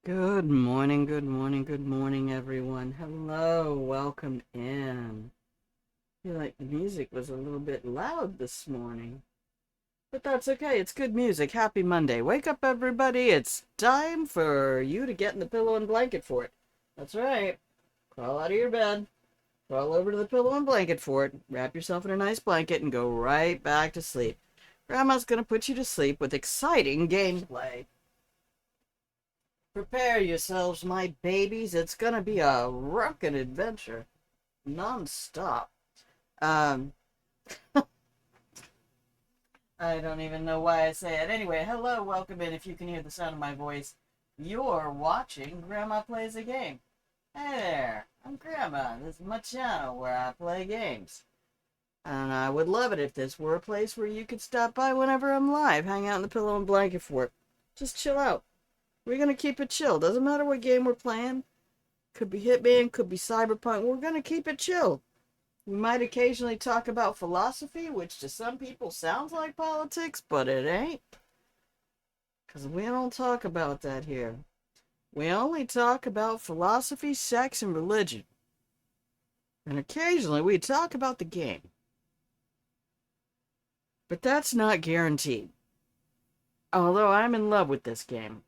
Good morning, good morning, good morning, everyone. Hello, welcome in. I feel like the music was a little bit loud this morning, but that's okay. It's good music. Happy Monday. Wake up, everybody. It's time for you to get in the pillow and blanket for it. That's right. Crawl out of your bed, crawl over to the pillow and blanket for it, wrap yourself in a nice blanket, and go right back to sleep. Grandma's gonna put you to sleep with exciting gameplay. Prepare yourselves, my babies. It's gonna be a rockin' adventure, non-stop. Um, I don't even know why I say it. Anyway, hello, welcome in. If you can hear the sound of my voice, you're watching Grandma Plays a Game. Hey there, I'm Grandma. This is my channel where I play games. And I would love it if this were a place where you could stop by whenever I'm live, hang out in the pillow and blanket for it. Just chill out. We're gonna keep it chill. Doesn't matter what game we're playing. Could be Hitman, could be Cyberpunk. We're going to keep it chill. We might occasionally talk about philosophy, which to some people sounds like politics, but it ain't. Because we don't talk about that here. We only talk about philosophy, sex, and religion. And occasionally we talk about the game. But that's not guaranteed. Although I'm in love with this game.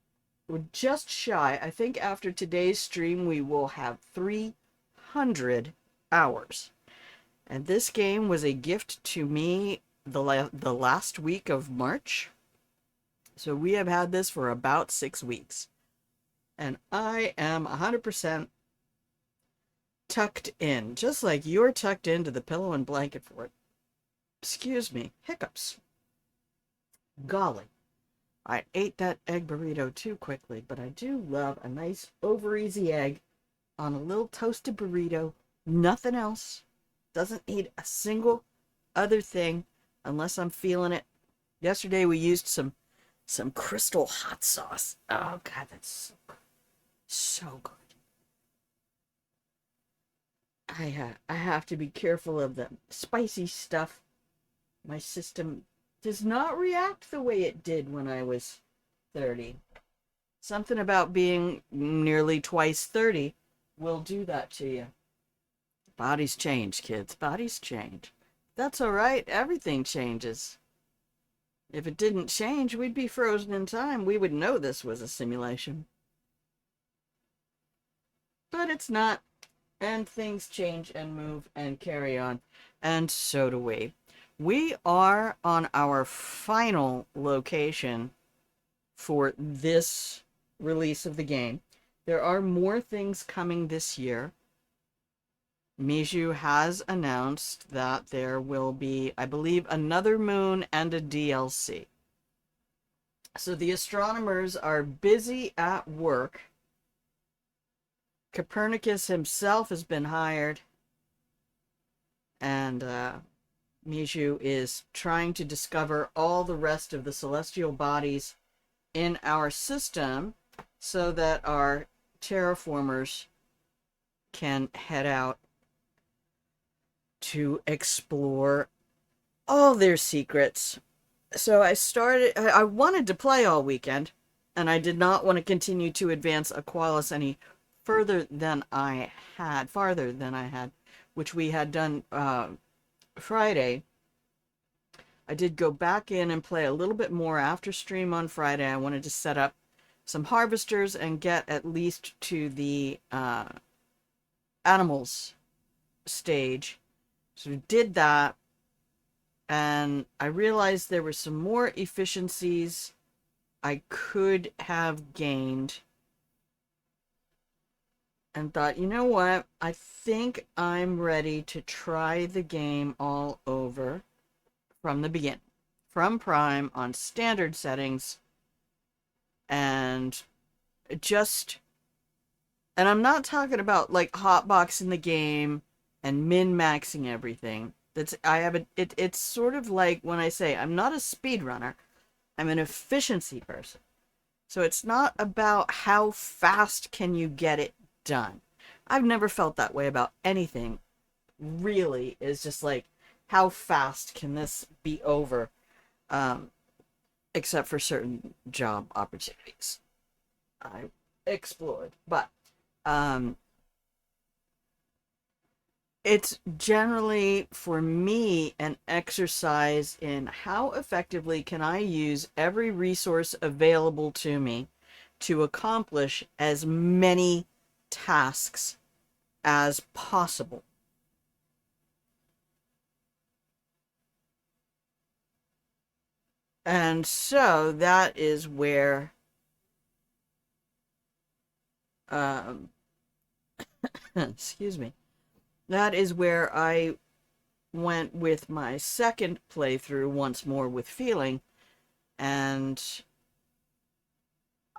We're just shy. I think after today's stream we will have 300 hours. And this game was a gift to me the last week of March. So we have had this for about 6 weeks. And I am 100% tucked in, just like you're tucked into the pillow and blanket for it. Excuse me, hiccups. Golly, I ate that egg burrito too quickly, but I do love a nice over easy egg on a little toasted burrito. Nothing else. Doesn't need a single other thing unless I'm feeling it. Yesterday we used some crystal hot sauce. Oh god, that's so good. So good. I have to be careful of the spicy stuff. My system does not react the way it did when I was 30. Something about being nearly twice 30 will do that to you. Bodies change, kids. Bodies change. That's all right. Everything changes. If it didn't change, we'd be frozen in time. We would know this was a simulation. But it's not. And things change and move and carry on. And so do we. We are on our final location for this release of the game. There are more things coming this year. Miju has announced that there will be, I believe, another moon and a DLC. So the astronomers are busy at work. Copernicus himself has been hired. And Miju is trying to discover all the rest of the celestial bodies in our system so that our terraformers can head out to explore all their secrets. So I wanted to play all weekend, and I did not want to continue to advance Aqualis any farther than I had, which we had done Friday. I did go back in and play a little bit more after stream on Friday. I wanted to set up some harvesters and get at least to the animals stage. So we did that, and I realized there were some more efficiencies I could have gained, and thought, you know what? I think I'm ready to try the game all over from the beginning, from Prime on standard settings, and just, and I'm not talking about like hotboxing the game and min-maxing everything. It's sort of like when I say I'm not a speedrunner, I'm an efficiency person. So it's not about how fast can you get it done. I've never felt that way about anything, really. Is just like, how fast can this be over? Um, except for certain job opportunities. I explored. But it's generally, for me, an exercise in how effectively can I use every resource available to me to accomplish as many tasks as possible. And so that is where um, excuse me, that is where I went with my second playthrough once more with feeling, and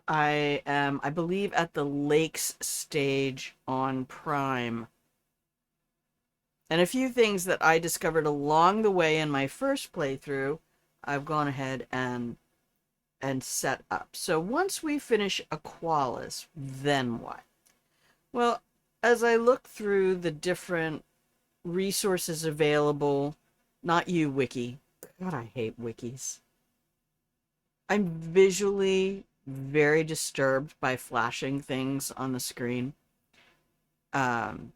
I am, I believe, at the lakes stage on Prime. And a few things that I discovered along the way in my first playthrough, I've gone ahead and set up. So once we finish Aqualis, then what? Well, as I look through the different resources available, not you, Wiki. God, I hate wikis. I'm visually very disturbed by flashing things on the screen. Um,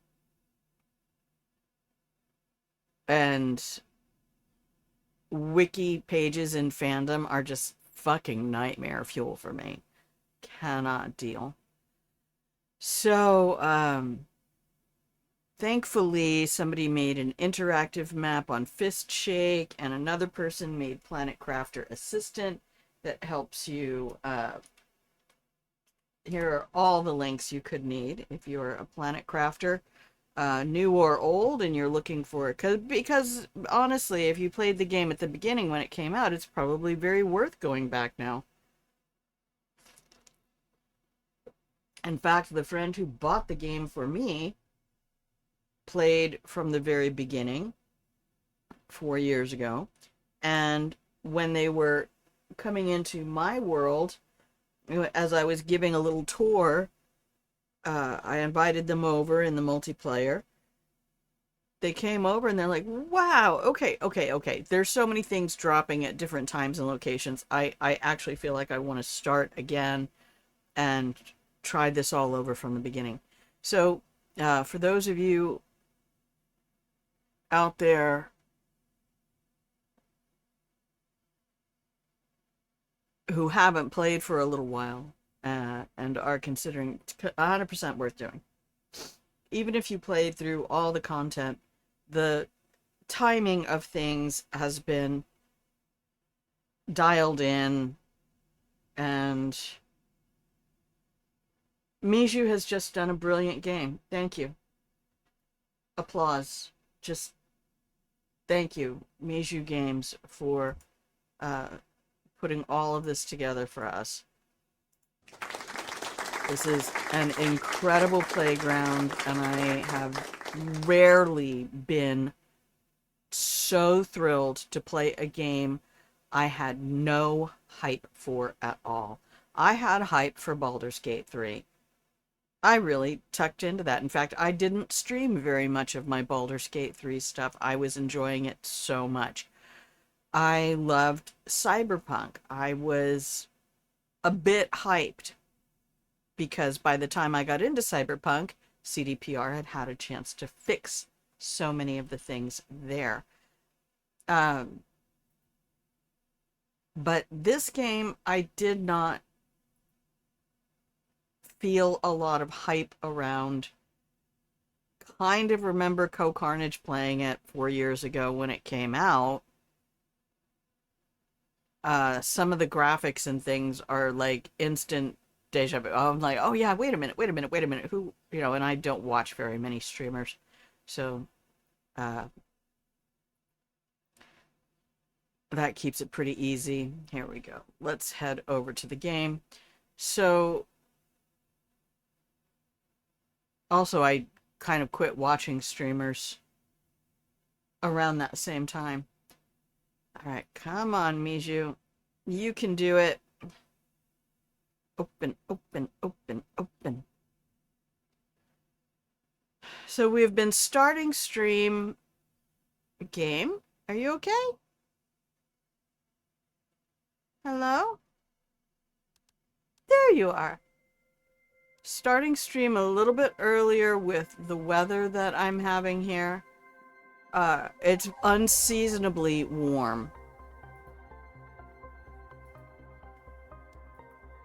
and wiki pages in fandom are just fucking nightmare fuel for me. Cannot deal. So, thankfully, somebody made an interactive map on Fist Shake, and another person made Planet Crafter Assistant that helps you. Here are all the links you could need if you're a Planet Crafter, new or old, and you're looking for it. Because honestly, if you played the game at the beginning when it came out, it's probably very worth going back now. In fact, the friend who bought the game for me played from the very beginning 4 years ago. And when they were coming into my world, as I was giving a little tour, I invited them over in the multiplayer. They came over and they're like, wow, okay. There's so many things dropping at different times and locations. I actually feel like I want to start again and try this all over from the beginning. So, for those of you out there who haven't played for a little while and are considering, 100% worth doing. Even if you played through all the content, the timing of things has been dialed in, and Miju has just done a brilliant game. Thank you. Applause. Just thank you, Miju Games, for putting all of this together for us. This is an incredible playground, and I have rarely been so thrilled to play a game I had no hype for at all. I had hype for Baldur's Gate 3. I really tucked into that. In fact, I didn't stream very much of my Baldur's Gate 3 stuff. I was enjoying it so much. I loved Cyberpunk. I was a bit hyped because by the time I got into Cyberpunk, CDPR had had a chance to fix so many of the things there. But this game, I did not feel a lot of hype around. Kind of remember Co-Carnage playing it 4 years ago when it came out. Some of the graphics and things are like instant deja vu. I'm like, oh yeah, wait a minute. Who, and I don't watch very many streamers. So, that keeps it pretty easy. Here we go. Let's head over to the game. So, also, I kind of quit watching streamers around that same time. All right, come on, Miju. You can do it. Open. So we've been starting stream game. Are you okay? Hello? There you are. starting stream a little bit earlier with the weather that I'm having here. It's unseasonably warm.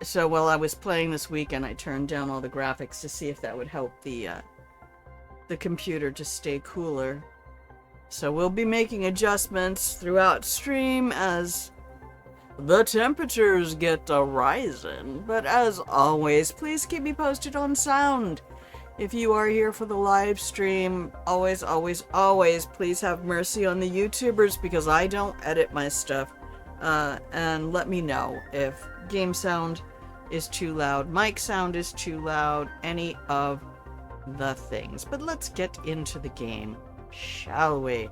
So while I was playing this weekend, I turned down all the graphics to see if that would help the computer to stay cooler. So we'll be making adjustments throughout stream as the temperatures get a rising. But as always, please keep me posted on sound. If you are here for the live stream, always, always, always, please have mercy on the YouTubers because I don't edit my stuff. And let me know if game sound is too loud, mic sound is too loud, any of the things. But let's get into the game, shall we?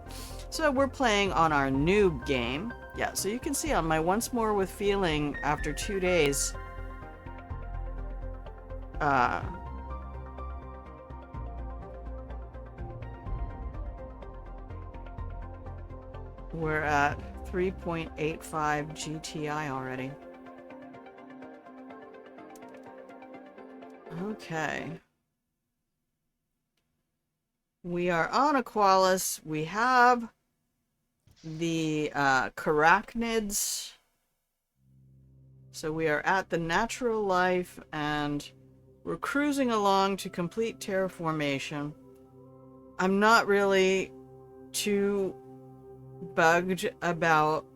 So we're playing on our noob game. Yeah, so you can see on my Once More with Feeling after 2 days. We're at 3.85 GTI already. Okay. We are on Aqualis. We have the Carachnids. So we are at the Natural Life and we're cruising along to complete terraformation. I'm not really too bugged about,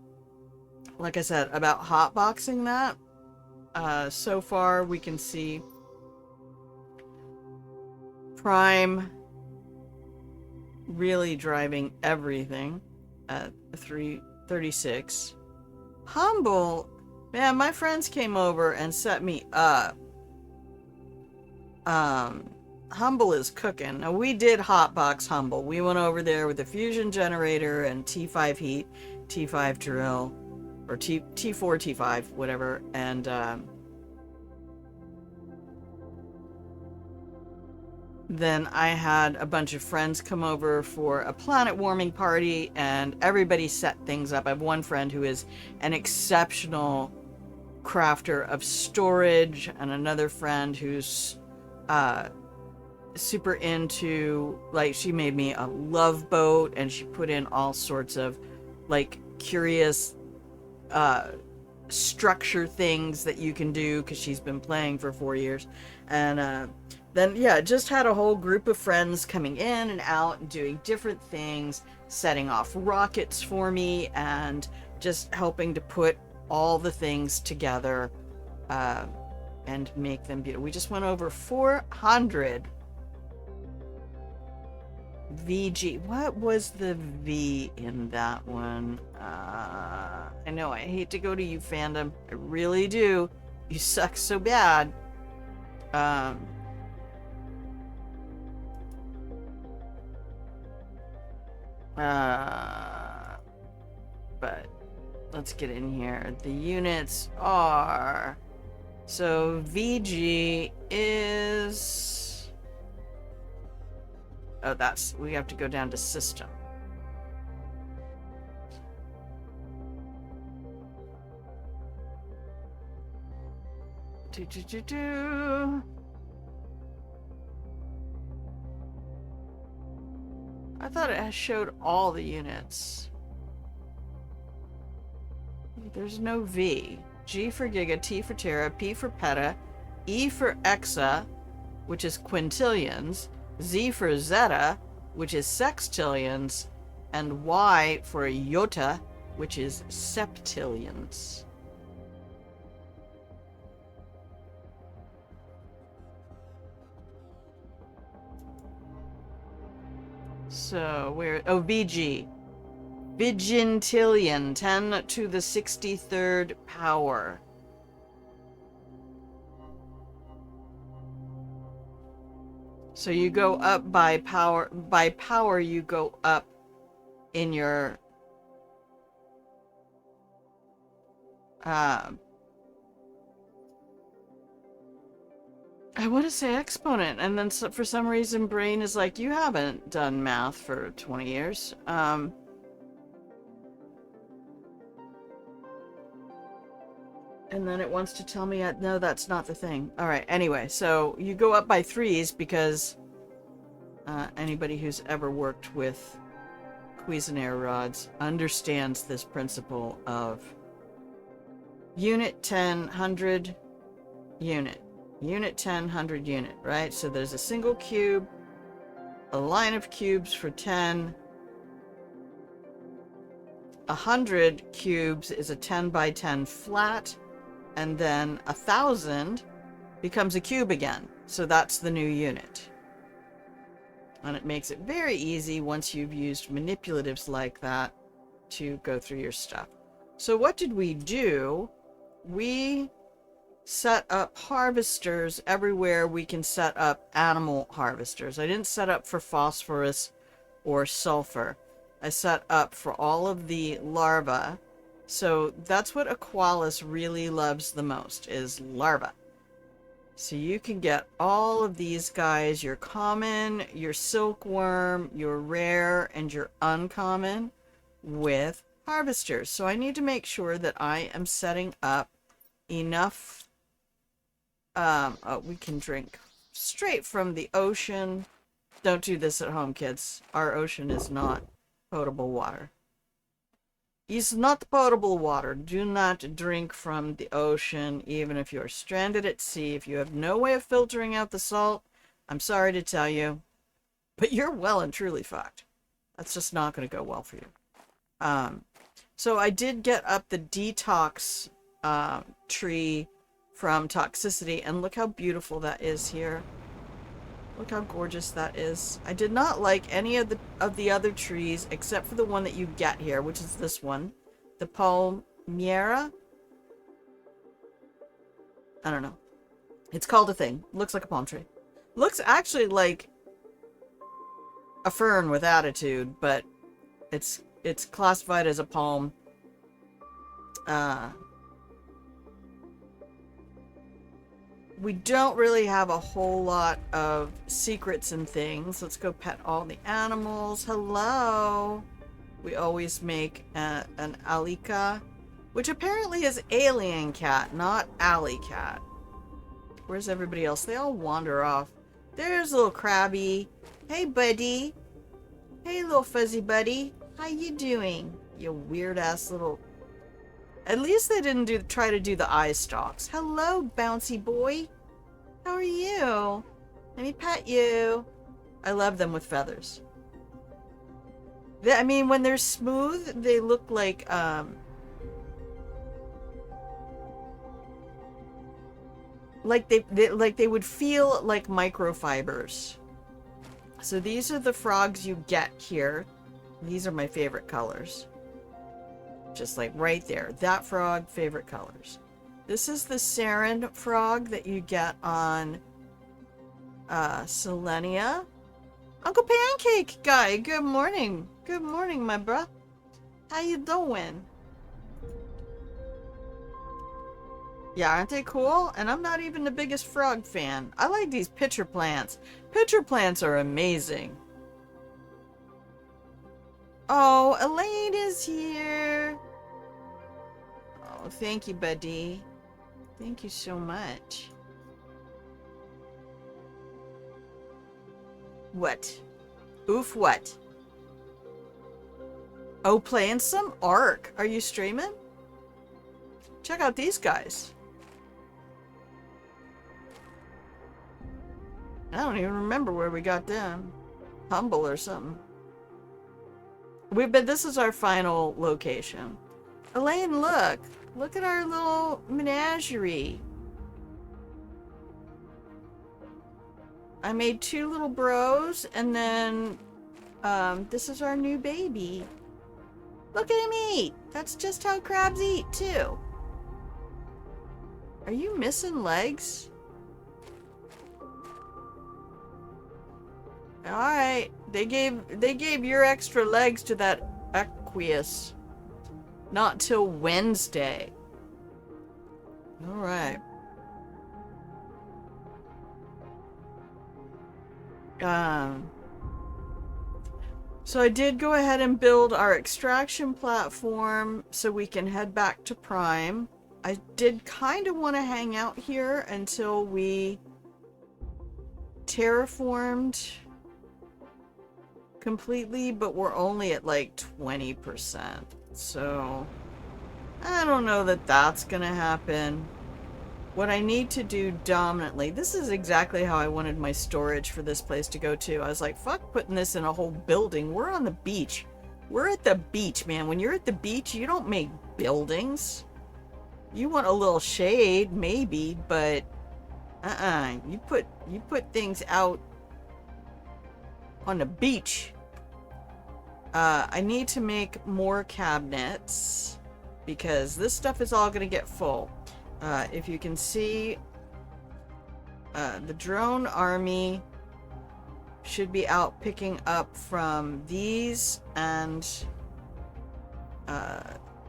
like I said, about hotboxing that. So far we can see Prime really driving everything at 336. Humble, man, my friends came over and set me up. Humble is cooking. Now, we did hotbox Humble. We went over there with the fusion generator and T5 heat, T5 drill, or T4, T5, whatever, and then I had a bunch of friends come over for a planet warming party, and everybody set things up. I have one friend who is an exceptional crafter of storage, and another friend who's super into, like, she made me a love boat, and she put in all sorts of, like, curious structure things that you can do, because she's been playing for 4 years. And then, yeah, just had a whole group of friends coming in and out and doing different things, setting off rockets for me, and just helping to put all the things together and make them beautiful. We just went over 400 VG. What was the V in that one? I know, I hate to go to you, fandom. I really do. You suck so bad. But let's get in here. The units are, so VG is, oh, that's, we have to go down to system. I thought it showed all the units. There's no V. G for Giga, T for Tera, P for Peta, E for Exa, which is quintillions, Z for Zeta, which is sextillions, and Y for Iota, which is septillions. So, where, oh, VG. Vigintillion, 10 to the 63rd power. So you go up by power. By power, you go up in your I want to say exponent, and then for some reason brain is like, you haven't done math for 20 years. And then it wants to tell me, no, that's not the thing. All right, anyway, so you go up by threes because anybody who's ever worked with Cuisenaire rods understands this principle of unit 10, 100, unit. Unit 10, 100, unit, right? So there's a single cube, a line of cubes for 10. 100 cubes is a 10 by 10 flat, and then 1,000 becomes a cube again. So that's the new unit. And it makes it very easy once you've used manipulatives like that to go through your stuff. So what did we do? We set up harvesters everywhere we can set up animal harvesters. I didn't set up for phosphorus or sulfur. I set up for all of the larvae. So that's what Aqualis really loves the most, is larvae. So you can get all of these guys, your common, your silkworm, your rare, and your uncommon with harvesters. So I need to make sure that I am setting up enough. Oh, we can drink straight from the ocean. Don't do this at home, kids. Our ocean is not potable water. It's not potable water. Do not drink from the ocean, even if you're stranded at sea. If you have no way of filtering out the salt, I'm sorry to tell you, but you're well and truly fucked. That's just not going to go well for you. So I did get up the detox tree from toxicity, and look how beautiful that is here. Look how gorgeous that is. I did not like any of the other trees except for the one that you get here, which is this one, the Palmyra. I don't know. It's called a thing. Looks like a palm tree. Looks actually like a fern with attitude, but it's classified as a palm. We don't really have a whole lot of secrets and things. Let's go pet all the animals. Hello. We always make an Alika, which apparently is alien cat, not alley cat. Where's everybody else? They all wander off. There's little Krabby. Hey, buddy. Hey, little fuzzy buddy. How you doing? You weird-ass little... At least they didn't try to do the eye stalks. Hello, bouncy boy. How are you? Let me pet you. I love them with feathers. I mean, when they're smooth, they look like, they would feel like microfibers. So these are the frogs you get here. These are my favorite colors. Just like right there. That frog, favorite colors. This is the sarin frog that you get on Selenia. Uncle Pancake Guy, good morning. Good morning, my bruh. How you doing? Yeah, aren't they cool? And I'm not even the biggest frog fan. I like these pitcher plants. Pitcher plants are amazing. Oh, Elaine is here. Oh, thank you, buddy. Thank you so much. What? Oof, what? Oh, playing some Ark. Are you streaming? Check out these guys. I don't even remember where we got them. Humble or something. This is our final location. Elaine, look. Look at our little menagerie. I made 2 little bros, and then this is our new baby. Look at him eat. That's just how crabs eat, too. Are you missing legs? Alright. They gave your extra legs to that Aqualis. Not till Wednesday. Alright. So I did go ahead and build our extraction platform so we can head back to Prime. I did kind of want to hang out here until we terraformed completely, but we're only at like 20%. So I don't know that that's gonna happen. What I need to do dominantly, this is exactly how I wanted my storage for this place to go to. I was like, fuck putting this in a whole building. We're on the beach. We're at the beach, man. When you're at the beach, you don't make buildings. You want a little shade, maybe, but you put things out on the beach. I need to make more cabinets because this stuff is all gonna get full. If you can see, the drone army should be out picking up from these, and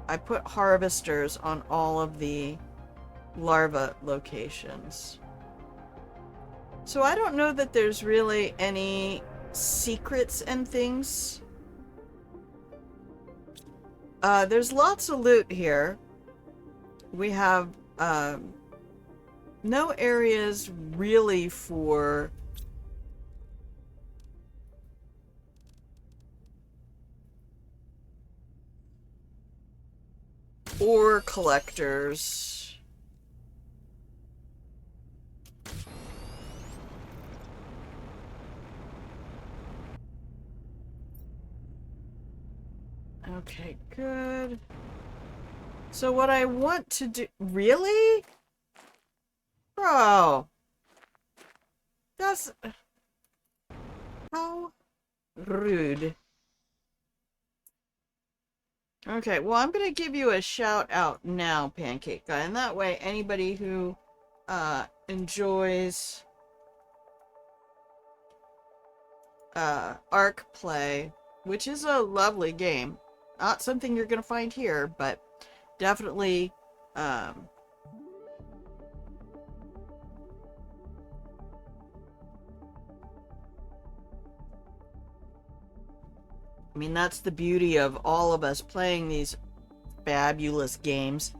I put harvesters on all of the larva locations. So I don't know that there's really any secrets and things. There's lots of loot here. We have no areas really for ore collectors. Okay, good. So what I want to do... Really? Bro. That's... How rude. Okay, well, I'm gonna give you a shout out now, Pancake Guy, and that way anybody who enjoys Arc play, which is a lovely game, not something you're gonna find here, but definitely I mean, that's the beauty of all of us playing these fabulous games,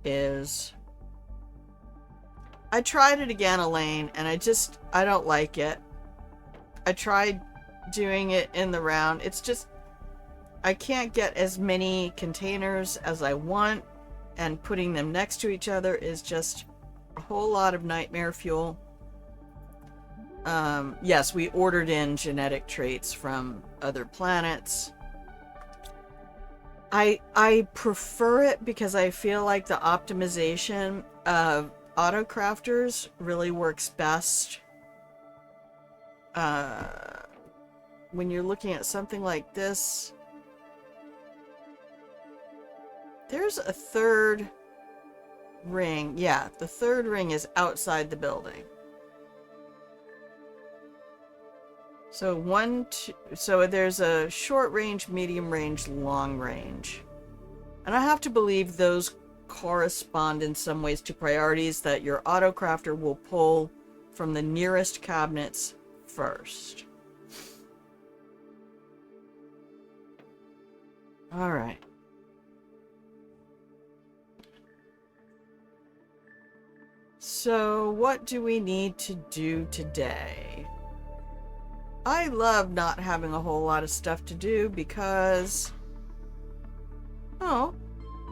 is... I tried it again, Elaine, and I don't like it. I tried doing it in the round. It's just, I can't get as many containers as I want, and putting them next to each other is just a whole lot of nightmare fuel. Yes, we ordered in genetic traits from other planets. I prefer it because I feel like the optimization of autocrafters really works best when you're looking at something like this. There's a third ring. Yeah, the third ring is outside the building. So so there's a short range, medium range, long range. And I have to believe those correspond in some ways to priorities that your autocrafter will pull from the nearest cabinets first. All right. So what do we need to do today? I love not having a whole lot of stuff to do because... Oh,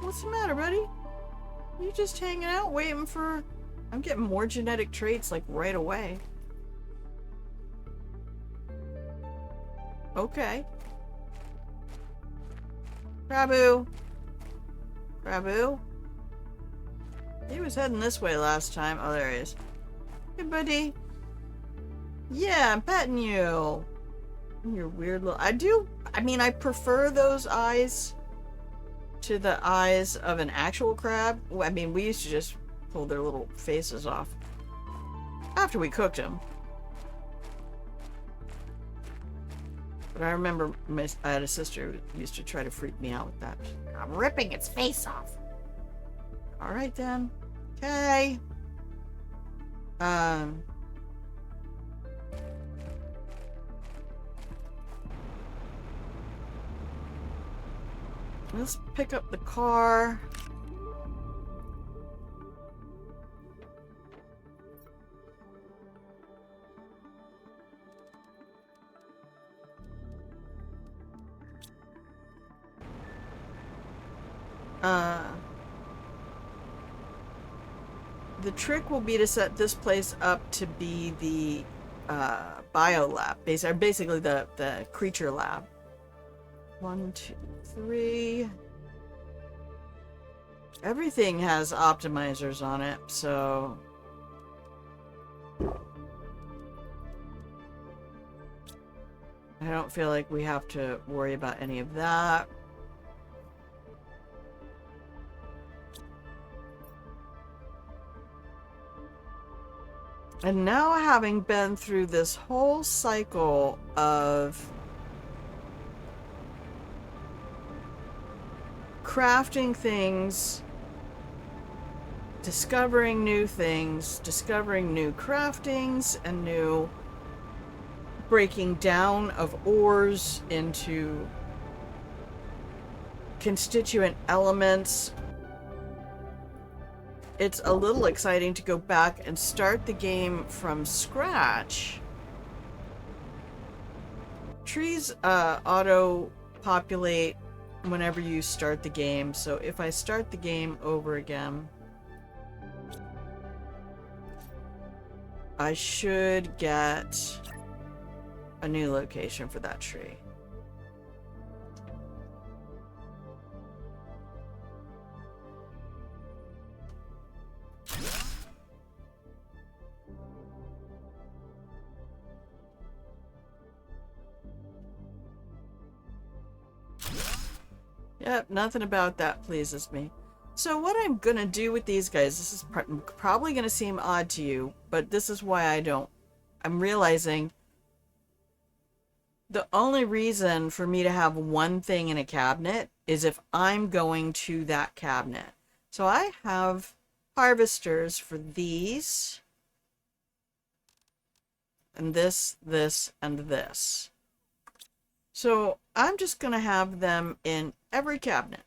what's the matter, buddy? You just hanging out waiting for... I'm getting more genetic traits like right away. Okay. Prabhu. Prabhu? He was heading this way last time. Oh, there he is. Hey, buddy. Yeah, I'm petting you. Your weird little... I mean, I prefer those eyes to the eyes of an actual crab. I mean, we used to just pull their little faces off after we cooked them. But I remember I had a sister who used to try to freak me out with that. I'm ripping its face off. All right, then. Okay. Let's pick up the car. Uh, the trick will be to set this place up to be the bio lab, basically the creature lab. 1, 2, 3. Everything has optimizers on it, so I don't feel like we have to worry about any of that. And now, having been through this whole cycle of crafting things, discovering new things, discovering new craftings, and new breaking down of ores into constituent elements, it's a little exciting to go back and start the game from scratch. Trees auto-populate whenever you start the game, so if I start the game over again, I should get a new location for that tree. Yep, nothing about that pleases me. So what I'm gonna do with these guys, this is probably gonna seem odd to you, but this is why I'm realizing the only reason for me to have one thing in a cabinet is if I'm going to that cabinet. So I have harvesters for these, and this, and this. So I'm just going to have them in every cabinet.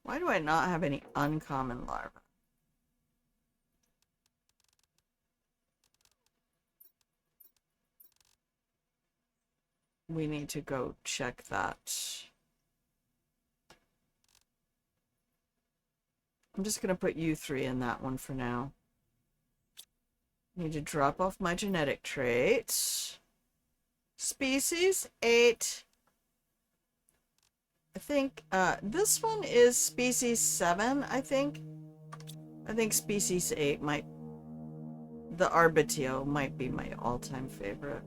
Why do I not have any uncommon larvae? We need to go check that. I'm just going to put you 3 in that one for now. Need to drop off my genetic traits. Species 8. I think this one is species 7, I think. I think species 8 might... The Arbitio might be my all-time favorite.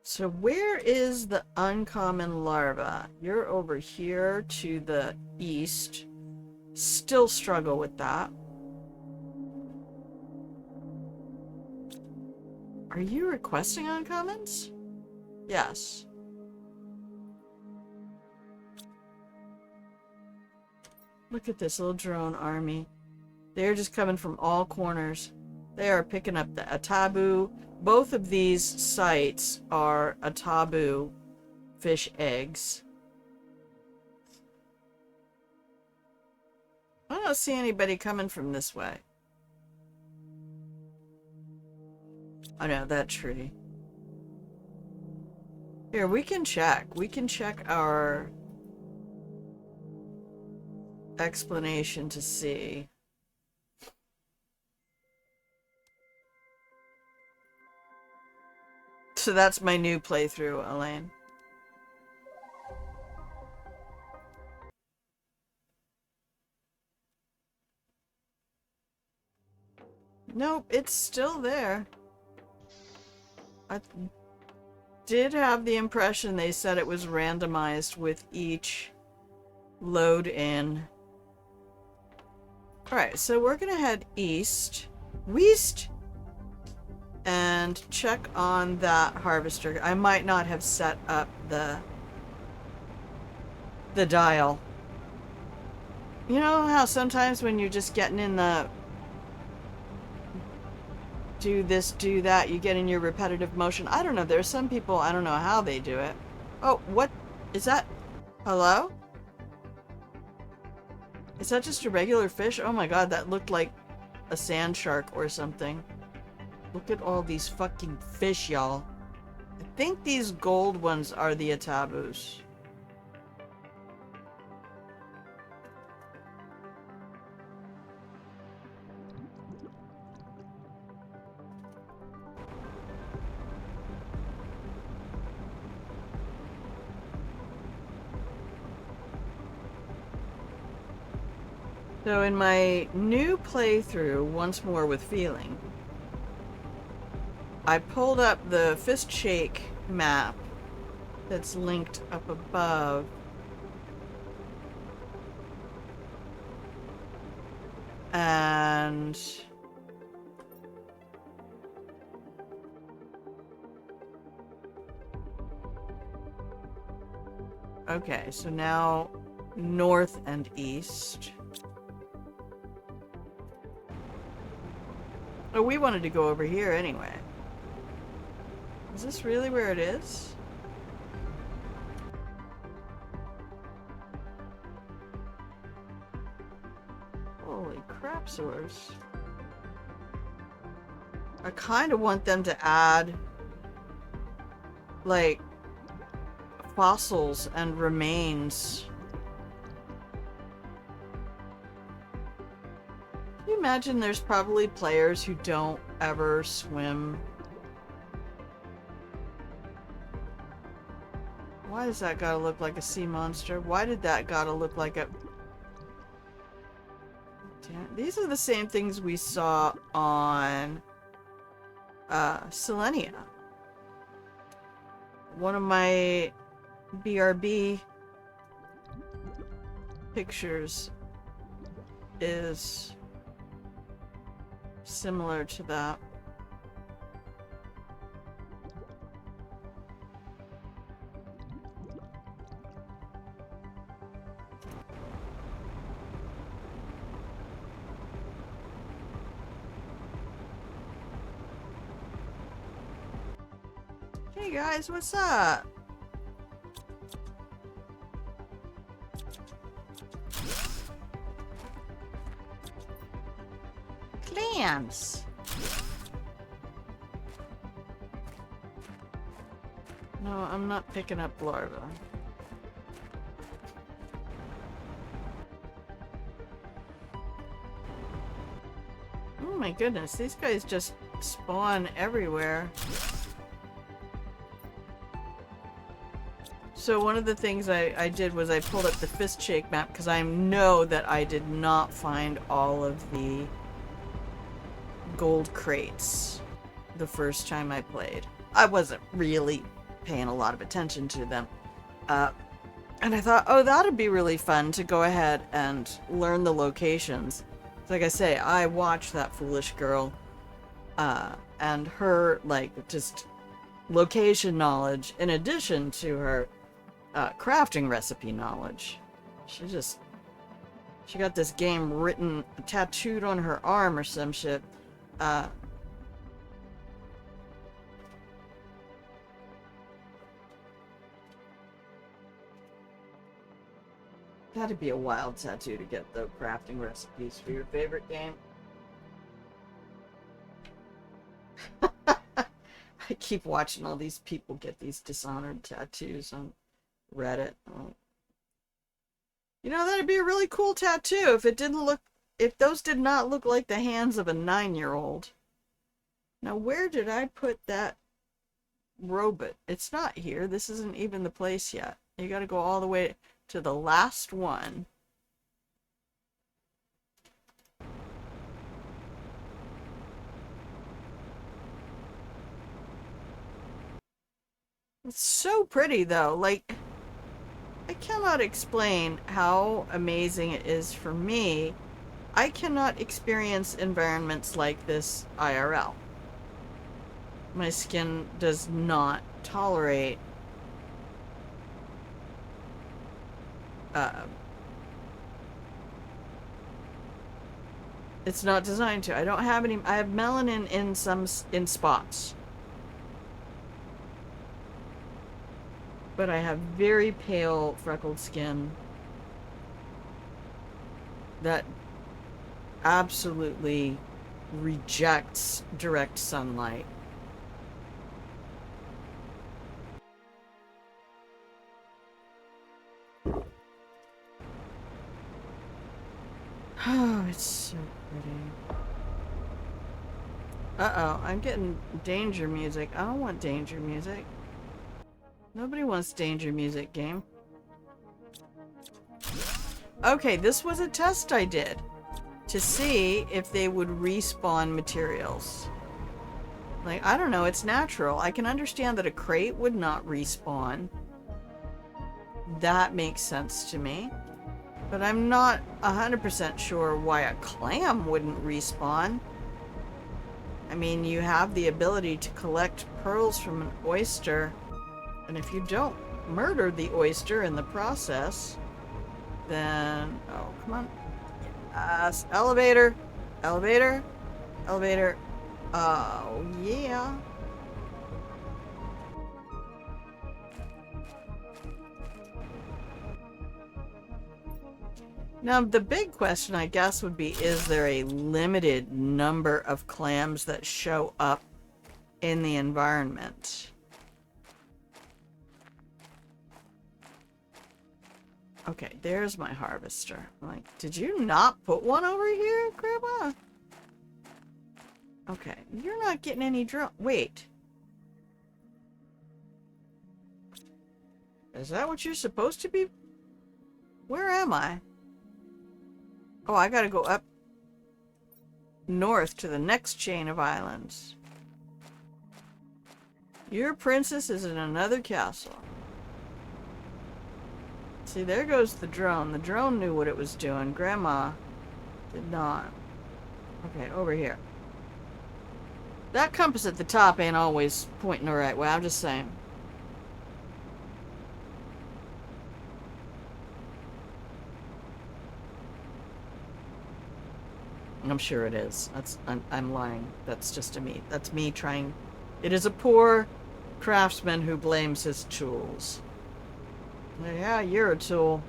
So where is the uncommon larva? You're over here to the east. Still struggle with that. Are you requesting uncommons? Yes. Look at this little drone army. They're just coming from all corners. They are picking up the Atabu. Both of these sites are Atabu fish eggs. I don't see anybody coming from this way. Oh no, that tree. Here, we can check. We can check our explanation to see. So that's my new playthrough, Elaine. Nope, it's still there. I did have the impression they said it was randomized with each load in. Alright, so we're gonna head east. West! And check on that harvester. I might not have set up the dial. You know how sometimes when you're just getting in the do this, do that, you get in your repetitive motion. I don't know. There's some people, I don't know how they do it. Oh, what is that? Hello? Is that just a regular fish? Oh my god, that looked like a sand shark or something. Look at all these fucking fish, y'all. I think these gold ones are the atabus. So in my new playthrough, once more with feeling, I pulled up the Fist Shake map that's linked up above. And okay, so now north and east. Oh, we wanted to go over here anyway. Is this really where it is? Holy crap, source. I kind of want them to add, like, fossils and remains. Can you imagine there's probably players who don't ever swim? Why does that gotta look like a sea monster? Why did that gotta look like a... Damn, these are the same things we saw on Selenia. One of my BRB pictures is similar to that. Hey guys, what's up? Clams. No, I'm not picking up larvae. Oh my goodness, these guys just spawn everywhere. So one of the things I did was I pulled up the Fist Shake map because I know that I did not find all of the gold crates the first time I played. I wasn't really paying a lot of attention to them. And I thought, oh, that'd be really fun to go ahead and learn the locations. Like I say, I watched that foolish girl and her, like, just location knowledge in addition to her crafting recipe knowledge. She got this game written, tattooed on her arm or some shit. That'd be a wild tattoo to get the crafting recipes for your favorite game. I keep watching all these people get these Dishonored tattoos on Reddit. Oh. You know, that'd be a really cool tattoo if those did not look like the hands of a 9-year-old. Now, where did I put that robot? It's not here. This isn't even the place yet. You gotta go all the way to the last one. It's so pretty though. Like, I cannot explain how amazing it is for me. I cannot experience environments like this IRL. My skin does not tolerate it's not designed to. I don't have any. I have melanin in spots. But I have very pale freckled skin that absolutely rejects direct sunlight. Oh, it's so pretty. Uh-oh, I'm getting danger music. I don't want danger music. Nobody wants danger music, game. Okay, this was a test I did to see if they would respawn materials. Like, I don't know, it's natural. I can understand that a crate would not respawn. That makes sense to me. But I'm not 100% sure why a clam wouldn't respawn. I mean, you have the ability to collect pearls from an oyster, and if you don't murder the oyster in the process, then... Oh, come on. Elevator! Elevator! Elevator! Oh, yeah. Now, the big question, I guess, would be, is there a limited number of clams that show up in the environment? Okay, there's my harvester. I'm like, did you not put one over here, Grandma? Okay, you're not getting any drone. Wait. Is that what you're supposed to be? Where am I? Oh, I gotta go up north to the next chain of islands. Your princess is in another castle. See, there goes the drone. The drone knew what it was doing. Grandma did not. Okay, over here. That compass at the top ain't always pointing the right way. I'm just saying. I'm sure it is. I'm lying. That's just me. That's me trying. It is a poor craftsman who blames his tools. Yeah, you're a tool.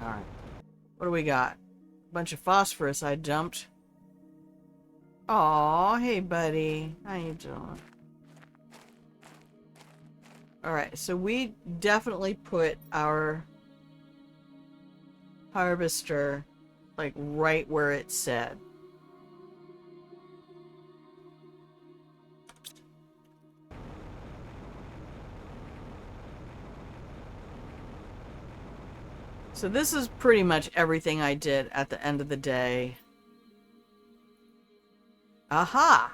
Alright. What do we got? A bunch of phosphorus I dumped. Aw, hey buddy. How you doing? Alright, so we definitely put our harvester like right where it said. So this is pretty much everything I did at the end of the day. Aha!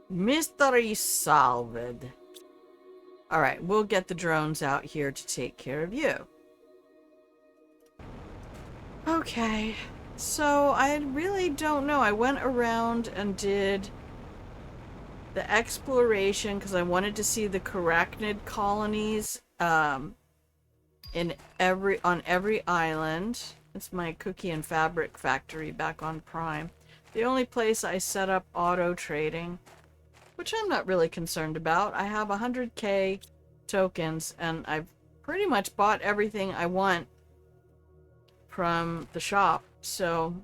Mystery solved. Alright, we'll get the drones out here to take care of you. Okay, so I really don't know. I went around and did the exploration because I wanted to see the Carachnid colonies on every island. It's my cookie and fabric factory back on Prime. The only place I set up auto trading, which I'm not really concerned about. I have 100k tokens and I've pretty much bought everything I want from the shop, so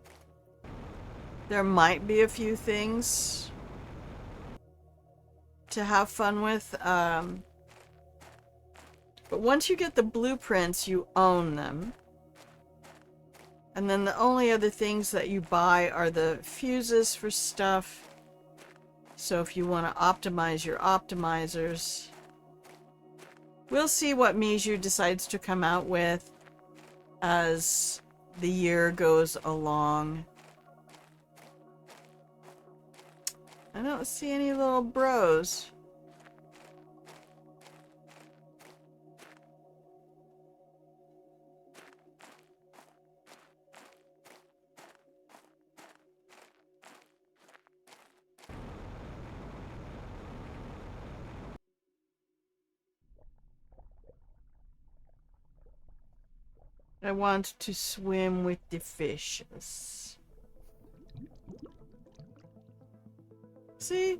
there might be a few things to have fun with, but once you get the blueprints, you own them, and then the only other things that you buy are the fuses for stuff. So if you want to optimize your optimizers, we'll see what Miju decides to come out with as the year goes along. I don't see any little bros. I want to swim with the fishes. See?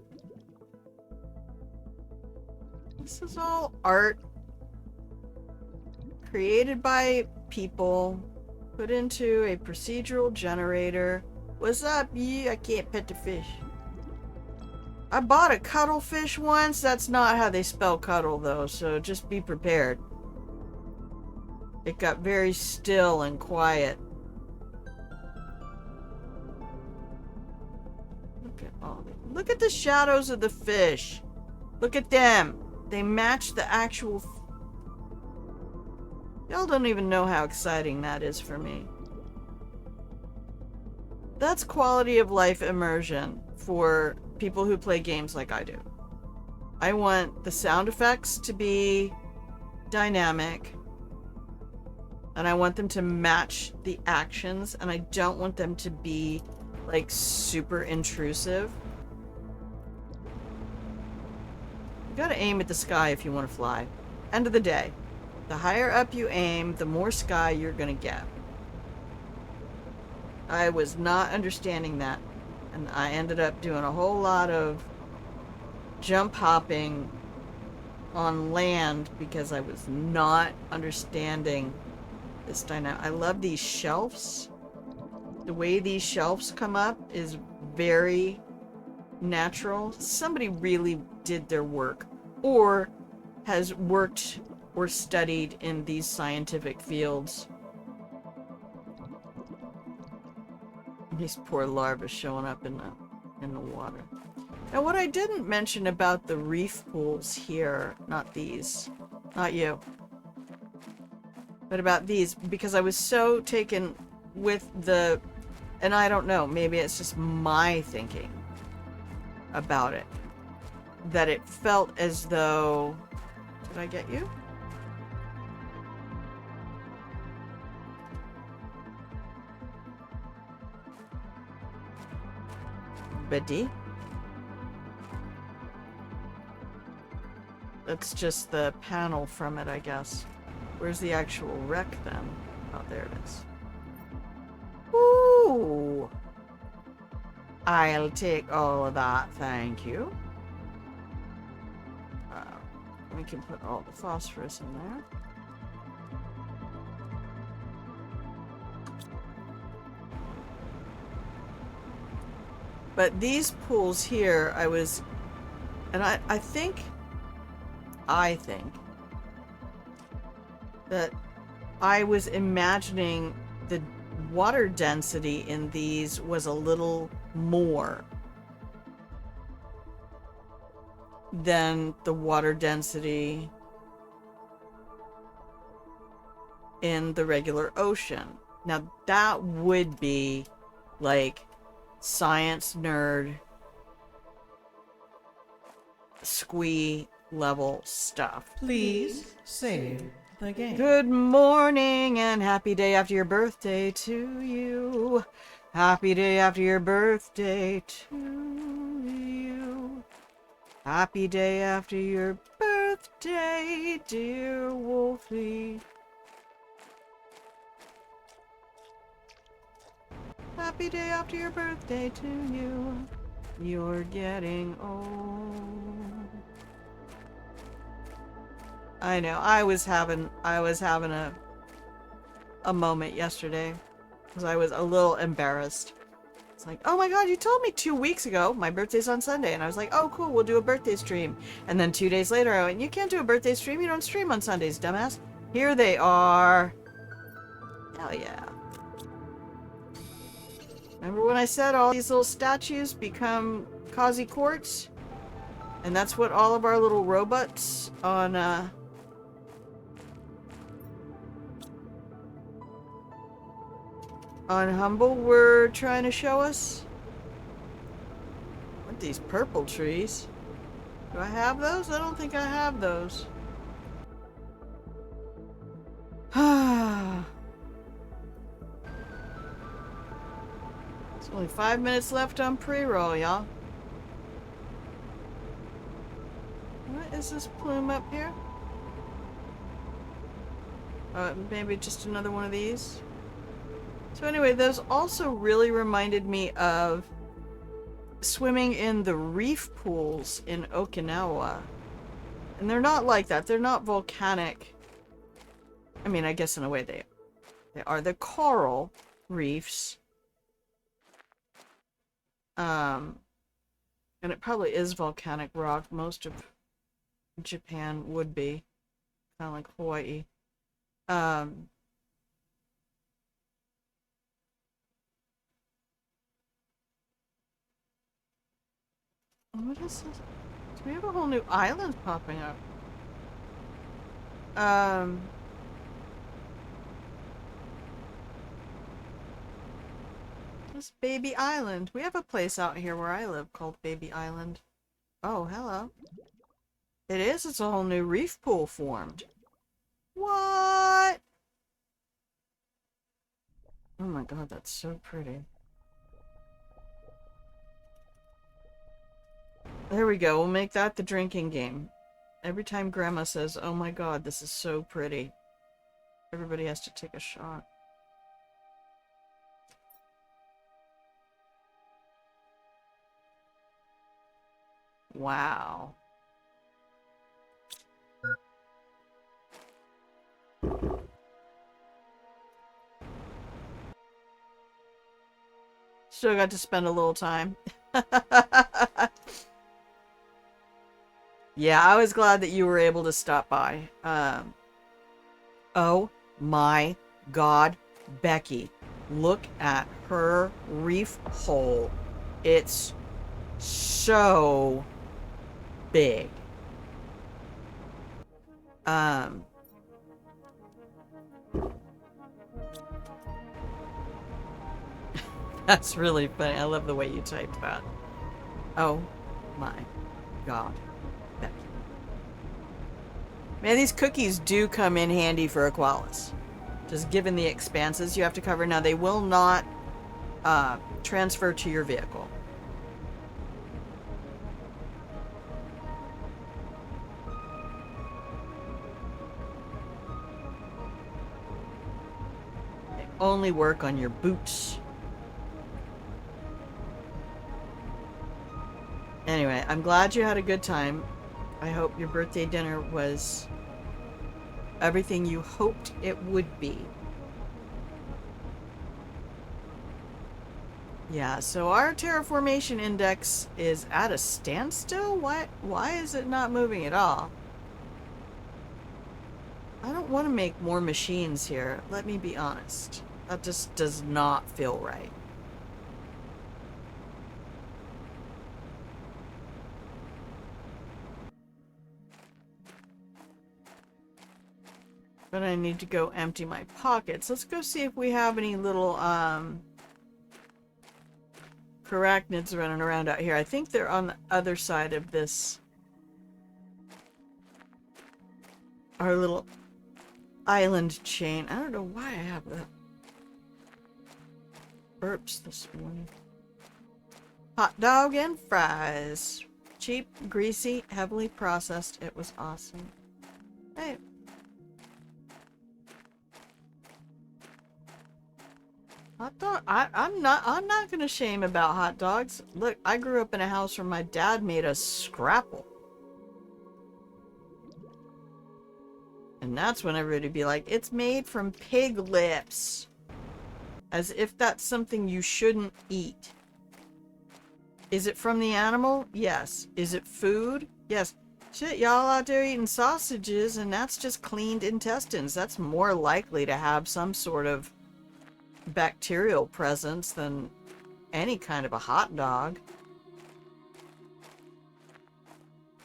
This is all art created by people, put into a procedural generator What's up, you? I can't pet the fish. I bought a cuttlefish once. That's not how they spell cuddle, though, so just be prepared. It got very still and quiet. Look at the shadows of the fish. Look at them. They match the actual... Y'all don't even know how exciting that is for me. That's quality of life immersion for people who play games like I do. I want the sound effects to be dynamic. And I want them to match the actions. And I don't want them to be, like, super intrusive. You gotta aim at the sky if you want to fly. End of the day. The higher up you aim, the more sky you're gonna get. I was not understanding that. And I ended up doing a whole lot of jump hopping on land because I was not understanding this dynamic. I love these shelves. The way these shelves come up is very natural. Somebody really did their work or has worked or studied in these scientific fields. These poor larvae showing up in the water. Now, what I didn't mention about the reef pools here, not these, not you, but about these, because I was so taken with the, and I don't know, maybe it's just my thinking about it, that it felt as though, did I get you? Betty? That's just the panel from it, I guess. Where's the actual wreck then? Oh, there it is. Ooh! I'll take all of that, thank you. We can put all the phosphorus in there. But these pools here, I was... And I think that I was imagining the water density in these was a little more than the water density in the regular ocean. Now that would be like science nerd squee level stuff. Please save the game. Good morning and happy day after your birthday to you. Happy day after your birthday to you. Happy day after your birthday, dear Wolfie. Happy day after your birthday to you. You're getting old. I know. I was having a moment yesterday because I was a little embarrassed. It's like, oh my god, you told me 2 weeks ago my birthday's on Sunday, and I was like, oh cool, we'll do a birthday stream. And then 2 days later, I went, you can't do a birthday stream. You don't stream on Sundays, dumbass. Here they are. Hell yeah. Remember when I said all these little statues become Kazi quartz? And that's what all of our little robots on Humble were trying to show us. What, these purple trees? Do I have those? I don't think I have those. There's only 5 minutes left on pre-roll, y'all. What is this plume up here? Maybe just another one of these. So anyway, those also really reminded me of swimming in the reef pools in Okinawa. And they're not like that. They're not volcanic. I mean, I guess in a way they are. The coral reefs. And it probably is volcanic rock. Most of Japan would be. Kind of like Hawaii. Um, what is this? Do we have a whole new island popping up? Um, this Baby Island. We have a place out here where I live called Baby Island. Oh, hello. It is. It's a whole new reef pool formed. What? Oh my god, that's so pretty. There we go. We'll make that the drinking game. Every time Grandma says, oh my god, this is so pretty, everybody has to take a shot. Wow. Still got to spend a little time. Yeah, I was glad that you were able to stop by. Oh my god, Becky. Look at her reef hole. It's so big. That's really funny. I love the way you typed that. Oh my god. Man, these cookies do come in handy for Aqualis. Just given the expanses you have to cover. Now, they will not transfer to your vehicle. They only work on your boots. Anyway, I'm glad you had a good time. I hope your birthday dinner was everything you hoped it would be. Yeah, so our terraformation index is at a standstill? Why is it not moving at all? I don't want to make more machines here. Let me be honest. That just does not feel right. But I need to go empty my pockets. Let's go see if we have any little arachnids running around out here. I think they're on the other side of this. Our little island chain. I don't know why I have that burps this morning. Hot dog and fries. Cheap, greasy, heavily processed. It was awesome. Hey. Hot dog? I'm not gonna shame about hot dogs. Look, I grew up in a house where my dad made us scrapple. And that's when everybody would be like, it's made from pig lips. As if that's something you shouldn't eat. Is it from the animal? Yes. Is it food? Yes. Shit, y'all out there eating sausages and that's just cleaned intestines. That's more likely to have some sort of bacterial presence than any kind of a hot dog.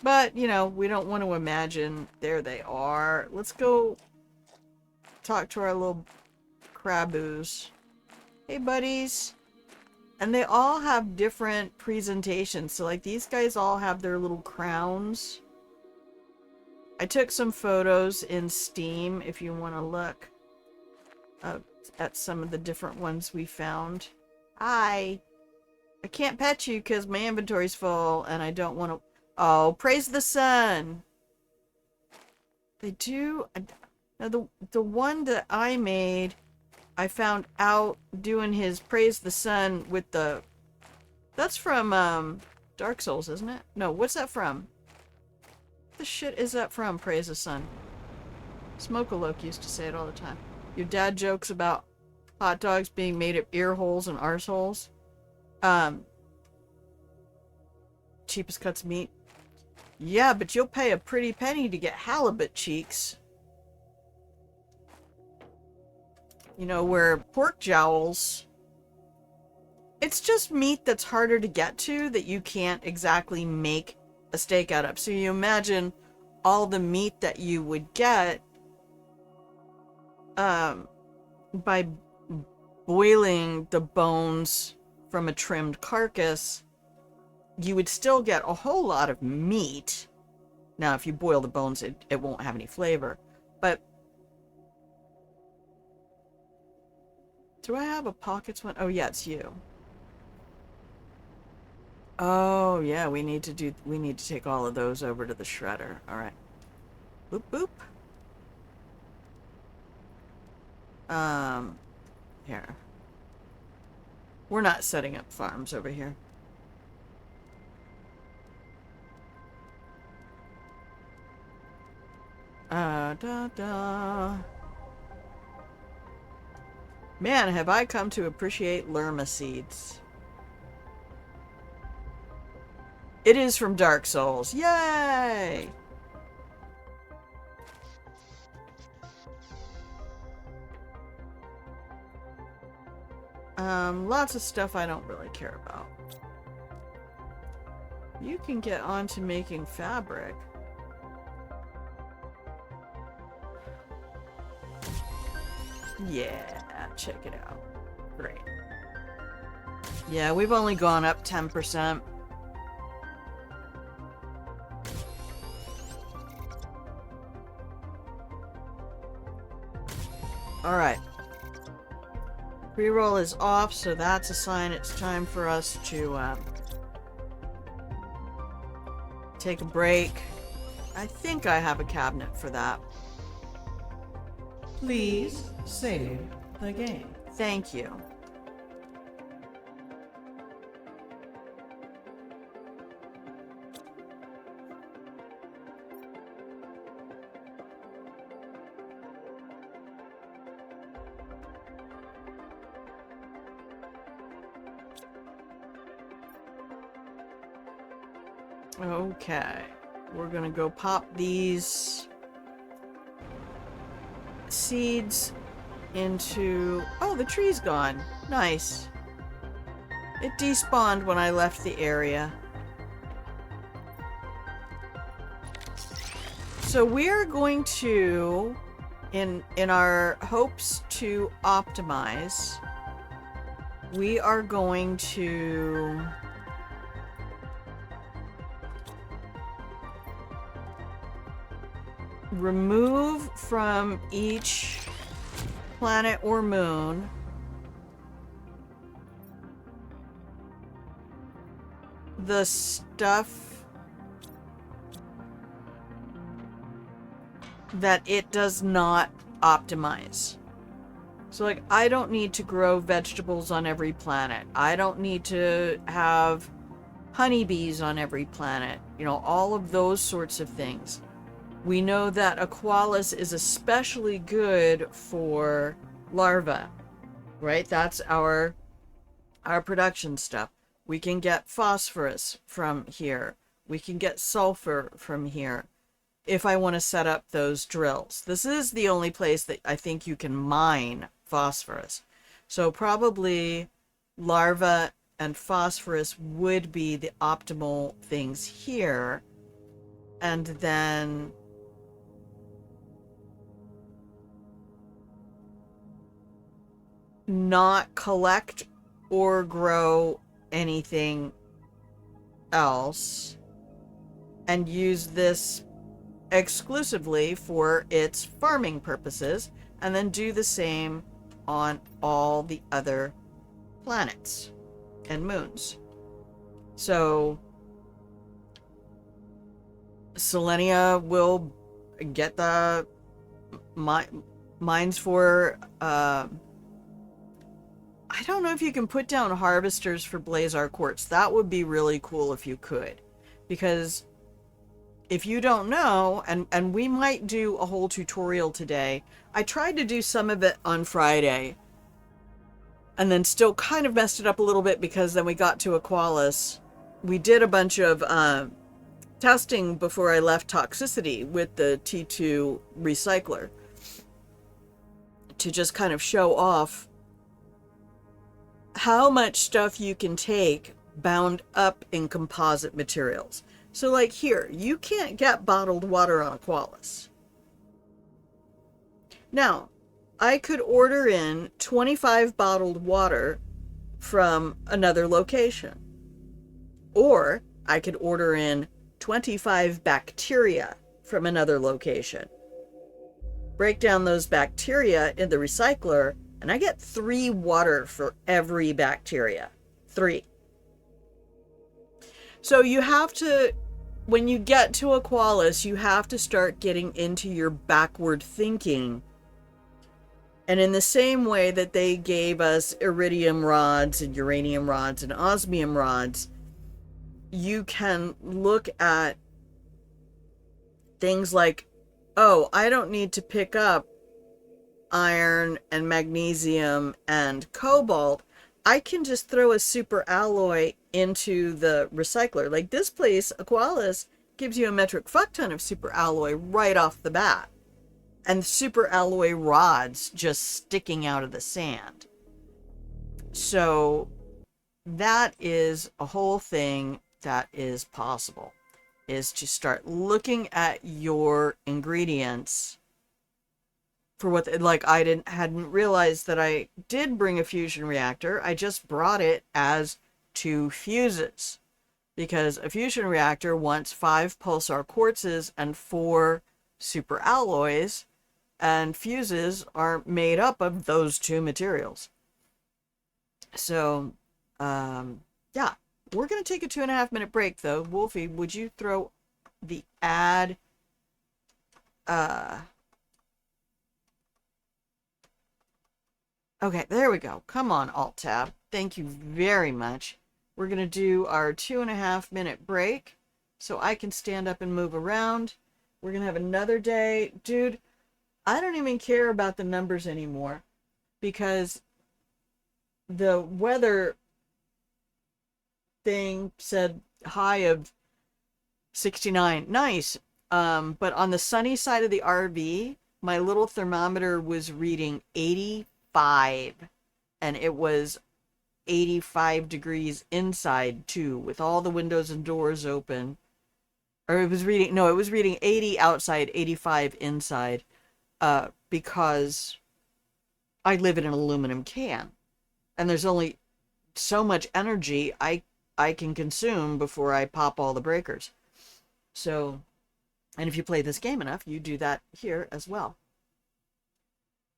But, you know, we don't want to imagine. There they are. Let's go talk to our little craboos. Hey, buddies. And they all have different presentations. So, like, these guys all have their little crowns. I took some photos in Steam if you want to look at some of the different ones we found. Hi. I can't pet you because my inventory's full and I don't want to... Oh, praise the sun. They do... Now, the one that I made, I found out doing his praise the sun with the... That's from Dark Souls, isn't it? No, what's that from? What the shit is that from, praise the sun? Smokaloke used to say it all the time. Your dad jokes about hot dogs being made of ear holes and arseholes. cheapest cuts of meat. Yeah, but you'll pay a pretty penny to get halibut cheeks. You know, where pork jowls, it's just meat that's harder to get to that you can't exactly make a steak out of. So you imagine all the meat that you would get by boiling the bones from a trimmed carcass, you would still get a whole lot of meat. Now, if you boil the bones, it won't have any flavor. But do I have a pockets one? Oh, yeah, it's you. Oh, yeah, we need to take all of those over to the shredder. All right. Boop, boop. Here. We're not setting up farms over here. Man, have I come to appreciate Lerma seeds. It is from Dark Souls. Yay! Lots of stuff I don't really care about. You can get on to making fabric. Yeah, check it out. Great. Yeah, we've only gone up 10%. Alright. Pre-roll is off, so that's a sign it's time for us to take a break. I think I have a cabinet for that. Please save the game. Thank you. Okay, we're gonna go pop these seeds into... Oh, the tree's gone. Nice. It despawned when I left the area. So we're going to, in our hopes to optimize, we are going to... remove from each planet or moon the stuff that it does not optimize. So, like, I don't need to grow vegetables on every planet. I don't need to have honeybees on every planet. You know, all of those sorts of things. We know that Aqualis is especially good for larvae, right? That's our production stuff. We can get phosphorus from here. We can get sulfur from here if I want to set up those drills. This is the only place that I think you can mine phosphorus. So probably larvae and phosphorus would be the optimal things here. And then... not collect or grow anything else and use this exclusively for its farming purposes, and then do the same on all the other planets and moons. So Selenia will get the mines for I don't know if you can put down harvesters for Blazar Quartz. That would be really cool if you could. Because if you don't know, and we might do a whole tutorial today. I tried to do some of it on Friday. And then still kind of messed it up a little bit because then we got to Aqualis. we did a bunch of testing before I left toxicity with the T2 recycler to just kind of show off how much stuff you can take bound up in composite materials. So like here, you can't get bottled water on Aqualis. Now, I could order in 25 bottled water from another location. Or I could order in 25 bacteria from another location. Break down those bacteria in the recycler, and I get 3 water for every bacteria. 3. So you have to, when you get to Aqualis, you have to start getting into your backward thinking. And in the same way that they gave us iridium rods and uranium rods and osmium rods, you can look at things like, oh, I don't need to pick up iron and magnesium and cobalt. I can just throw a super alloy into the recycler. Like this place, Aqualis, gives you a metric fuck ton of super alloy right off the bat. And super alloy rods just sticking out of the sand. So that is a whole thing that is possible, is to start looking at your ingredients for what, like I hadn't realized that I did bring a fusion reactor. I just brought it as 2 fuses because a fusion reactor wants 5 pulsar quartzes and 4 super alloys, and fuses are made up of those 2 materials. So, yeah, we're going to take a 2.5-minute break though. Wolfie, would you throw the ad, okay, there we go. Come on, Alt-Tab. Thank you very much. We're going to do our 2.5-minute break so I can stand up and move around. We're going to have another day. Dude, I don't even care about the numbers anymore because the weather thing said high of 69. Nice. But on the sunny side of the RV, my little thermometer was reading 85, and it was 85 degrees inside too, with all the windows and doors open. Or it was reading 80 outside, 85 inside, because I live in an aluminum can, and there's only so much energy I can consume before I pop all the breakers. So, and if you play this game enough, you do that here as well.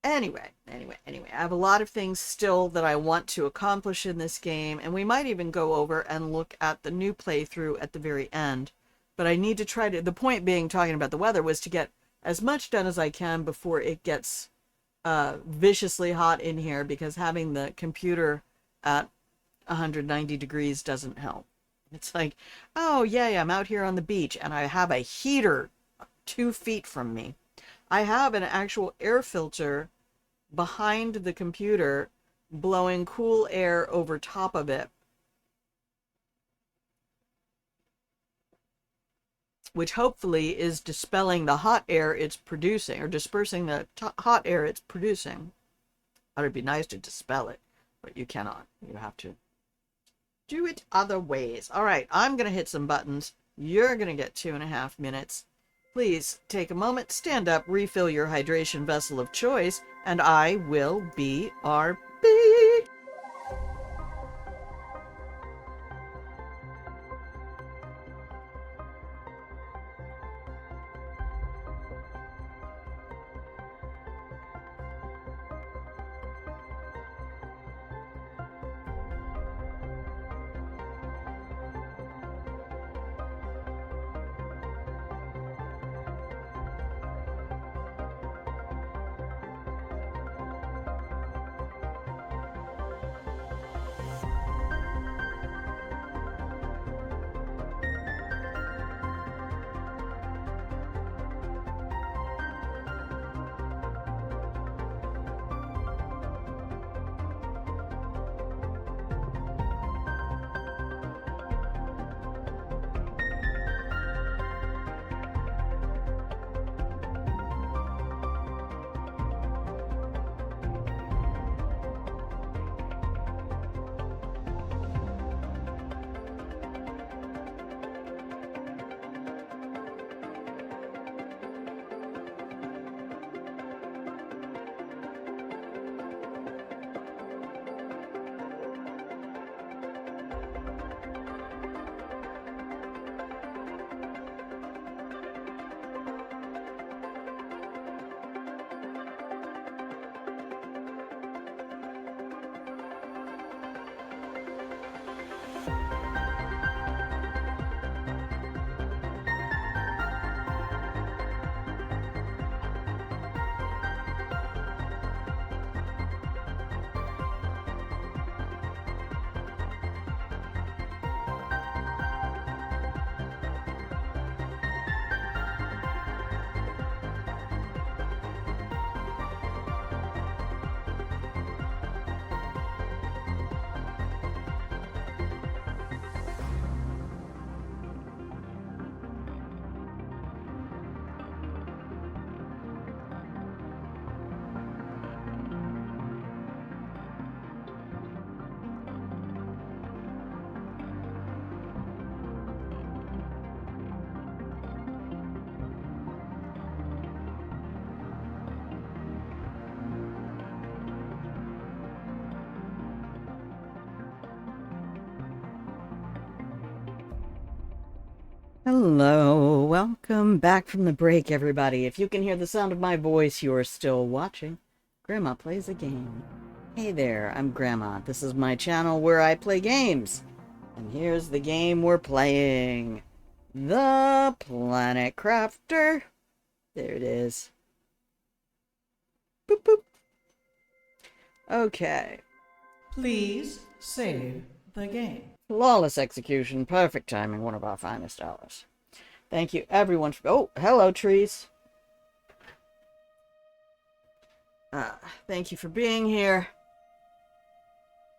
Anyway, I have a lot of things still that I want to accomplish in this game, and we might even go over and look at the new playthrough at the very end. But I need to try to, the point being, talking about the weather, was to get as much done as I can before it gets viciously hot in here, because having the computer at 190 degrees doesn't help. It's like, oh yeah, I'm out here on the beach and I have a heater 2 feet from me. I have an actual air filter behind the computer blowing cool air over top of it, which hopefully is dispelling the hot air it's producing, or dispersing the hot air it's producing. It would be nice to dispel it, but you cannot. You have to do it other ways. All right, I'm going to hit some buttons. You're going to get 2.5 minutes. Please take a moment, stand up, refill your hydration vessel of choice, and I will be RB. Hello, welcome back from the break, everybody. If you can hear the sound of my voice, you are still watching Grandma Plays a Game. Hey there, I'm Grandma. This is my channel where I play games. And here's the game we're playing. The Planet Crafter. There it is. Boop, boop. Okay. Please save the game. Flawless execution, perfect timing, one of our finest hours. Thank you, everyone. Oh, hello, trees. Thank you for being here.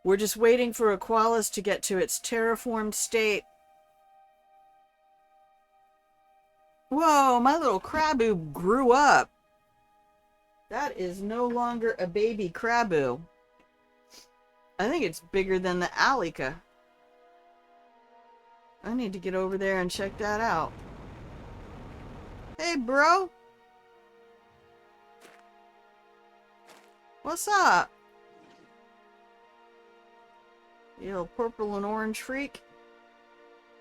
We're just waiting for Aqualis to get to its terraformed state. Whoa, my little craboo grew up. That is no longer a baby craboo. I think it's bigger than the Alika. I need to get over there and check that out. Hey, bro. What's up? You little purple and orange freak.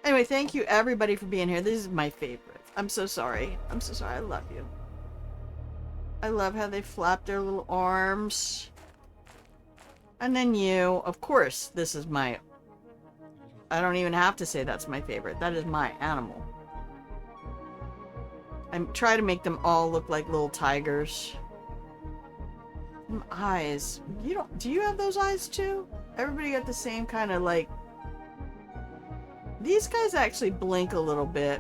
Anyway, thank you everybody for being here. This is my favorite. I'm so sorry. I'm so sorry. I love you. I love how they flap their little arms. And then you. Of course, this is my... I don't even have to say that's my favorite. That is my animal. I try to make them all look like little tigers. Eyes. You don't... Do you have those eyes too? Everybody got the same kind of like... These guys actually blink a little bit.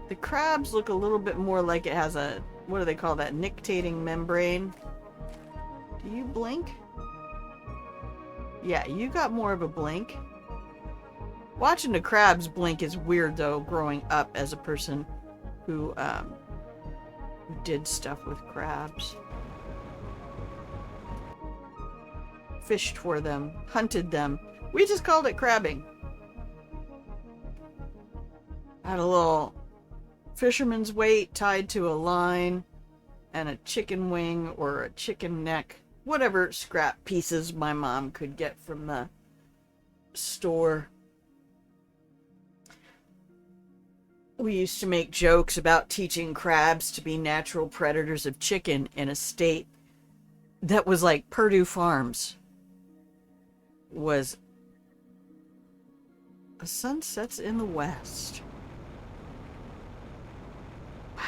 The crabs look a little bit more like it has a... What do they call that? Nictating membrane. Do you blink? Yeah, you got more of a blink. Watching the crabs blink is weird though, growing up as a person who did stuff with crabs. Fished for them, hunted them. We just called it crabbing. I had a little fisherman's weight tied to a line and a chicken wing or a chicken neck, whatever scrap pieces my mom could get from the store. We used to make jokes about teaching crabs to be natural predators of chicken in a state that was like Purdue Farms. Was the sun sets in the west. Wow.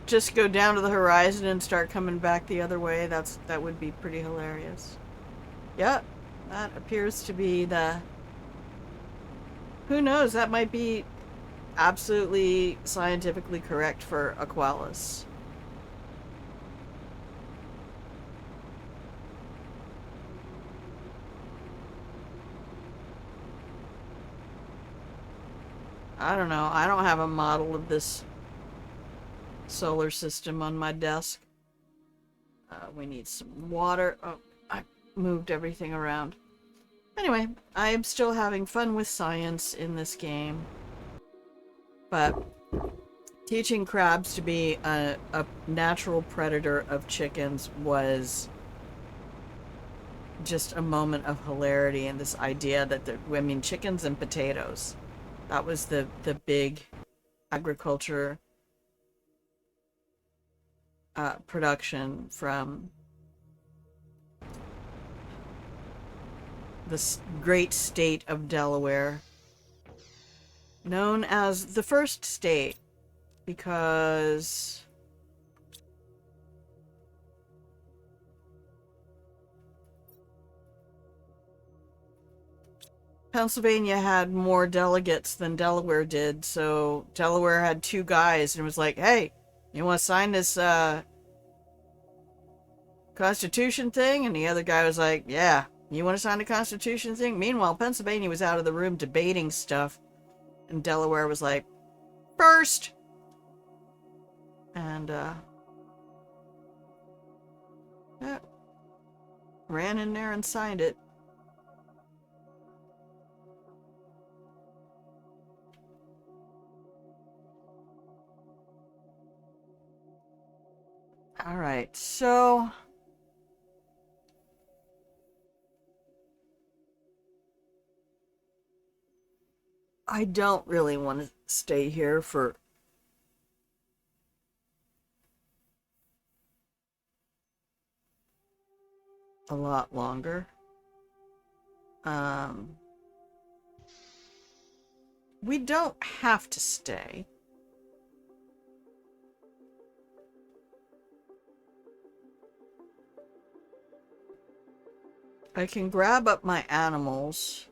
Just go down to the horizon and start coming back the other way. That would be pretty hilarious. Yep, that appears to be the... Who knows, that might be absolutely scientifically correct for Aqualis. I don't know, I don't have a model of this solar system on my desk. We need some water. Oh, I moved everything around. Anyway, I am still having fun with science in this game. But teaching crabs to be a natural predator of chickens was just a moment of hilarity, and this idea that I mean, chickens and potatoes. That was the big agriculture production from the great state of Delaware, known as the first state because Pennsylvania had more delegates than Delaware did, so Delaware had two guys and was like, hey, you want to sign this Constitution thing? And the other guy was like, yeah, you want to sign the Constitution thing? Meanwhile, Pennsylvania was out of the room debating stuff. And Delaware was like, first! And, yeah, ran in there and signed it. Alright, so... I don't really want to stay here for a lot longer. We don't have to stay. I can grab up my animals.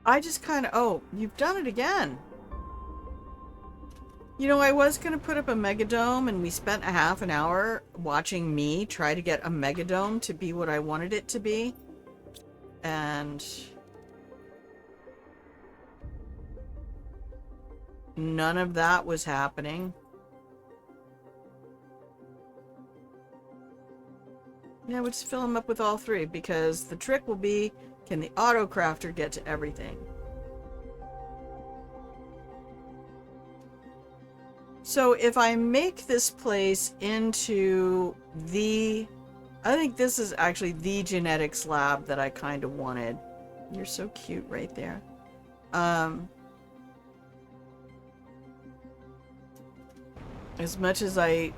I just kind of... Oh, you've done it again. You know, I was going to put up a megadome, and we spent a half an hour watching me try to get a megadome to be what I wanted it to be. And... none of that was happening. Yeah, we'll just fill them up with all three, because the trick will be, can the auto-crafter get to everything? So if I make this place into the... I think this is actually the genetics lab that I kind of wanted. You're so cute right there. As much as I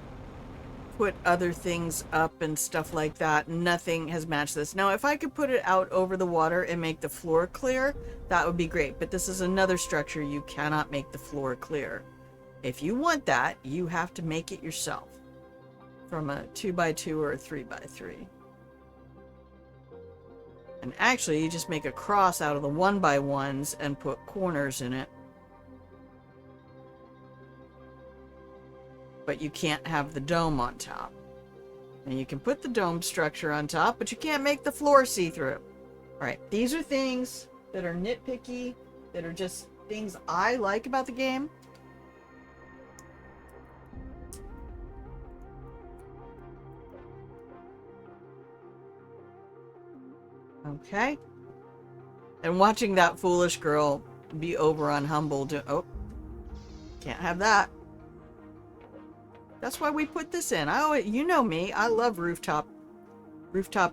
put other things up and stuff like that, nothing has matched this. Now, if I could put it out over the water and make the floor clear, that would be great. But this is another structure you cannot make the floor clear. If you want that, you have to make it yourself from a 2x2 or a 3x3. And actually, you just make a cross out of the 1x1s and put corners in it. But you can't have the dome on top. And you can put the dome structure on top, but you can't make the floor see-through. Alright, these are things that are nitpicky, that are just things I like about the game. Okay. And watching that foolish girl be over on Humble oh, can't have that. That's why we put this in. You know me, I love rooftop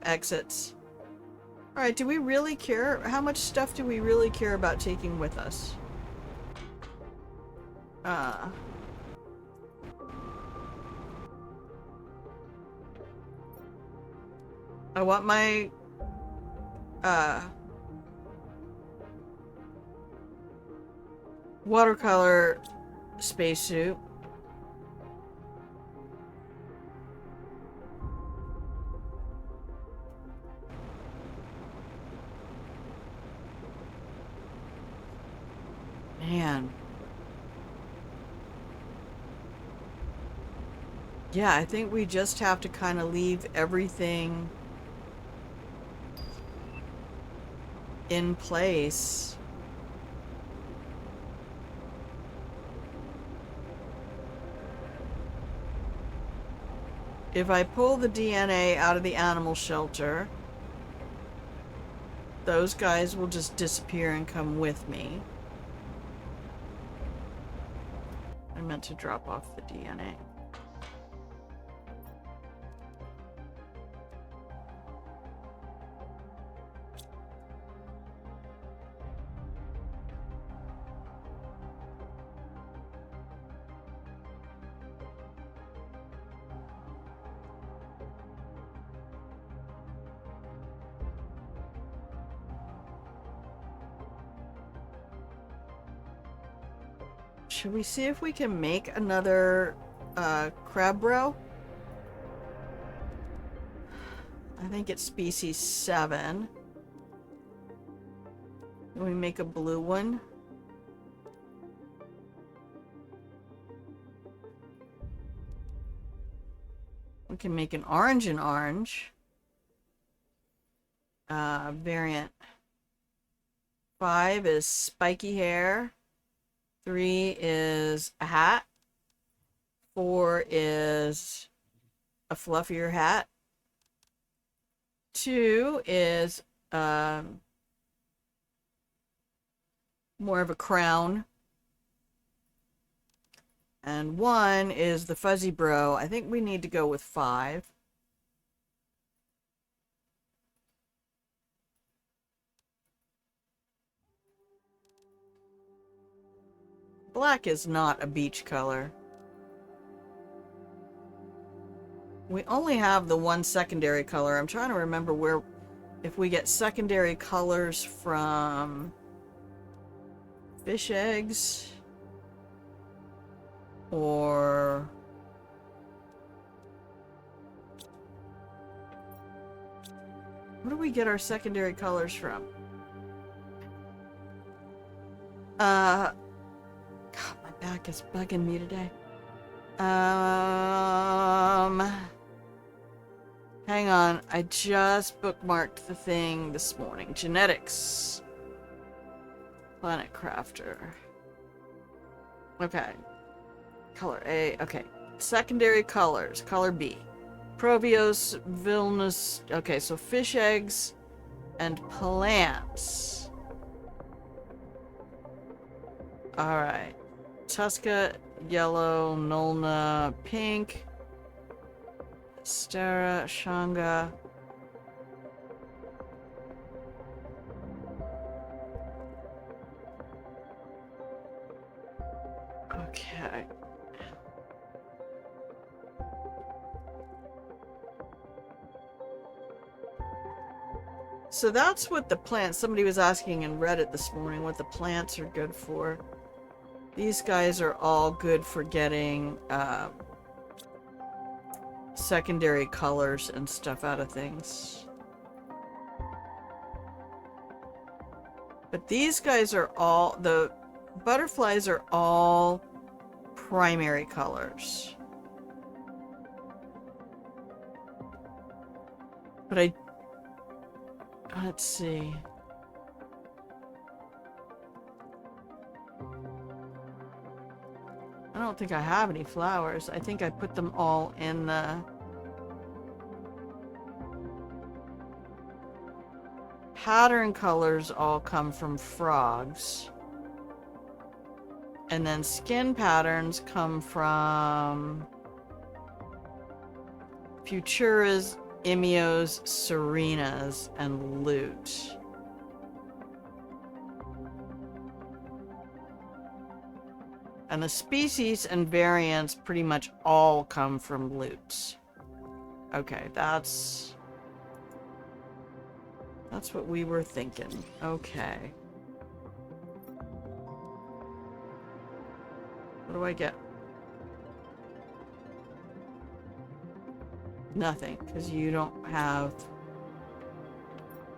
exits. Alright, do we really care? How much stuff do we really care about taking with us? I want my watercolor spacesuit. Man. Yeah, I think we just have to kind of leave everything in place. If I pull the DNA out of the animal shelter, those guys will just disappear and come with me. I meant to drop off the DNA. Should we see if we can make another crab bro? I think it's species 7. Can we make a blue one? We can make an orange and orange. Variant 5 is spiky hair. 3 is a hat. 4 is a fluffier hat. 2 is more of a crown. And 1 is the fuzzy bro. I think we need to go with 5. Black is not a beach color. We only have the one secondary color. I'm trying to remember where, if we get secondary colors from fish eggs or where do we get our secondary colors from? God, my back is bugging me today. Hang on, I just bookmarked the thing this morning. Genetics. Planet Crafter. Okay. Color A. Okay. Secondary colors. Color B. Provios, Vilnus. Okay, so fish eggs and plants. Alright. Tusca, yellow, Nolna, pink. Stara, Shanga. Okay. So that's what the plants, somebody was asking in Reddit this morning what the plants are good for. These guys are all good for getting secondary colors and stuff out of things. But these guys are all, the butterflies are all primary colors. But let's see. I don't think I have any flowers. I think I put them all in the pattern colors all come from frogs. And then skin patterns come from Futuras, Imios, Serenas, and Loot. And the species and variants pretty much all come from Loot. Okay, that's what we were thinking. Okay. What do I get? Nothing, because you don't have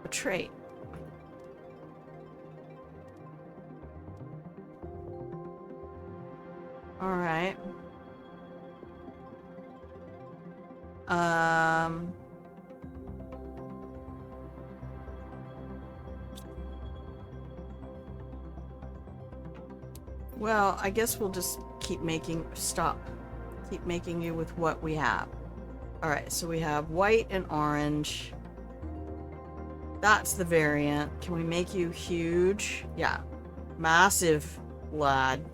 a trait. Alright. Well, I guess we'll just keep making you with what we have. Alright, so we have white and orange. That's the variant. Can we make you huge? Yeah. Massive, lad.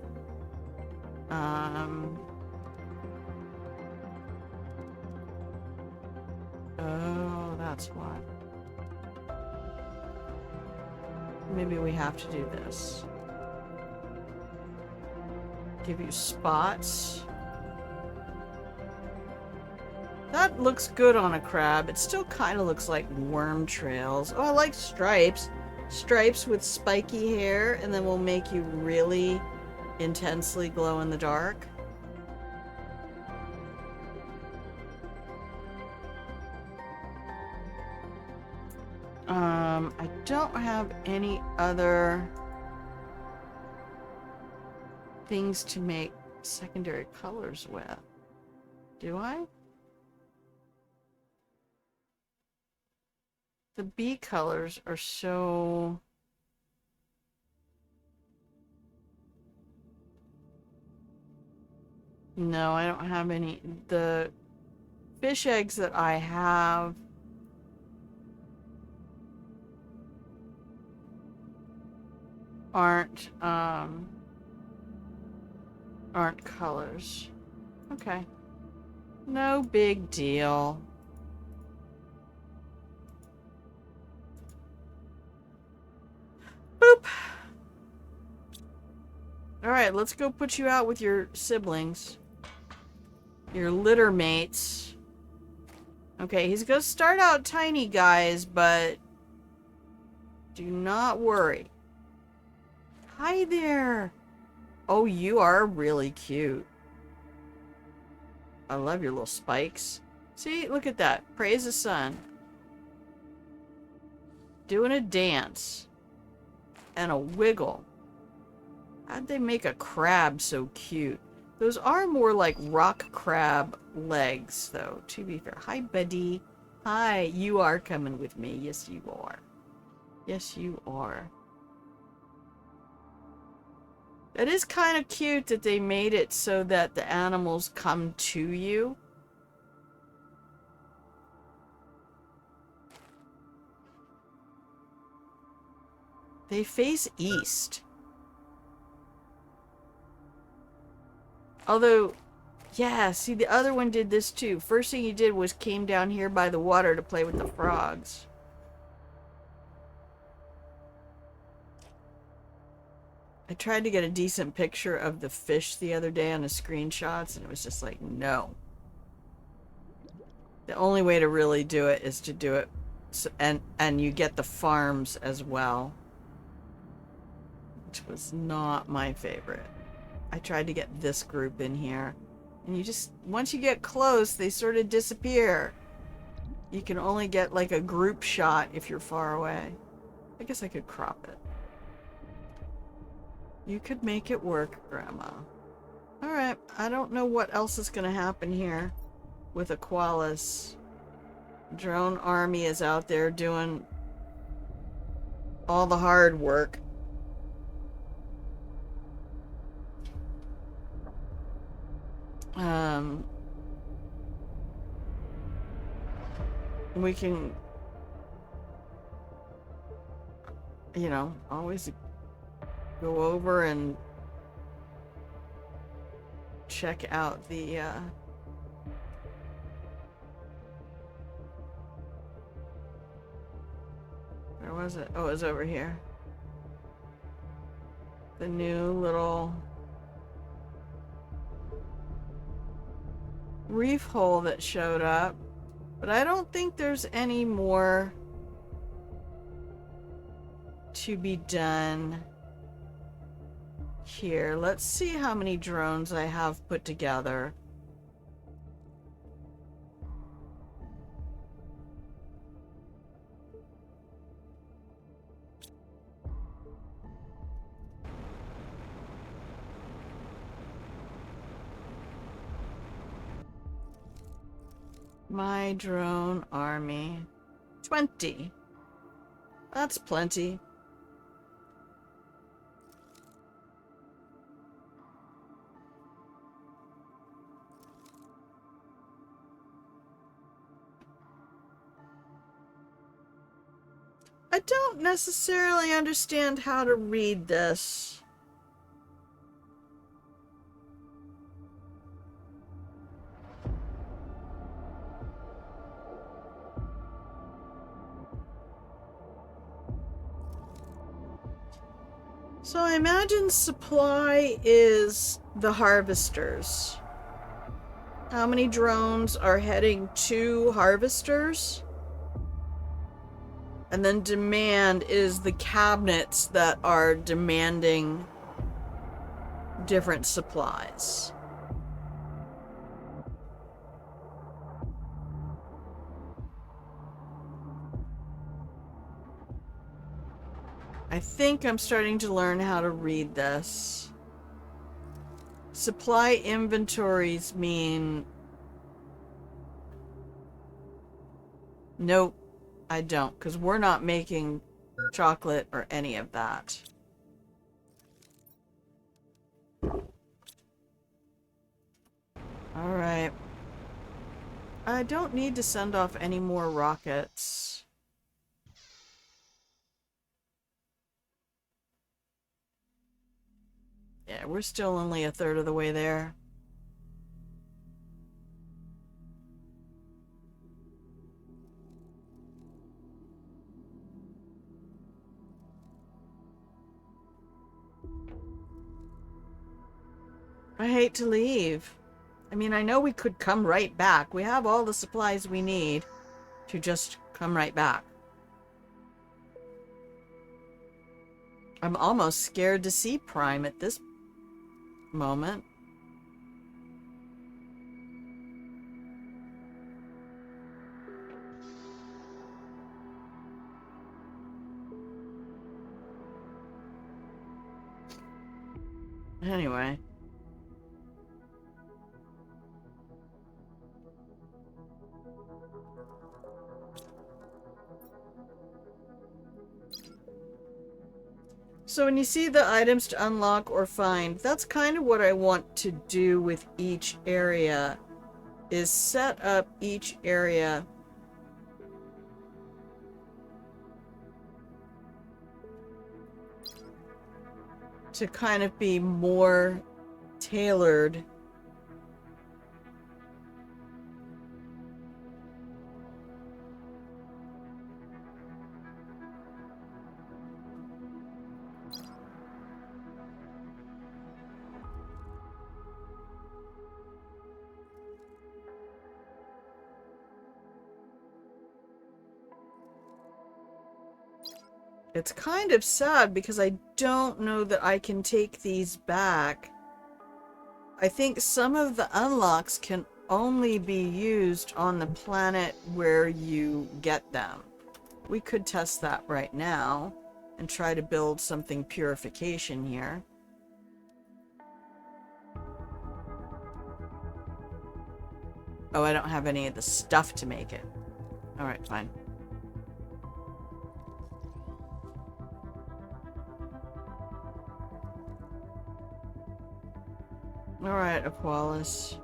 Oh, that's why. Maybe we have to do this. Give you spots. That looks good on a crab. It still kind of looks like worm trails. Oh, I like stripes. Stripes with spiky hair, and then we'll make you really intensely glow in the dark. I don't have any other things to make secondary colors with. Do I? The bee colors are so... No, I don't have any. The fish eggs that I have aren't colors. Okay. No big deal. Boop. Alright, let's go put you out with your siblings. Your litter mates. Okay, he's gonna start out tiny, guys, but do not worry. Hi there. Oh, you are really cute. I love your little spikes. See, look at that. Praise the sun. Doing a dance. And a wiggle. How'd they make a crab so cute? Those are more like rock crab legs, though, to be fair. Hi, buddy. Hi, you are coming with me. Yes, you are. Yes, you are. It is kind of cute that they made it so that the animals come to you. They face east. Although, yeah, see, the other one did this too. First thing he did was came down here by the water to play with the frogs. I tried to get a decent picture of the fish the other day on the screenshots, and it was just like, no. The only way to really do it is to do it, and you get the farms as well. Which was not my favorite. I tried to get this group in here. And you just, once you get close, they sort of disappear. You can only get like a group shot if you're far away. I guess I could crop it. You could make it work, Grandma. Alright, I don't know what else is going to happen here with Aqualis. Drone army is out there doing all the hard work. We can, you know, always go over and check out the, where was it? Oh, it was over here. The new little reef hole that showed up, but I don't think there's any more to be done here. Let's see how many drones I have put together. My drone army. 20. That's plenty. I don't necessarily understand how to read this. So I imagine supply is the harvesters. How many drones are heading to harvesters? And then demand is the cabinets that are demanding different supplies. I think I'm starting to learn how to read this. Supply inventories mean... Nope, I don't, because we're not making chocolate or any of that. Alright. I don't need to send off any more rockets. Yeah, we're still only a third of the way there. I hate to leave. I mean, I know we could come right back. We have all the supplies we need to just come right back. I'm almost scared to see Prime at this moment. Anyway. So when you see the items to unlock or find, that's kind of what I want to do with each area, is set up each area to kind of be more tailored. It's kind of sad because I don't know that I can take these back. I think some of the unlocks can only be used on the planet where you get them. We could test that right now and try to build something purification here. Oh, I don't have any of the stuff to make it. Alright, fine. Alright, Aqualis.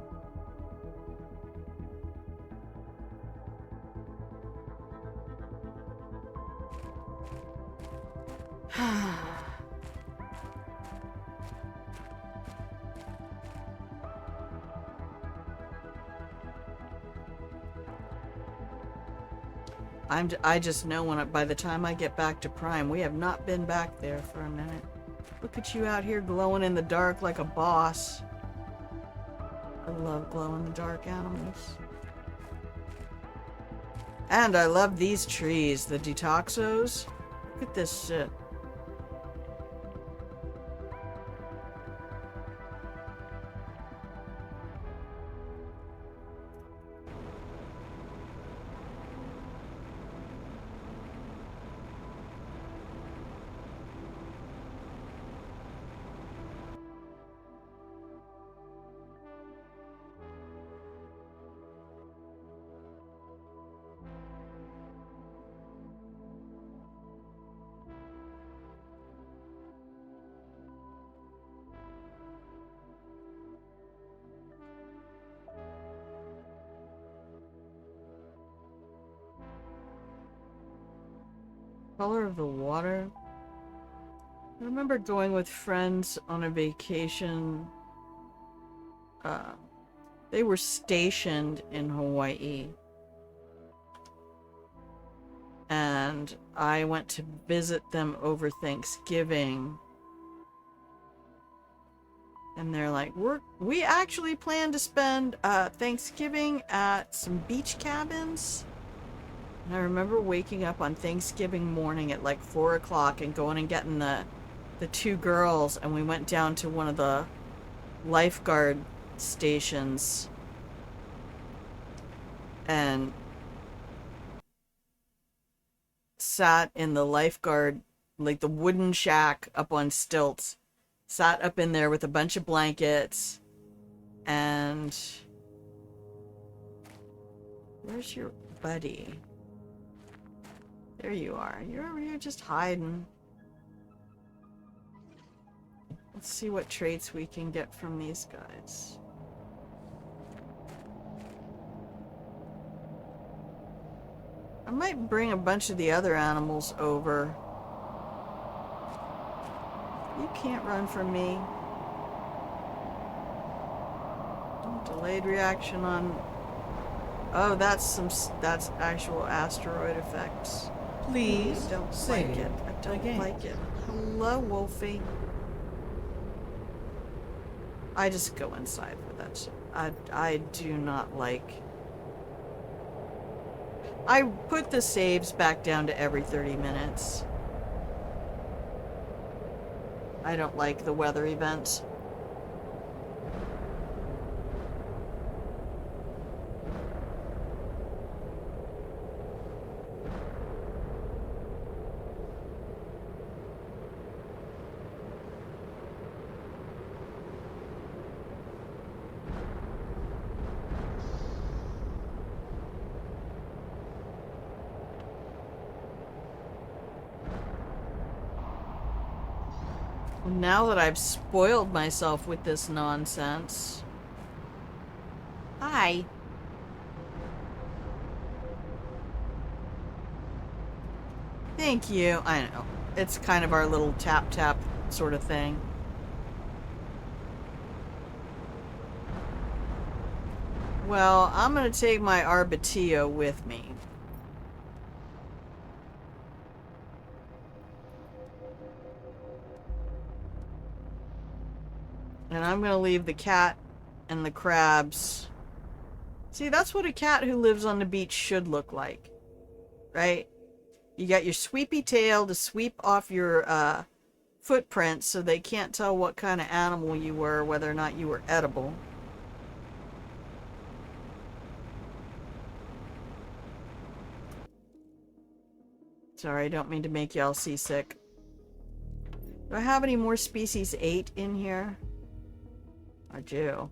I just know by the time I get back to Prime, we have not been back there for a minute. Look at you out here glowing in the dark like a boss. I love glow-in-the-dark animals. And I love these trees, the detoxos. Look at this shit. Color of the water. I remember going with friends on a vacation. They were stationed in Hawaii. And I went to visit them over Thanksgiving. And they're like, we actually plan to spend Thanksgiving at some beach cabins. And I remember waking up on Thanksgiving morning at like 4 o'clock and going and getting the two girls, and we went down to one of the lifeguard stations and sat in the lifeguard, like the wooden shack up on stilts, sat up in there with a bunch of blankets. And where's your buddy? There you are. You're over here just hiding. Let's see what traits we can get from these guys. I might bring a bunch of the other animals over. You can't run from me. Delayed reaction on... Oh, that's actual asteroid effects. Please I don't save like it. I the don't game. like it. Hello, Wolfie. I just go inside for that shit. I do not like... I put the saves back down to every 30 minutes. I don't like the weather events. Now that I've spoiled myself with this nonsense. Hi. Thank you. I know. It's kind of our little tap-tap sort of thing. Well, I'm going to take my Arbotillo with me. And I'm going to leave the cat and the crabs. See, that's what a cat who lives on the beach should look like. Right? You got your sweepy tail to sweep off your footprints so they can't tell what kind of animal you were, whether or not you were edible. Sorry, I don't mean to make y'all seasick. Do I have any more species 8 in here? I do.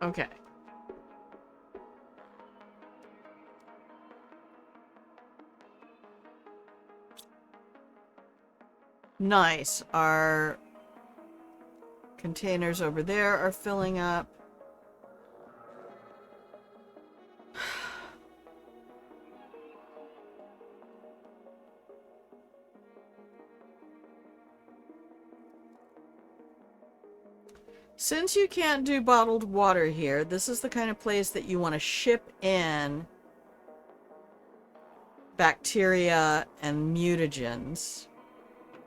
Okay. Nice. Our containers over there are filling up. Since you can't do bottled water here, this is the kind of place that you want to ship in bacteria and mutagens,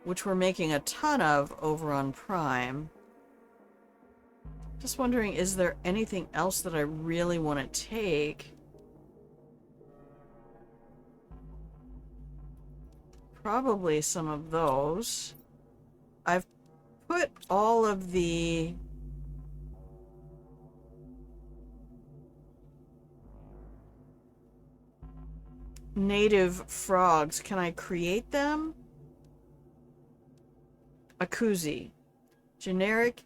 which we're making a ton of over on Prime. Just wondering, is there anything else that I really want to take? Probably some of those. I've put all of the native frogs. Can I create them? A koozie. Generic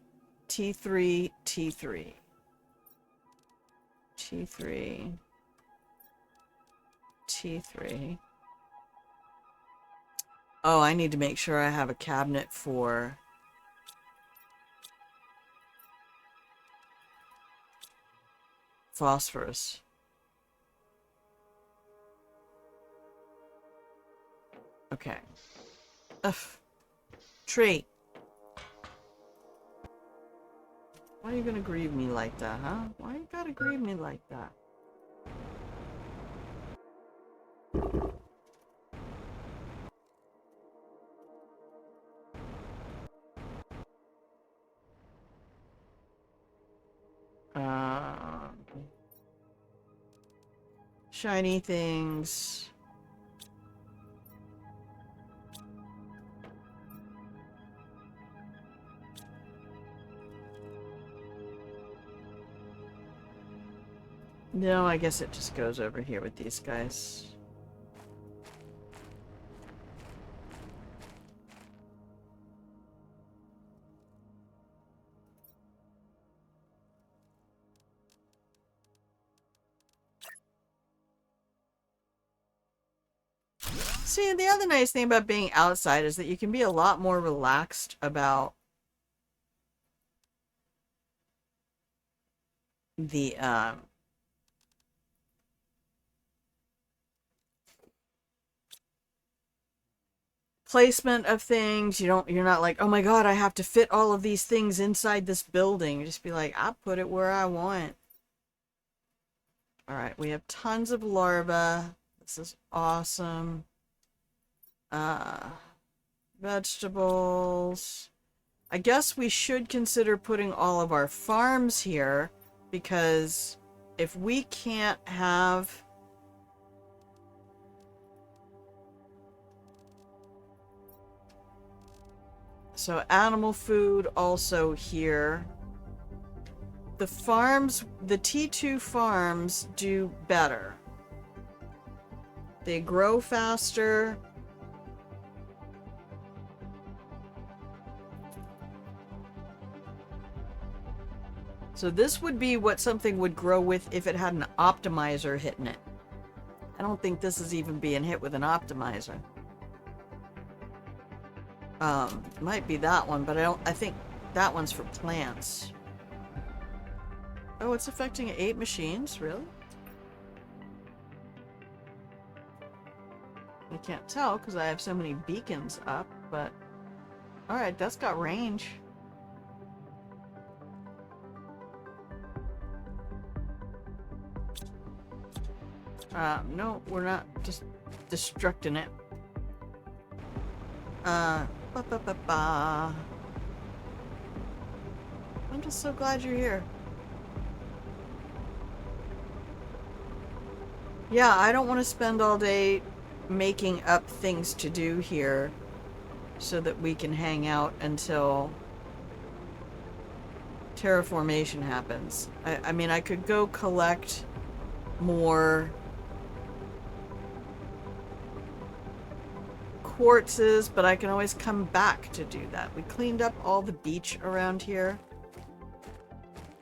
T3, T3. T3. T3. Oh, I need to make sure I have a cabinet for phosphorus. Okay. Ugh. Tree. Why are you gonna grieve me like that, huh? Why you gotta grieve me like that? shiny things. No, I guess it just goes over here with these guys. See, the other nice thing about being outside is that you can be a lot more relaxed about the placement of things. You're not like, oh my god, I have to fit all of these things inside this building. You just be like, I'll put it where I want. Alright, we have tons of larvae. This is awesome. Vegetables. I guess we should consider putting all of our farms here, because if we can't have so animal food also here. The farms, the T2 farms do better. They grow faster. So this would be what something would grow with if it had an optimizer hitting it. I don't think this is even being hit with an optimizer. Might be that one, but I think that one's for plants. Oh, it's affecting 8 machines? Really? I can't tell because I have so many beacons up, but... Alright, that's got range. No, we're not just destructing it. I'm just so glad you're here. Yeah, I don't want to spend all day making up things to do here so that we can hang out until terraformation happens. I mean, I could go collect more quartzes, but I can always come back to do that. We cleaned up all the beach around here.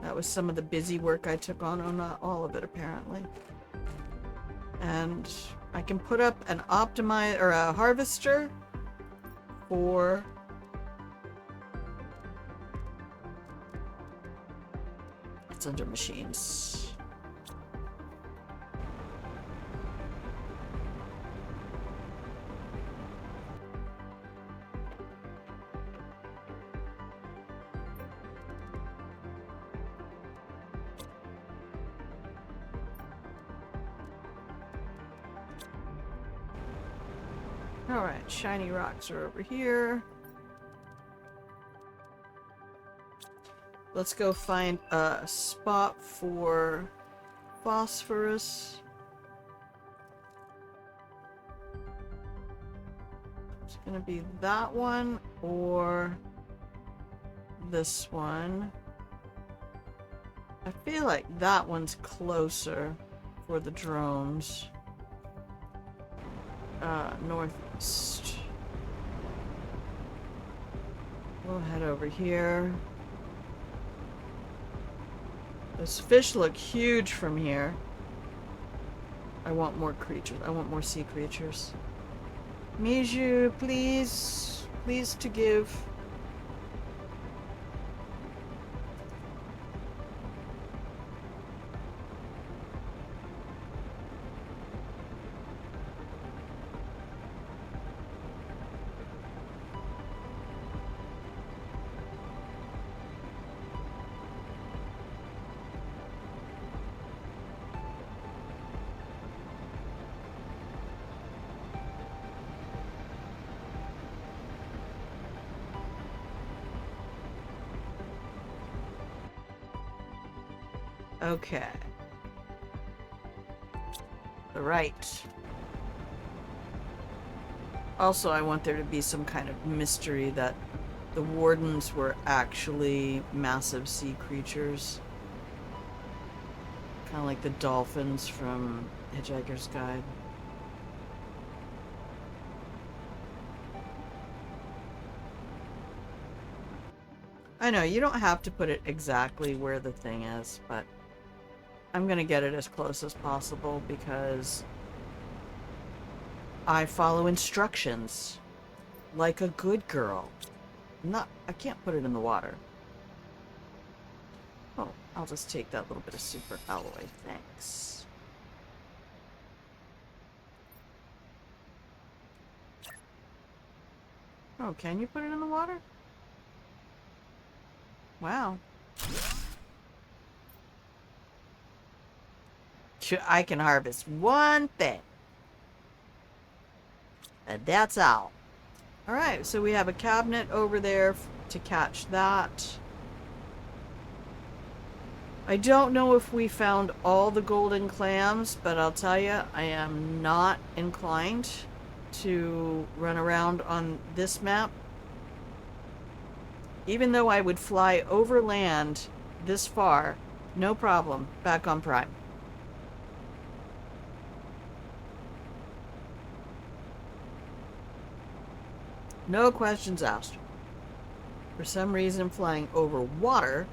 That was some of the busy work I took on. Oh, not all of it, apparently. And I can put up an optimize or a harvester for it's under machines. Alright, shiny rocks are over here. Let's go find a spot for phosphorus. It's gonna be that one or this one. I feel like that one's closer for the drones. Northeast. We'll head over here. Those fish look huge from here. I want more creatures. I want more sea creatures. Miju, please. Please to give. Okay. Right. Also, I want there to be some kind of mystery that the wardens were actually massive sea creatures. Kind of like the dolphins from Hitchhiker's Guide. I know, you don't have to put it exactly where the thing is, but I'm gonna get it as close as possible because I follow instructions like a good girl. I can't put it in the water. Oh, I'll just take that little bit of super alloy, thanks. Oh, can you put it in the water? Wow. I can harvest one thing. And that's all. Alright, so we have a cabinet over there to catch that. I don't know if we found all the golden clams, but I'll tell you, I am not inclined to run around on this map. Even though I would fly over land this far, no problem, back on Prime. No questions asked. For some reason, flying over water.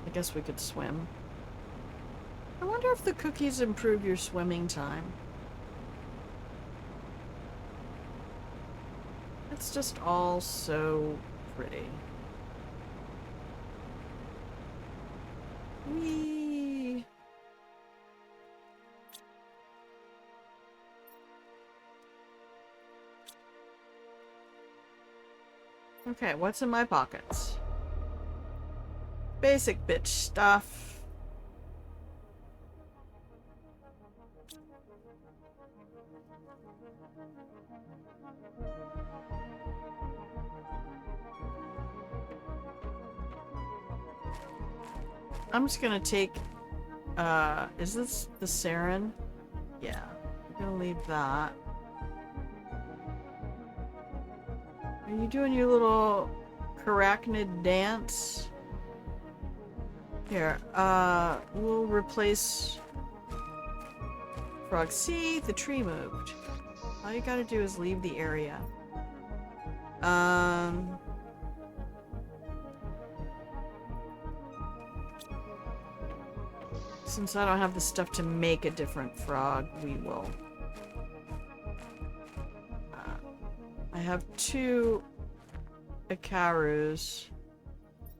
I guess we could swim. I wonder if the cookies improve your swimming time. It's just all so pretty. Whee! Okay, what's in my pockets? Basic bitch stuff. I'm just gonna take, is this the Sarin? Yeah, I'm gonna leave that. Are you doing your little arachnid dance? Here, we'll replace Frog C, the tree moved. All you gotta do is leave the area. Since I don't have the stuff to make a different frog, we will. I have 2 Icarus.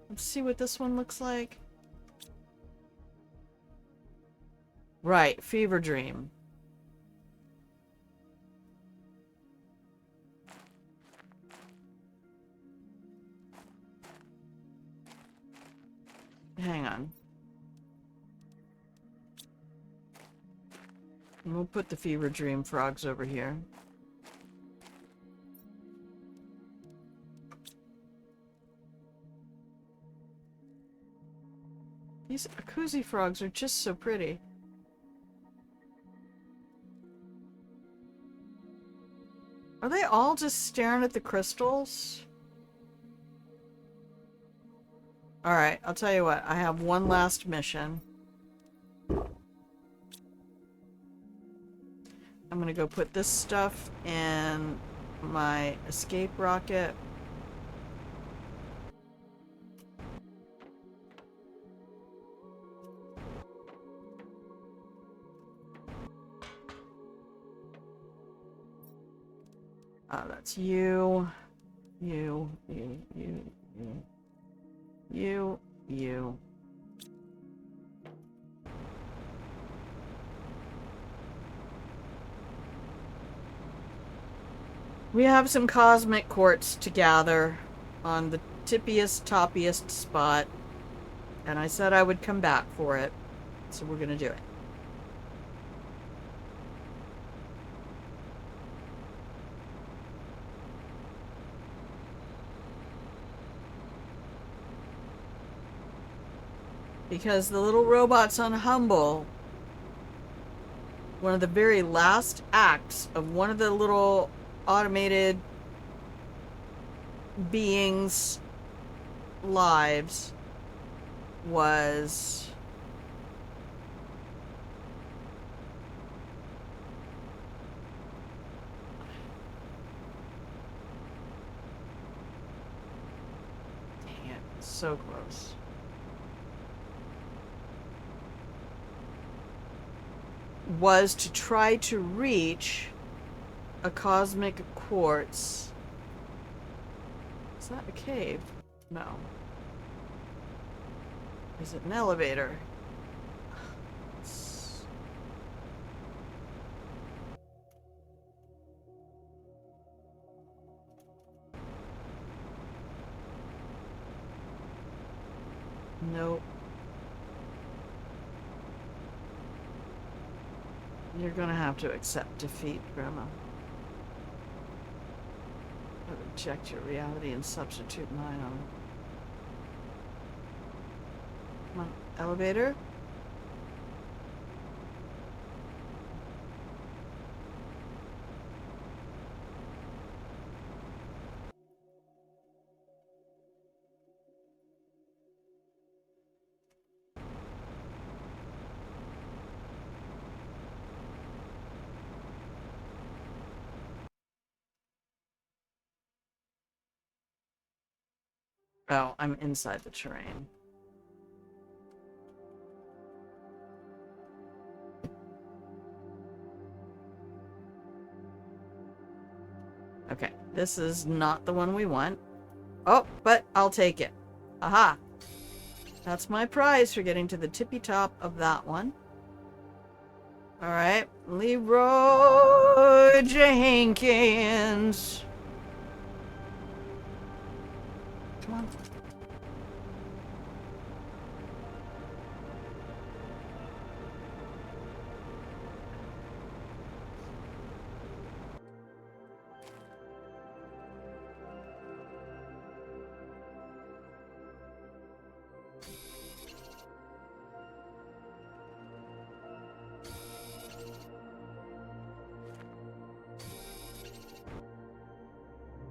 Let's see what this one looks like. Right, Fever Dream. Hang on. And we'll put the Fever Dream frogs over here. These Akuzi frogs are just so pretty. Are they all just staring at the crystals? Alright, I'll tell you what. I have one last mission. I'm gonna go put this stuff in my escape rocket. That's you. You. We have some cosmic quartz to gather on the tippiest, toppiest spot. And I said I would come back for it. So we're gonna do it. Because the little robots on Humble one of the very last acts of one of the little automated beings' lives was dang it, so close. Was to try to reach a cosmic quartz. Is that a cave? No. Is it an elevator? Nope. You're gonna have to accept defeat, Grandma. Reject your reality and substitute mine on. Come on, elevator? Oh, I'm inside the terrain. Okay, this is not the one we want. Oh, but I'll take it. Aha! That's my prize for getting to the tippy top of that one. Alright, Leroy Jenkins. Come on.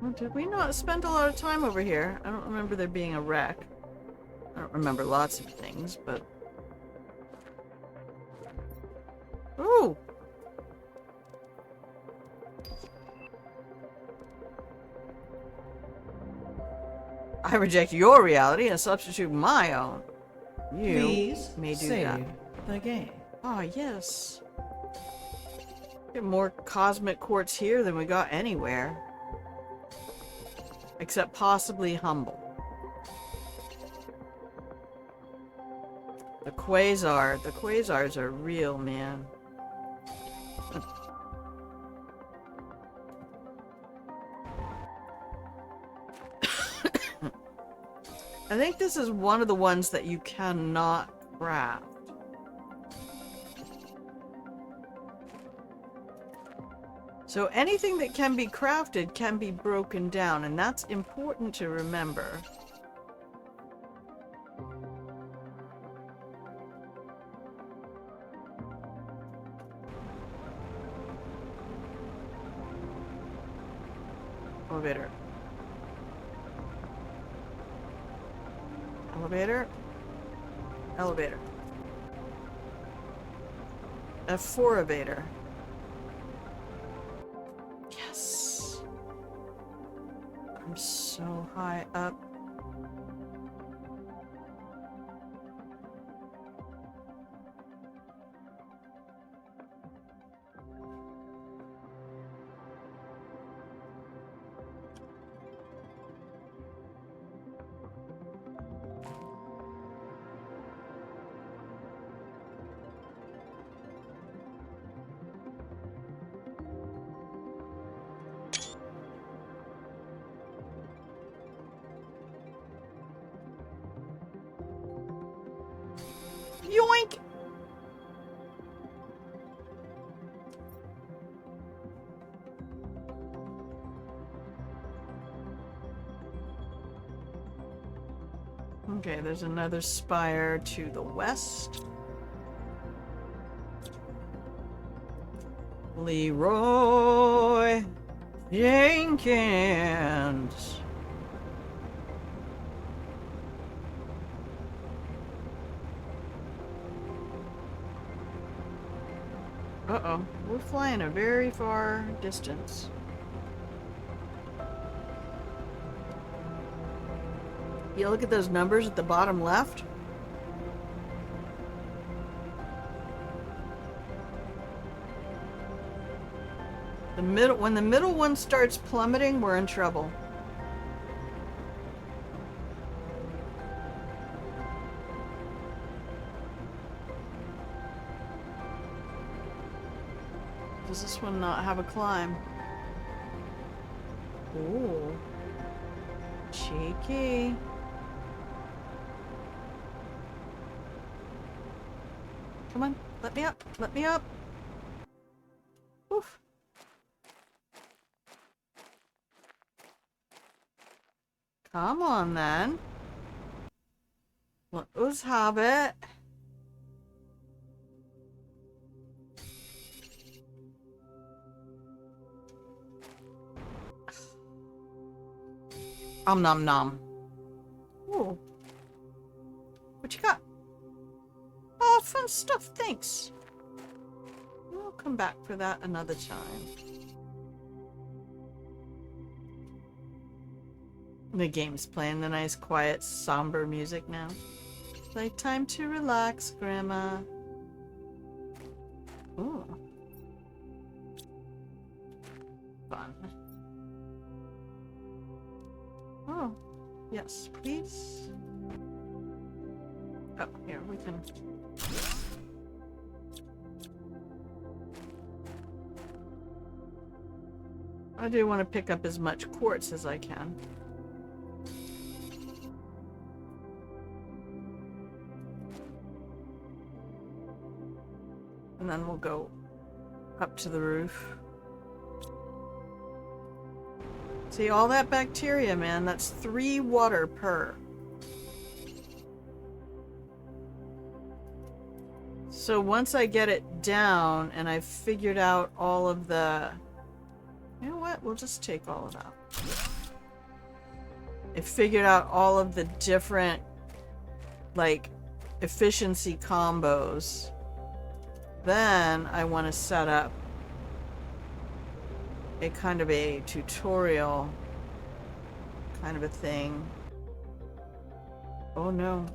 Well, did we not spend a lot of time over here? I don't remember there being a wreck. I don't remember lots of things, but... Ooh! I reject your reality and substitute my own. You Please may do save that. the game. Ah, yes. Get more cosmic quartz here than we got anywhere. Except possibly Humble. The quasars are real, man. I think this is one of the ones that you cannot craft. So anything that can be crafted can be broken down, and that's important to remember. Elevator. Elevator. Elevator. F4 elevator. Yes. I'm so high up. Yoink! Okay, there's another spire to the west. Leroy Jenkins. Uh-oh, we're flying a very far distance. You look at those numbers at the bottom left. When the middle one starts plummeting, we're in trouble. Does this one not have a climb? Ooh. Cheeky. Come on, let me up, let me up. Oof. Come on then. Let us have it. Nom nom. Ooh. What you got? Oh, fun stuff, thanks. We'll come back for that another time. The game's playing the nice, quiet, somber music now. Like time to relax, Grandma. Ooh. Fun. Oh, yes, please. Oh, here, we can... I do want to pick up as much quartz as I can. And then we'll go up to the roof. See, all that bacteria, man, that's 3 water per. So once I get it down and I've figured out all of the... You know what? We'll just take all of that. I figured out all of the different, like, efficiency combos. Then I want to set up a kind of a tutorial kind of a thing. Oh no.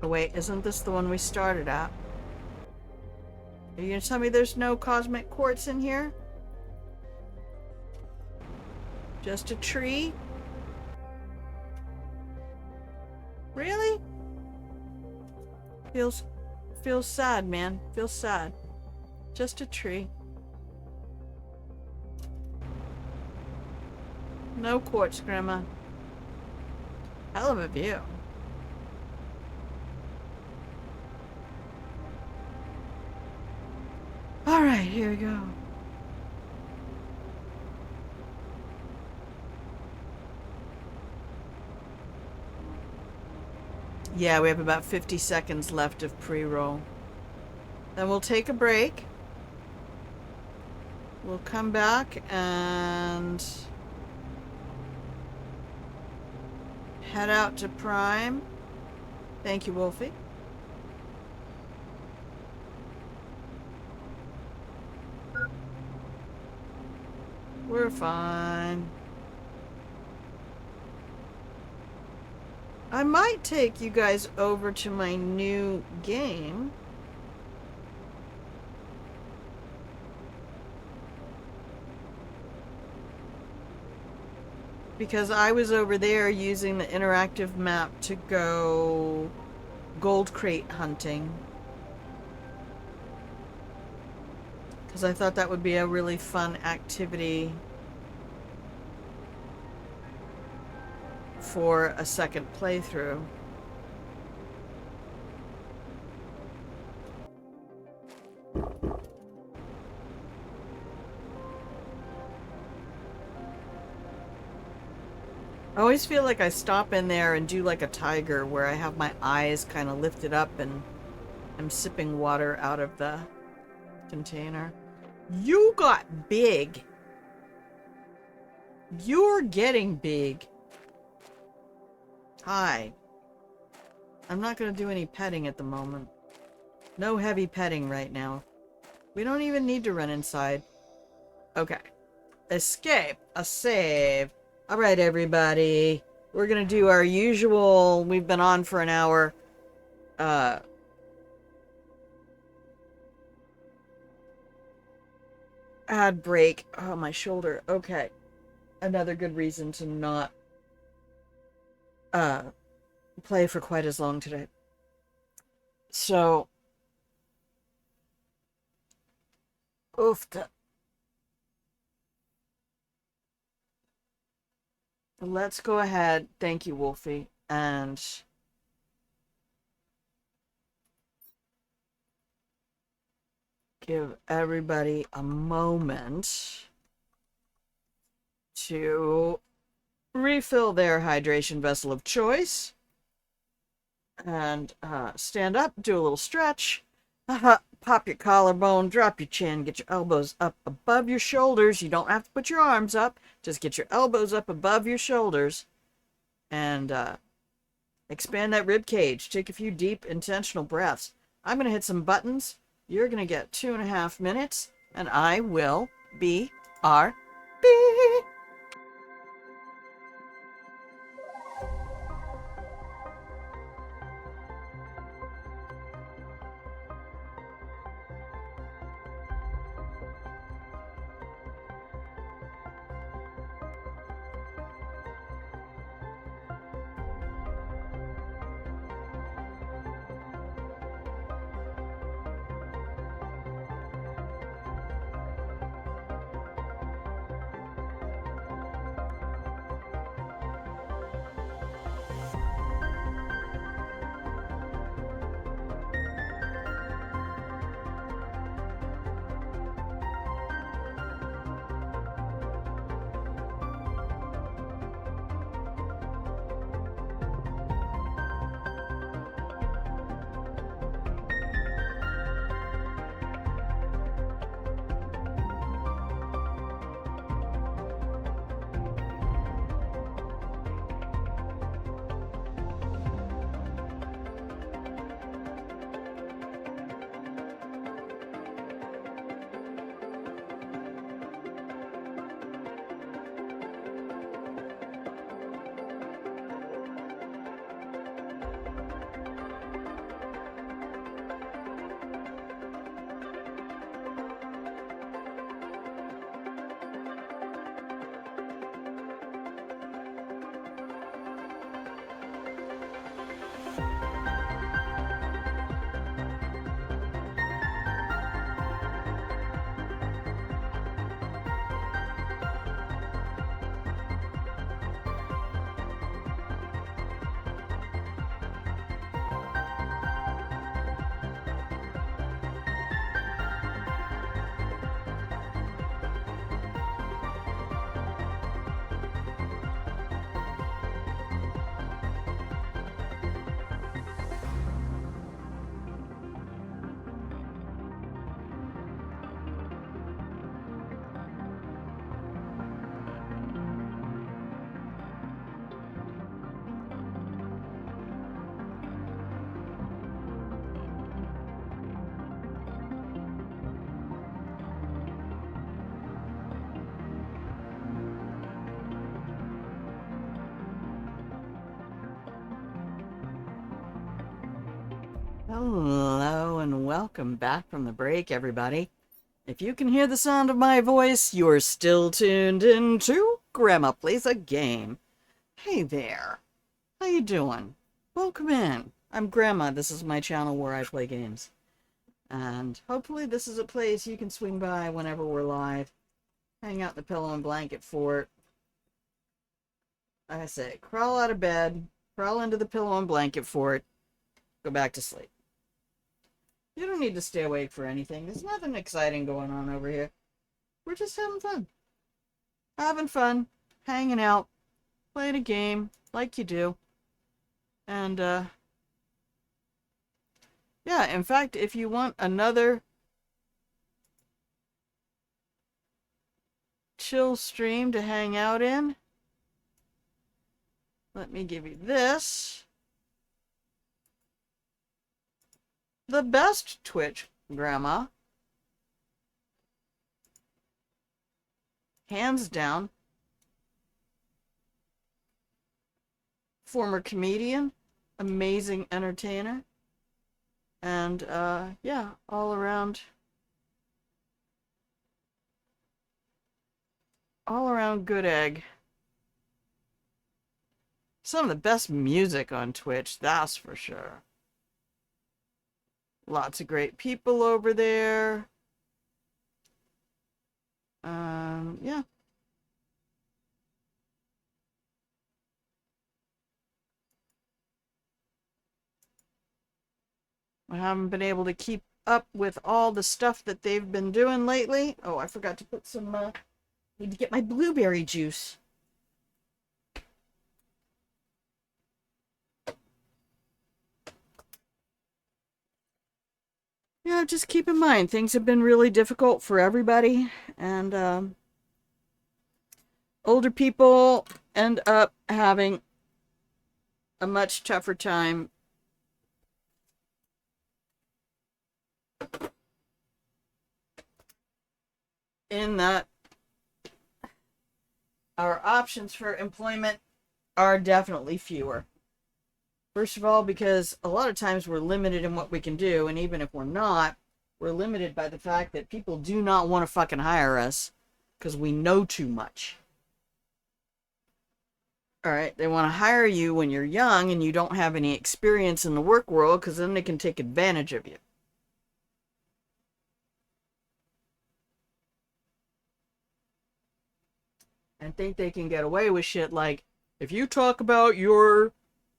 Oh wait, isn't this the one we started at? Are you gonna tell me there's no cosmic quartz in here? Just a tree? Really? Feels sad, man. Feels sad. Just a tree. No quartz, Grandma. Hell of a view. Alright, here we go. Yeah, we have about 50 seconds left of pre-roll. Then we'll take a break. We'll come back and head out to Prime. Thank you, Wolfie. We're fine. I might take you guys over to my new game. Because I was over there using the interactive map to go gold crate hunting. Because I thought that would be a really fun activity for a second playthrough. I always feel like I stop in there and do like a tiger where I have my eyes kind of lifted up and I'm sipping water out of the container. You got big. You're getting big. Hi. I'm not going to do any petting at the moment. No heavy petting right now. We don't even need to run inside. Okay. Escape. A save. Alright, everybody. We're going to do our usual... We've been on for an hour. Ad break. Oh, my shoulder. Okay. Another good reason to not play for quite as long today. So, oofta. Let's go ahead. Thank you, Wolfie. And give everybody a moment to refill their hydration vessel of choice. And stand up, do a little stretch. Pop your collarbone, drop your chin, get your elbows up above your shoulders. You don't have to put your arms up. Just get your elbows up above your shoulders. And expand that rib cage. Take a few deep, intentional breaths. I'm going to hit some buttons. You're going to get 2.5 minutes. And I will be RB. Hello and welcome back from the break, everybody. If you can hear the sound of my voice, you're still tuned into Grandma Plays a Game. Hey there. How you doing? Welcome in. I'm Grandma. This is my channel where I play games. And hopefully this is a place you can swing by whenever we're live. Hang out in the pillow and blanket fort. Like I say, crawl out of bed, crawl into the pillow and blanket fort, go back to sleep. You don't need to stay awake for anything. There's nothing exciting going on over here. We're just having fun. Having fun. Hanging out. playing a game like you do. And, yeah, in fact, if you want another chill stream to hang out in, let me give you this. The best Twitch grandma. Hands down. Former comedian. Amazing entertainer. And, yeah, all around good egg. Some of the best music on Twitch, that's for sure. Lots of great people over there. Yeah. I haven't been able to keep up with all the stuff that they've been doing lately. Oh, I forgot to put some, need to get my blueberry juice. Yeah, just keep in mind, things have been really difficult for everybody, and older people end up having a much tougher time in that our options for employment are definitely fewer. First of all, because a lot of times we're limited in what we can do, and even if we're not, we're limited by the fact that people do not want to fucking hire us because we know too much. All right, they want to hire you when you're young and you don't have any experience in the work world because then they can take advantage of you. And think they can get away with shit like, if you talk about your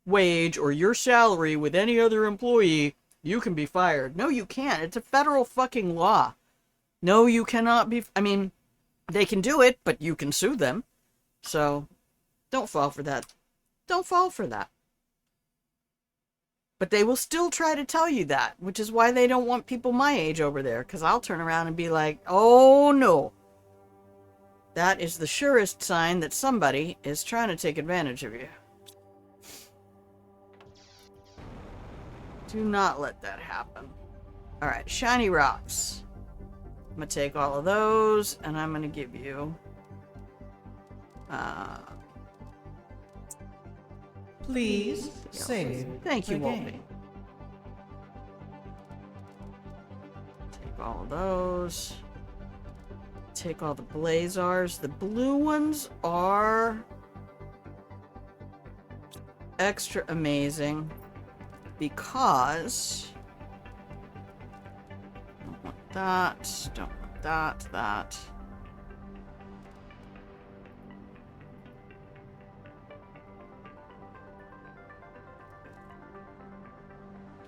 wage or your salary with any other employee, you can be fired. No, you can't. It's a federal fucking law. No, you cannot be. I mean, they can do it, but you can sue them. So, don't fall for that. Don't fall for that. But they will still try to tell you that, which is why they don't want people my age over there. Because I'll turn around and be like, oh no. That is the surest sign that somebody is trying to take advantage of you. Do not let that happen. Alright, shiny rocks. I'm going to take all of those, and I'm going to give you... Please save. Thank you, the Wolfie. game. Take all of those. Take all the blazars. The blue ones are extra amazing because don't want that, don't want that.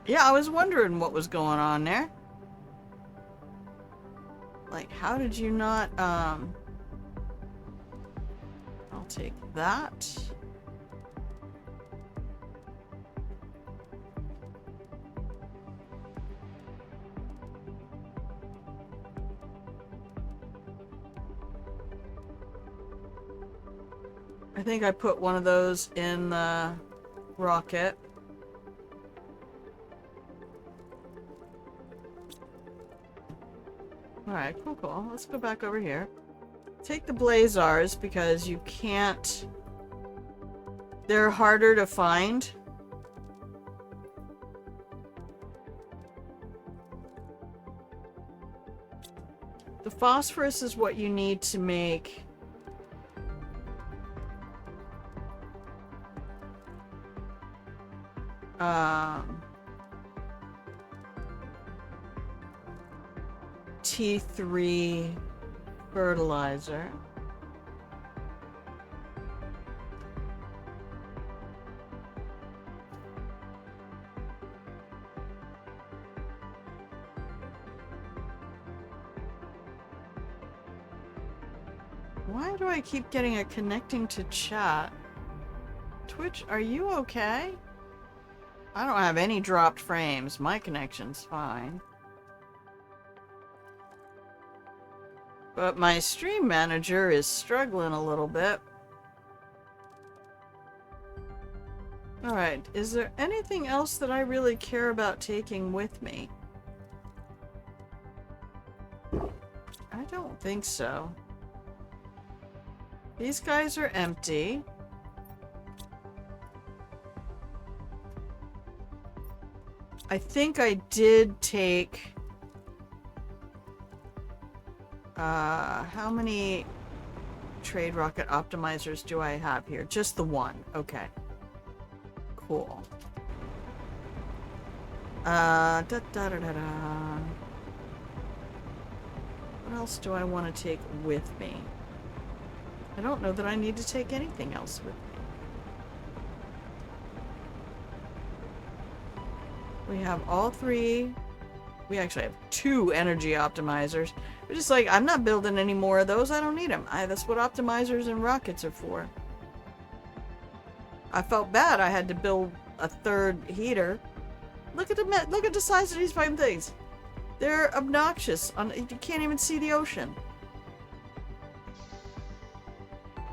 Yeah, I was wondering what was going on there. Like, how did you not, I'll take that. I think I put one of those in the rocket. Alright, cool. Let's go back over here. Take the blazars because you can't... They're harder to find. The phosphorus is what you need to make... T3 fertilizer. Why do I keep getting a connecting to chat? Twitch, are you okay? I don't have any dropped frames. My connection's fine. But my stream manager is struggling a little bit. Alright, is there anything else that I really care about taking with me? I don't think so. These guys are empty. I think I did take... how many trade rocket optimizers do I have here? Just the one. Okay. Cool. Da da da da da. What else do I want to take with me? I don't know that I need to take anything else with me. We have all three. We actually have 2 energy optimizers. We're just like, I'm not building any more of those. I don't need them. That's what optimizers and rockets are for. I felt bad I had to build a 3rd heater. Look at the size of these fucking things. They're obnoxious. You can't even see the ocean.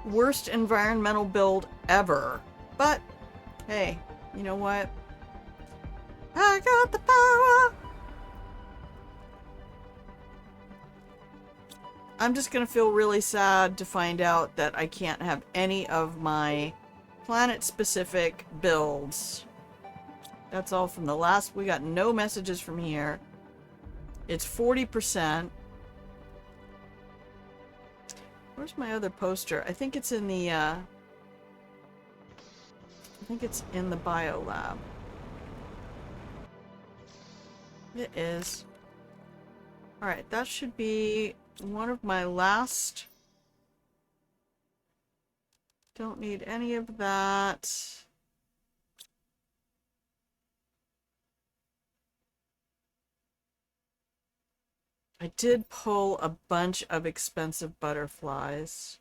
Worst environmental build ever. But, hey, you know what? I got the power! I'm just gonna feel really sad to find out that I can't have any of my planet-specific builds. That's all from the last... We got no messages from here. It's 40%. Where's my other poster? I think it's in the, I think it's in the bio lab. It is. Alright, that should be one of my last. Don't need any of that. I did pull a bunch of expensive butterflies.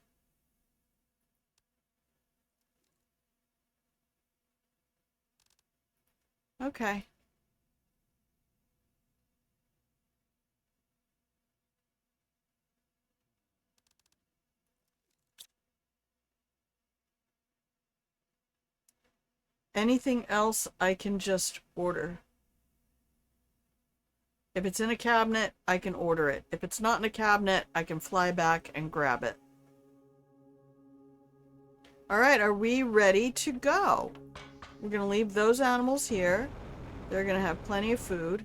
Okay. Anything else I can just order. If it's in a cabinet, I can order it. If it's not in a cabinet, I can fly back and grab it. Alright, are we ready to go? We're going to leave those animals here. They're going to have plenty of food.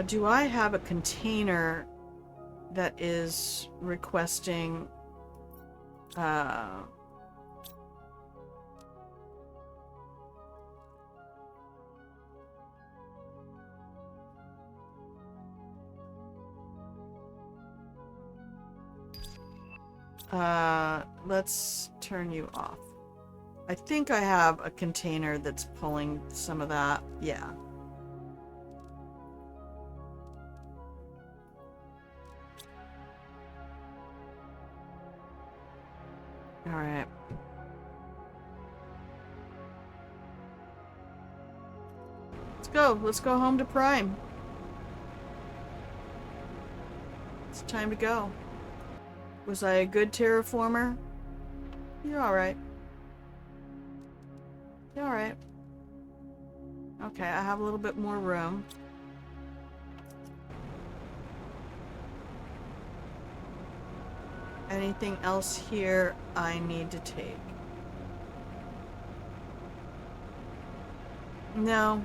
Do I have a container that is requesting... let's turn you off. I think I have a container that's pulling some of that. Yeah. Alright. Let's go. Let's go home to Prime. It's time to go. Was I a good terraformer? You're alright. You're alright. Okay, I have a little bit more room. Anything else here I need to take? No.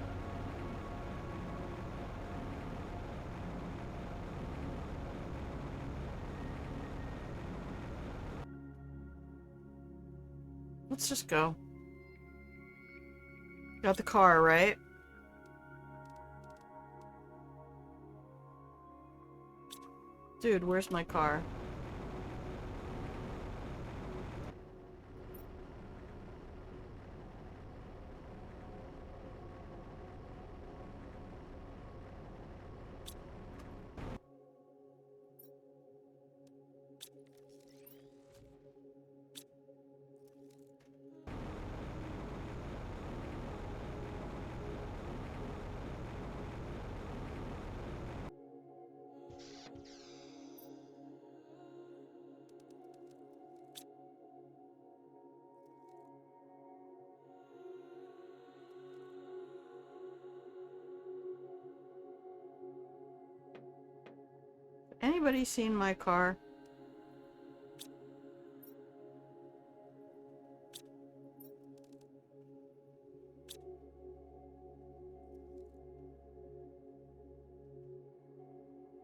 Let's just go. Got the car, right? Dude, where's my car? anybody seen my car?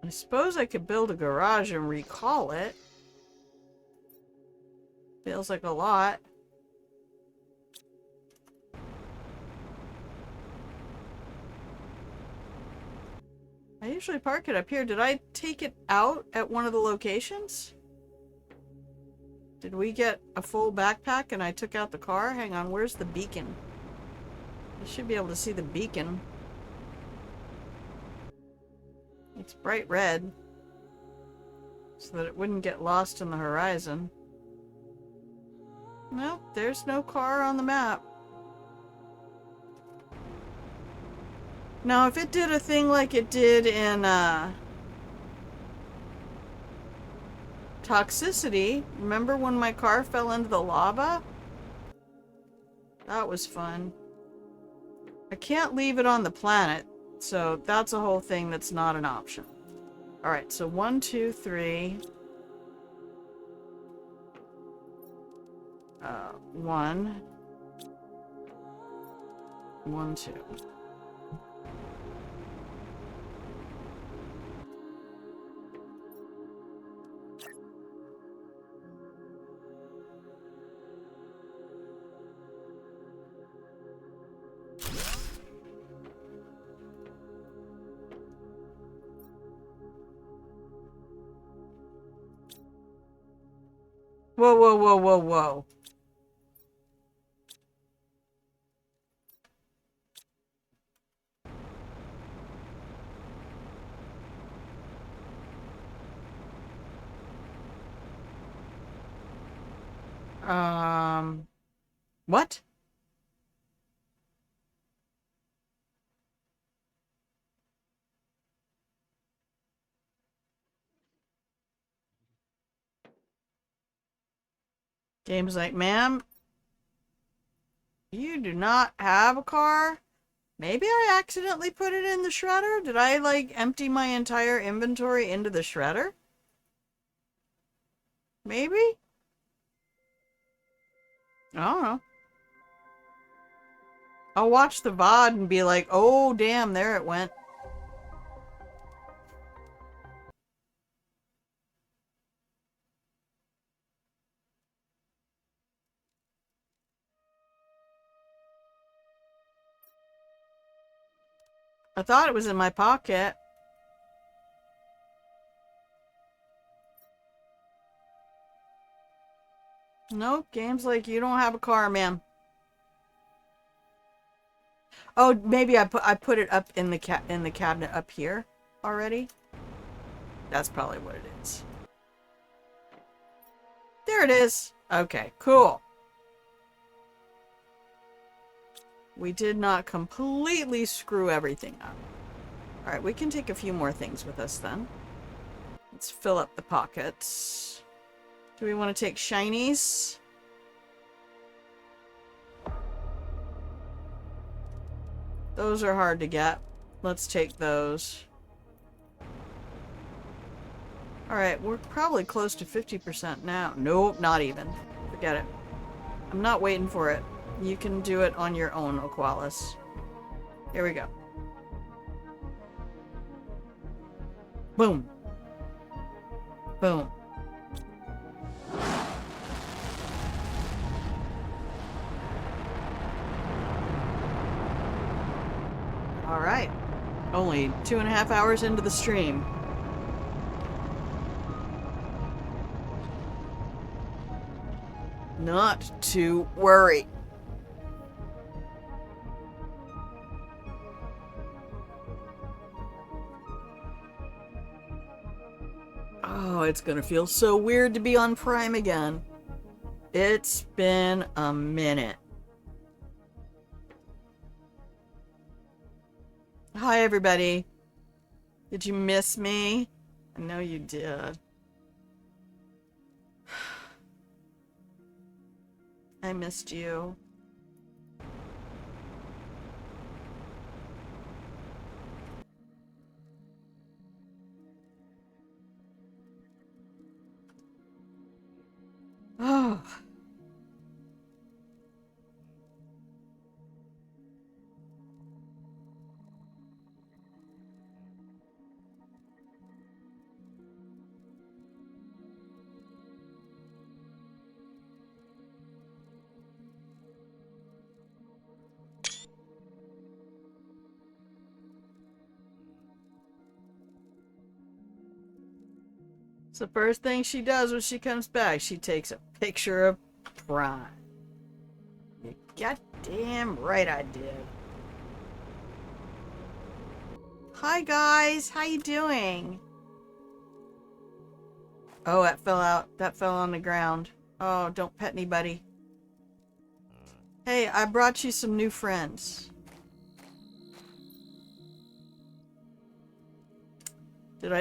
I suppose I could build a garage and recall it. Feels like a lot. I usually park it up here. Did I take it out at one of the locations? Did we get a full backpack and I took out the car? Hang on, where's the beacon? I should be able to see the beacon. It's bright red, so that it wouldn't get lost in the horizon. Nope, there's no car on the map. Now, if it did a thing like it did in, Toxicity, remember when my car fell into the lava? That was fun. I can't leave it on the planet, so that's a whole thing that's not an option. Alright, so 1, 2, 3. 1. 1, 2. Whoa, whoa, whoa, whoa, whoa. What? Game's like, ma'am, you do not have a car? Maybe I accidentally put it in the shredder? Did I, like, empty my entire inventory into the shredder? Maybe? I don't know. I'll watch the VOD and be like, oh, damn, there it went. I thought it was in my pocket. Nope, game's like, you don't have a car, ma'am. Oh, maybe I put it up in the cabinet up here already. That's probably what it is. There it is. Okay, cool. We did not completely screw everything up. Alright, we can take a few more things with us then. Let's fill up the pockets. Do we want to take shinies? Those are hard to get. Let's take those. Alright, we're probably close to 50% now. Nope, not even. Forget it. I'm not waiting for it. You can do it on your own, Aqualis. Here we go. Boom. Boom. Alright. Only 2.5 hours into the stream. Not to worry. Oh, it's gonna feel so weird to be on Prime again. It's been a minute. Hi, everybody. Did you miss me? I know you did. I missed you. It's the first thing she does when she comes back. She takes a picture of Prime. You goddamn right I did. Hi guys, how you doing? Oh, that fell out. That fell on the ground. Oh, don't pet anybody. Hey, I brought you some new friends.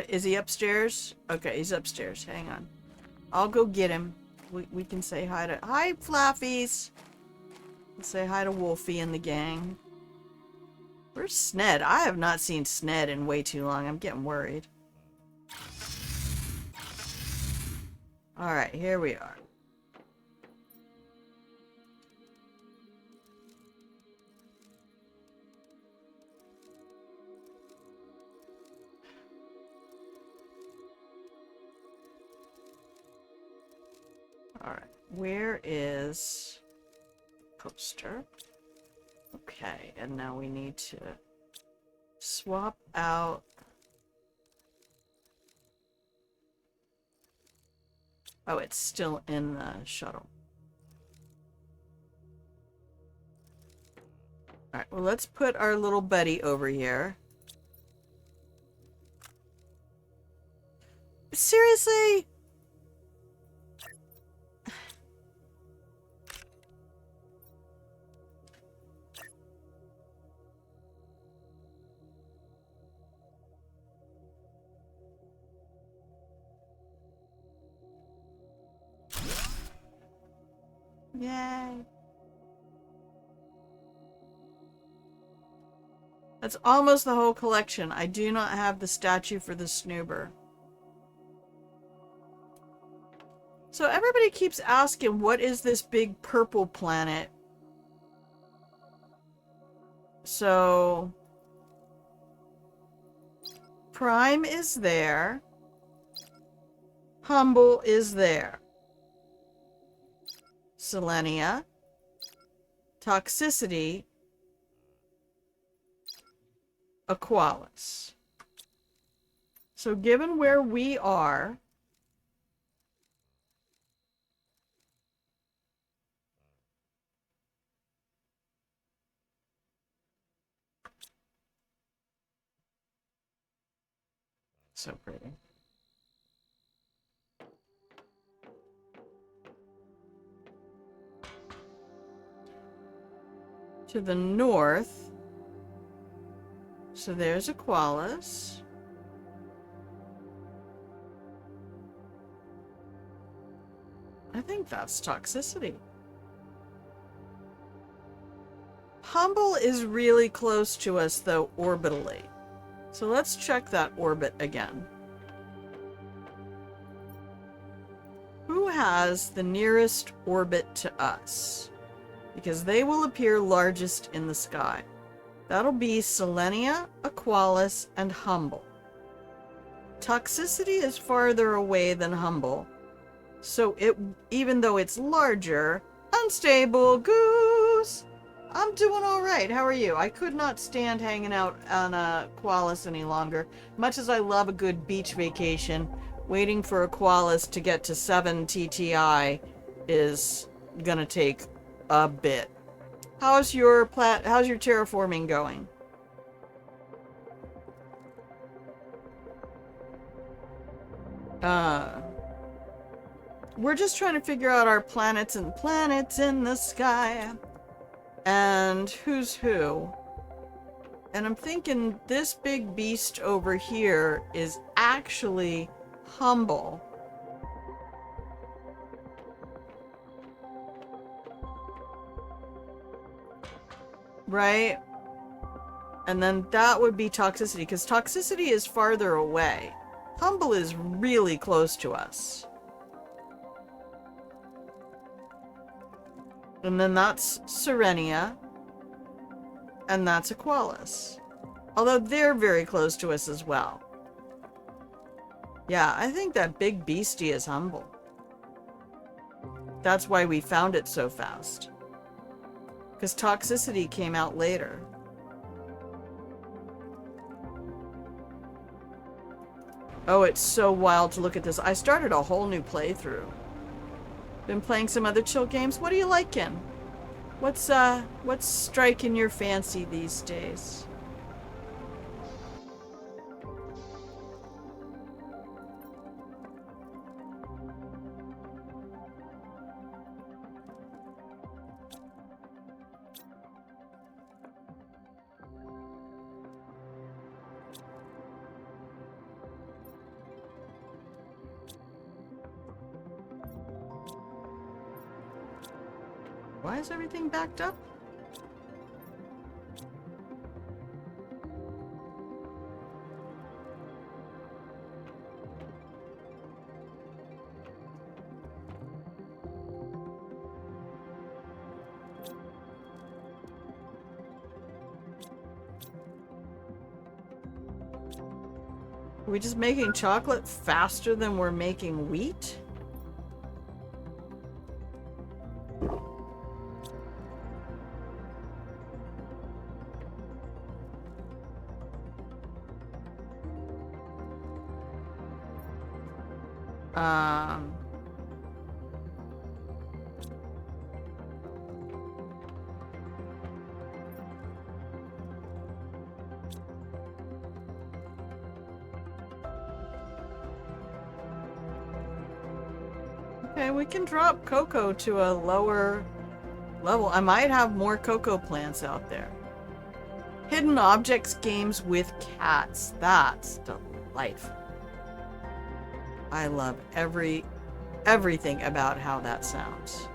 Is he upstairs? Okay, he's upstairs. Hang on. I'll go get him. We can say hi to... Hi, Flaffies! Let's say hi to Wolfie and the gang. Where's Sned? I have not seen Sned in way too long. I'm getting worried. Alright, here we are. Alright, where is poster? Okay, and now we need to swap out. Oh, it's still in the shuttle. Alright, well, let's put our little buddy over here. Seriously? Yay. That's almost the whole collection. I do not have the statue for the Snoober. So everybody keeps asking, what is this big purple planet? So Prime is there. Humble is there. Selenia. Toxicity. Aqualis. So given where we are, so pretty. To the north, so there's Aqualis. I think that's toxicity. Humble is really close to us, though, orbitally. So let's check that orbit again. Who has the nearest orbit to us? Because they will appear largest in the sky. That'll be Selenia, Aqualis, and Humble. Toxicity is farther away than Humble. So even though it's larger, unstable goose. I'm doing all right. How are you? I could not stand hanging out on Aqualis any longer. Much as I love a good beach vacation, waiting for Aqualis to get to 7 TTI is gonna take a bit. How's your terraforming going? We're just trying to figure out our planets and planets in the sky. And who's who. And I'm thinking this big beast over here is actually Humble. Right? And then that would be toxicity, because toxicity is farther away. Humble is really close to us. And then that's Serenia. And that's Aqualis. Although they're very close to us as well. Yeah, I think that big beastie is Humble. That's why we found it so fast. Because toxicity came out later. Oh, it's so wild to look at this. I started a whole new playthrough. Been playing some other chill games. What are you liking? What's striking your fancy these days? Why is everything backed up? Are we just making chocolate faster than we're making wheat? Um... Okay, we can drop cocoa to a lower level. I might have more cocoa plants out there. Hidden objects games with cats. That's delightful. I love everything about how that sounds.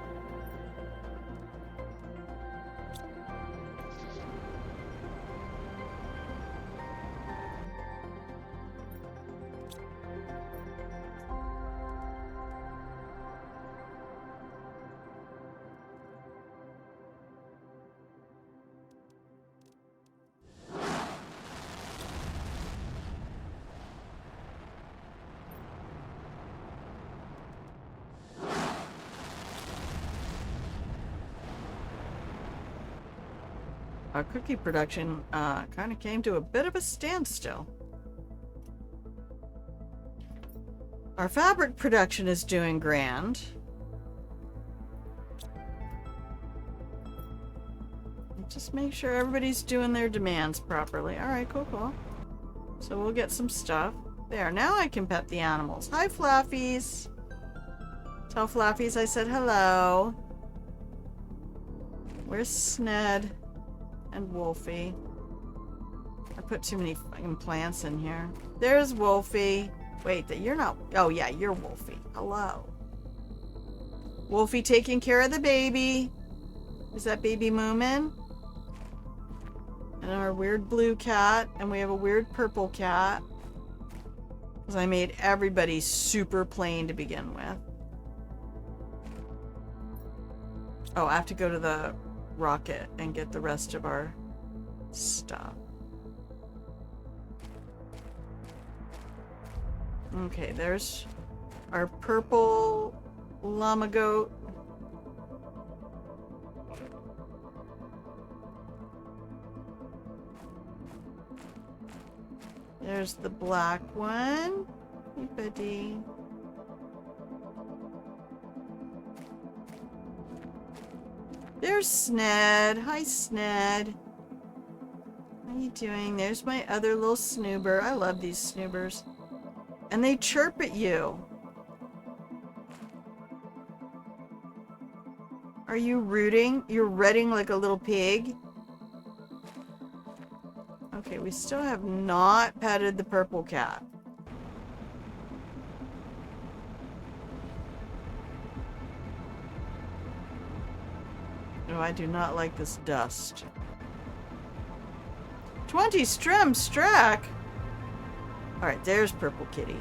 Our cookie production kind of came to a bit of a standstill. Our fabric production is doing grand. Just make sure everybody's doing their demands properly. Alright, cool. So we'll get some stuff. There, now I can pet the animals. Hi, Fluffies. Tell Fluffies I said hello. Where's Sned? And Wolfie. I put too many fucking plants in here. There's Wolfie. Wait, you're not... Oh, yeah, you're Wolfie. Hello. Wolfie taking care of the baby. Is that baby Moomin? And our weird blue cat. And we have a weird purple cat. Because I made everybody super plain to begin with. Oh, I have to go to the rocket and get the rest of our stuff. Okay, there's our purple llama goat. There's the black one. Hey, buddy. There's Sned. Hi, Sned. How you doing? There's my other little snoober. I love these snoobers. And they chirp at you. Are you rooting? You're rutting like a little pig? Okay, we still have not petted the purple cat. No, I do not like this dust. 20 Strem Strack! Alright, there's Purple Kitty.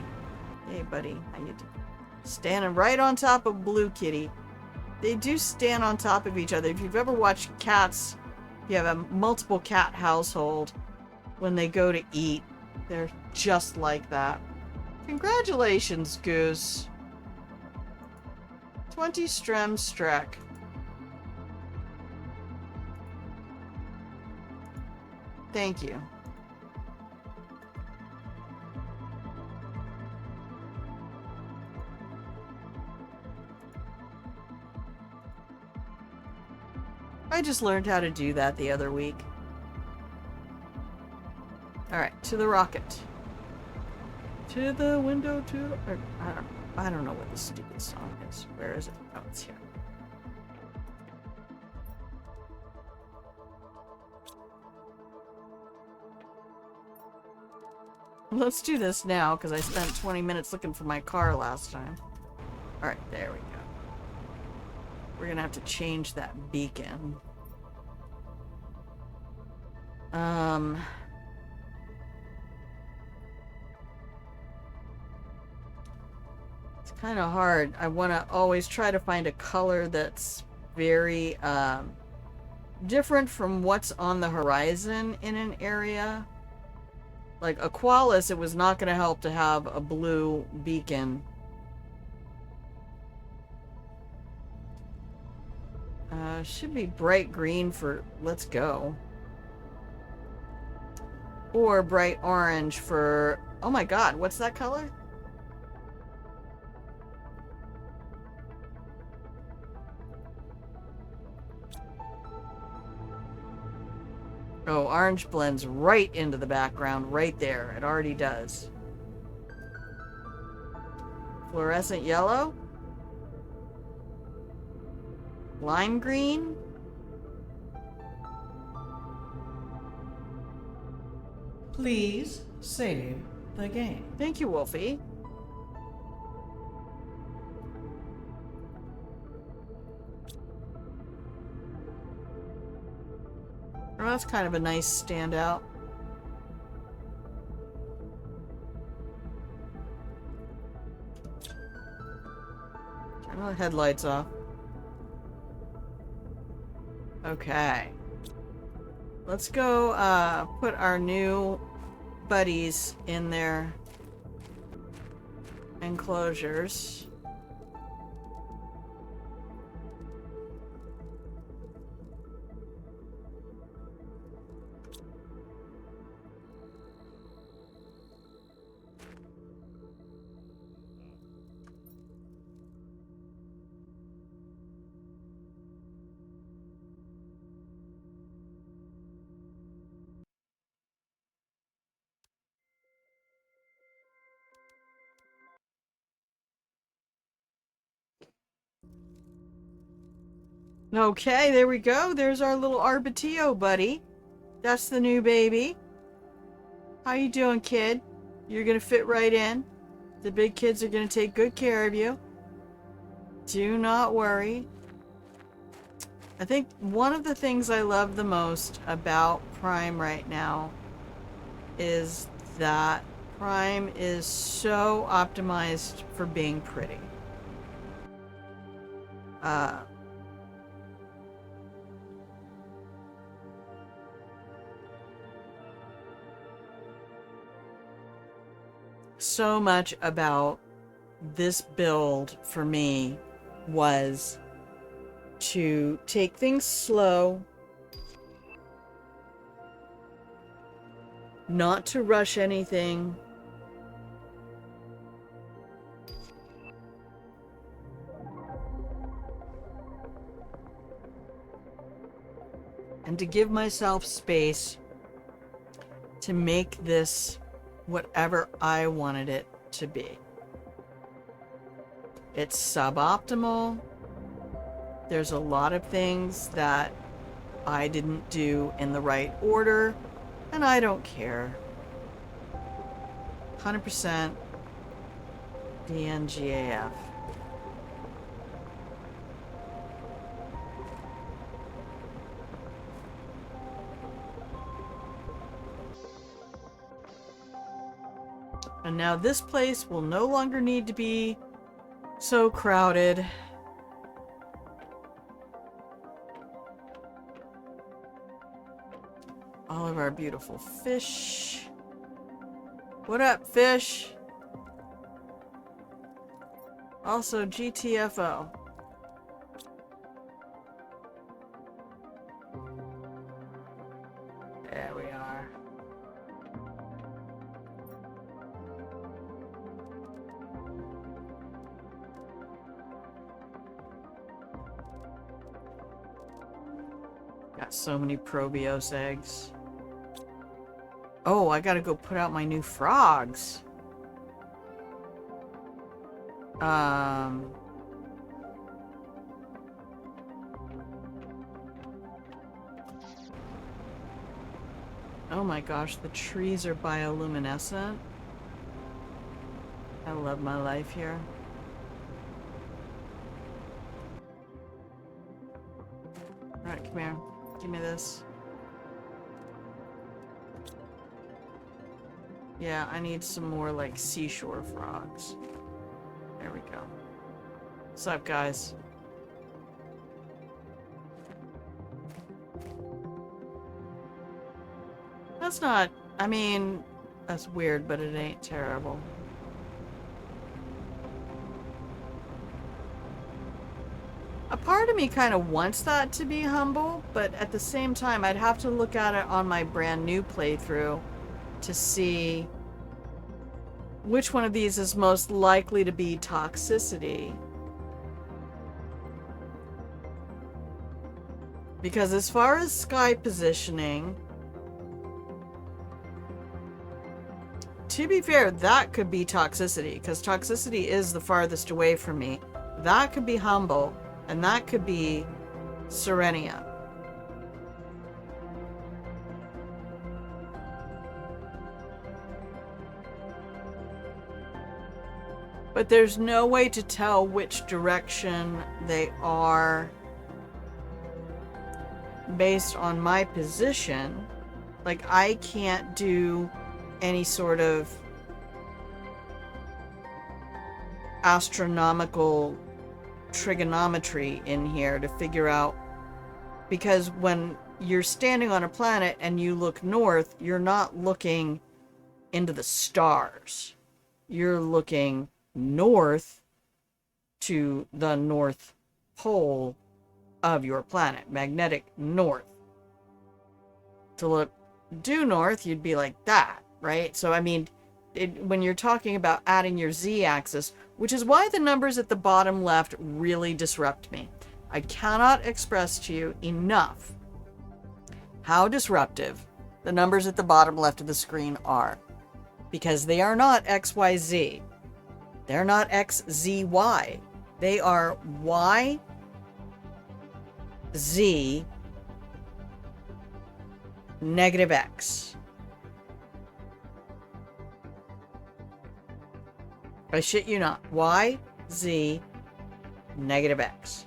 Hey, buddy. How you doing? Standing right on top of Blue Kitty. They do stand on top of each other. If you've ever watched cats, you have a multiple cat household. When they go to eat, they're just like that. Congratulations, Goose. 20 Strem Strack. Thank you. I just learned how to do that the other week. Alright, to the rocket. To the window, to the... Or, I don't know what this stupid song is. Where is it? Oh, it's here. Let's do this now, because I spent 20 minutes looking for my car last time. Alright, there we go. We're gonna have to change that beacon. It's kind of hard. I want to always try to find a color that's very, different from what's on the horizon in an area. Like Aqualis, it was not going to help to have a blue beacon. Should be bright green for let's go. Or bright orange for... Oh my god, what's that color? Oh, orange blends right into the background, right there. It already does. Fluorescent yellow? Lime green? Please save the game. Thank you, Wolfie. Oh, that's kind of a nice standout. Turn the headlights off. Okay. Let's go put our new buddies in their enclosures. Okay, there we go. There's our little Arbatio buddy. That's the new baby. How you doing, kid? You're gonna fit right in. The big kids are gonna take good care of you. Do not worry. I think one of the things I love the most about Prime right now is that Prime is so optimized for being pretty. So much about this build for me was to take things slow, not to rush anything, and to give myself space to make this whatever I wanted it to be. It's suboptimal. There's a lot of things that I didn't do in the right order, and I don't care. 100% DNGAF. And now this place will no longer need to be so crowded. All of our beautiful fish. What up, fish? Also, GTFO. There we are. Got so many Probios eggs. Oh, I gotta go put out my new frogs. Oh my gosh, the trees are bioluminescent. I love my life here. Alright, come here. Give me this. Yeah, I need some more, like, seashore frogs. There we go. What's up, guys? That's not... I mean, that's weird, but it ain't terrible. A part of me kind of wants that to be humble, but at the same time, I'd have to look at it on my brand new playthrough to see which one of these is most likely to be toxicity. Because as far as sky positioning, to be fair, that could be toxicity, because toxicity is the farthest away from me. That could be humble, and that could be Serenia. But there's no way to tell which direction they are based on my position. Like, I can't do any sort of astronomical trigonometry in here to figure out, because when you're standing on a planet and you look north, you're not looking into the stars. You're looking north to the North Pole of your planet, magnetic north. To look due north, you'd be like that, right? So, I mean, when you're talking about adding your z-axis, which is why the numbers at the bottom left really disrupt me. I cannot express to you enough how disruptive the numbers at the bottom left of the screen are. Because they are not XYZ. They're not XZY. They are Y, Z, negative X. I shit you not. Y, Z, negative X.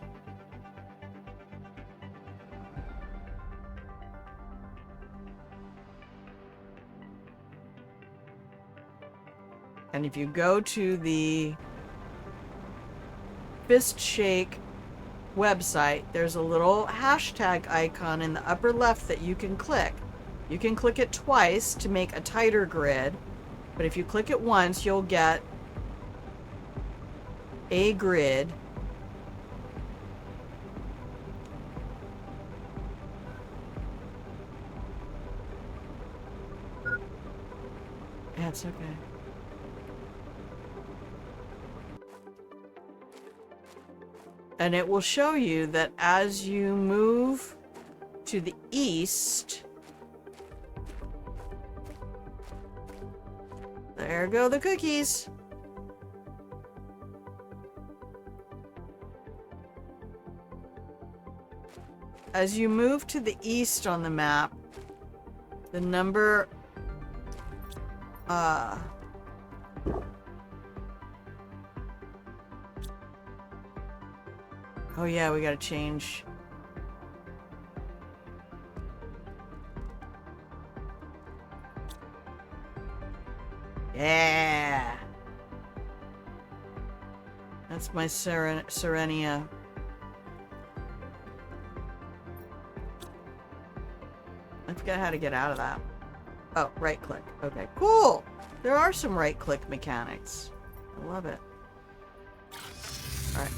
And if you go to the Fist Shake website, there's a little hashtag icon in the upper left that you can click. You can click it twice to make a tighter grid, but if you click it once, you'll get a grid. That's okay. And it will show you that as you move to the east, there go the cookies. As you move to the east on the map, the number oh yeah, we gotta change. Yeah! That's my Serenia. I forgot how to get out of that. Oh, right click. Okay, cool! There are some right click mechanics. I love it. Alright.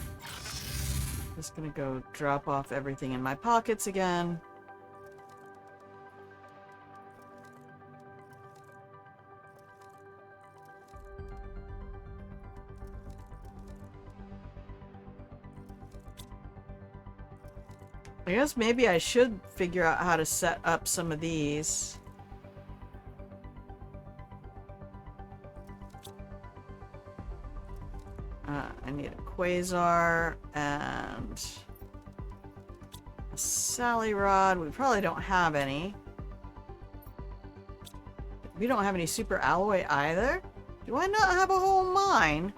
Just gonna go drop off everything in my pockets again. I guess maybe I should figure out how to set up some of these. I need a quasar and a sally rod. We probably don't have any. We don't have any super alloy either. Do I not have a whole mine?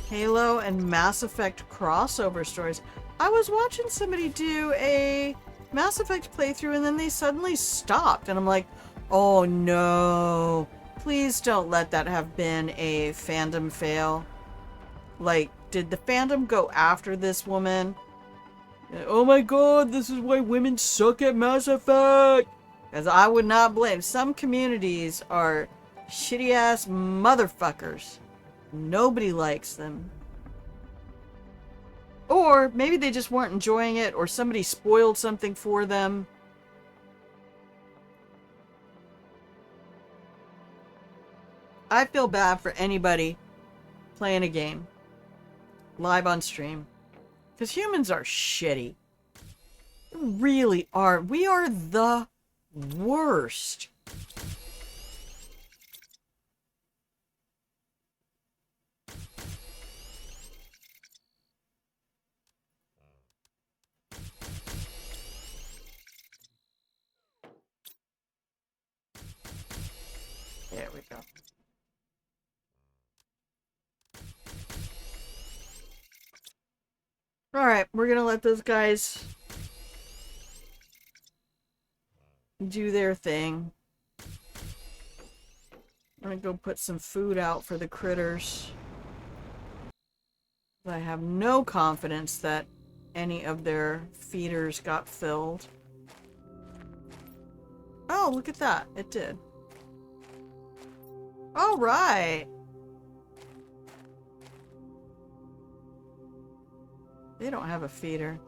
Halo and Mass Effect crossover stories. I was watching somebody do a Mass Effect playthrough and then they suddenly stopped. And I'm like, oh no. Please don't let that have been a fandom fail. Like, did the fandom go after this woman? Oh my god, this is why women suck at Mass Effect! Because I would not blame. Some communities are shitty ass motherfuckers. Nobody likes them. Or maybe they just weren't enjoying it, or somebody spoiled something for them. I feel bad for anybody playing a game live on stream. Because humans are shitty. We really are. We are the worst. There we go. Alright, we're gonna let those guys do their thing. I'm gonna go put some food out for the critters. I have no confidence that any of their feeders got filled. Oh, look at that. It did. All right. They don't have a feeder.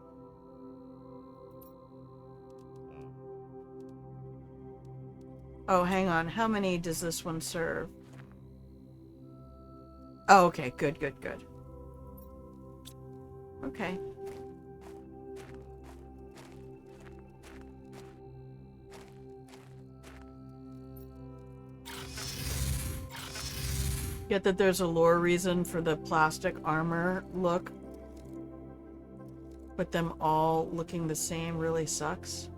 Oh, hang on. How many does this one serve? Oh, okay. Good, good, good. Okay. Get that there's a lore reason for the plastic armor look. But them all looking the same really sucks.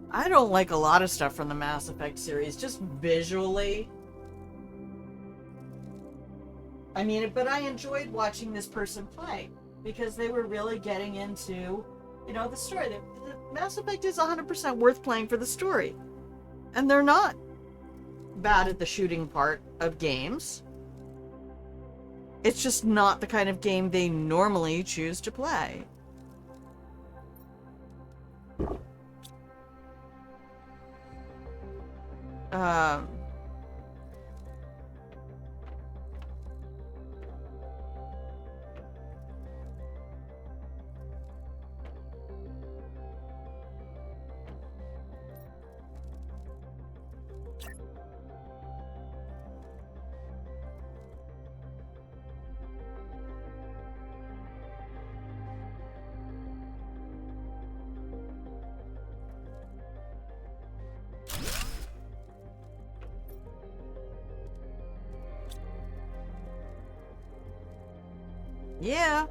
I don't like a lot of stuff from the Mass Effect series, just visually. I mean, but I enjoyed watching this person play because they were really getting into, you know, the story. The Mass Effect is 100% worth playing for the story. And they're not bad at the shooting part of games. It's just not the kind of game they normally choose to play. Yeah.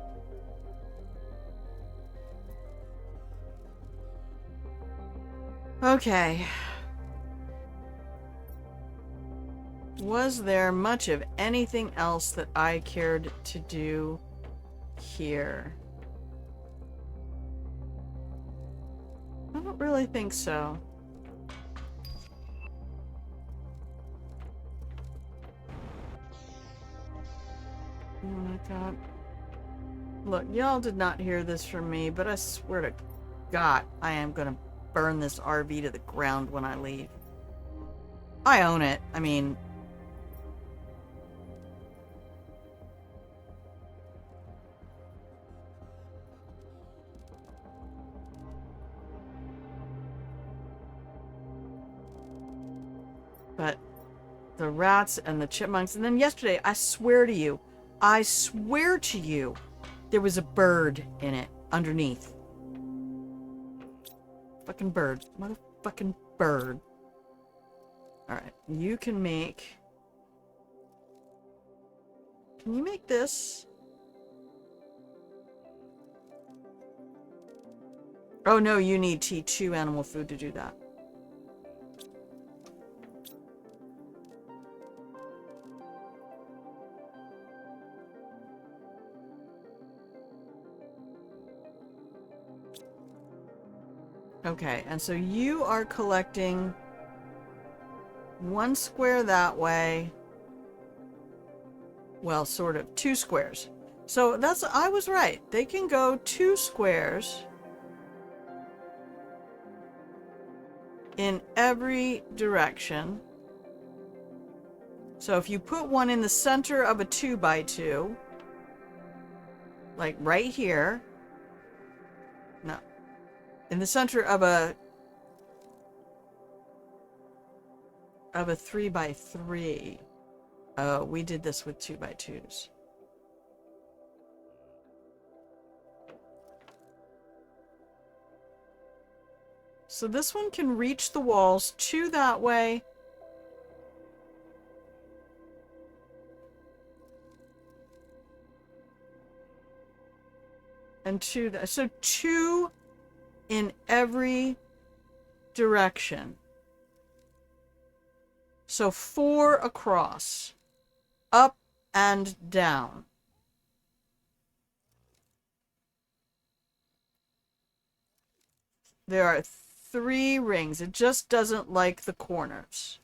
Okay. Was there much of anything else that I cared to do here? I don't really think so. Oh my god. Look, y'all did not hear this from me, but I swear to God, I am gonna burn this RV to the ground when I leave. I own it. I mean... But the rats and the chipmunks, and then yesterday, I swear to you, there was a bird in it underneath. Fucking bird. Motherfucking bird. Alright, you can make... Can you make this? Oh no, you need T2 animal food to do that. Okay, and so you are collecting 1 square that way. Well, sort of 2 squares. So that's, I was right. They can go 2 squares in every direction. So if you put one in the center of a 2x2, like right here, no, in the center of a 3x3. Oh, we did this with 2x2s. So this one can reach the walls 2 that way. And 2 that, so 2 in every direction. So 4 across, up and down. There are 3 rings. It just doesn't like the corners.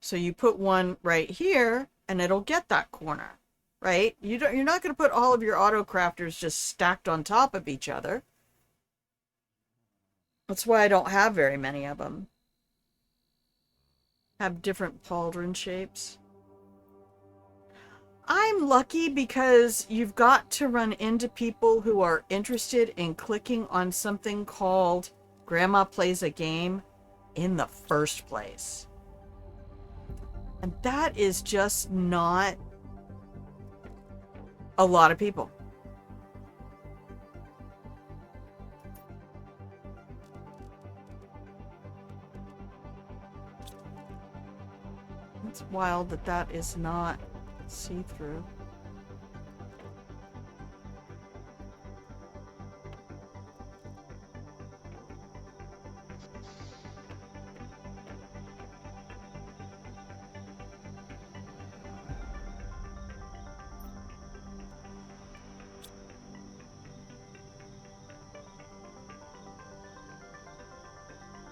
So you put one right here and it'll get that corner, right? You're not going to put all of your auto crafters just stacked on top of each other. That's why I don't have very many of them. Have different pauldron shapes. I'm lucky because you've got to run into people who are interested in clicking on something called Grandma Plays a Game in the first place. And that is just not a lot of people. It's wild that that is not see-through.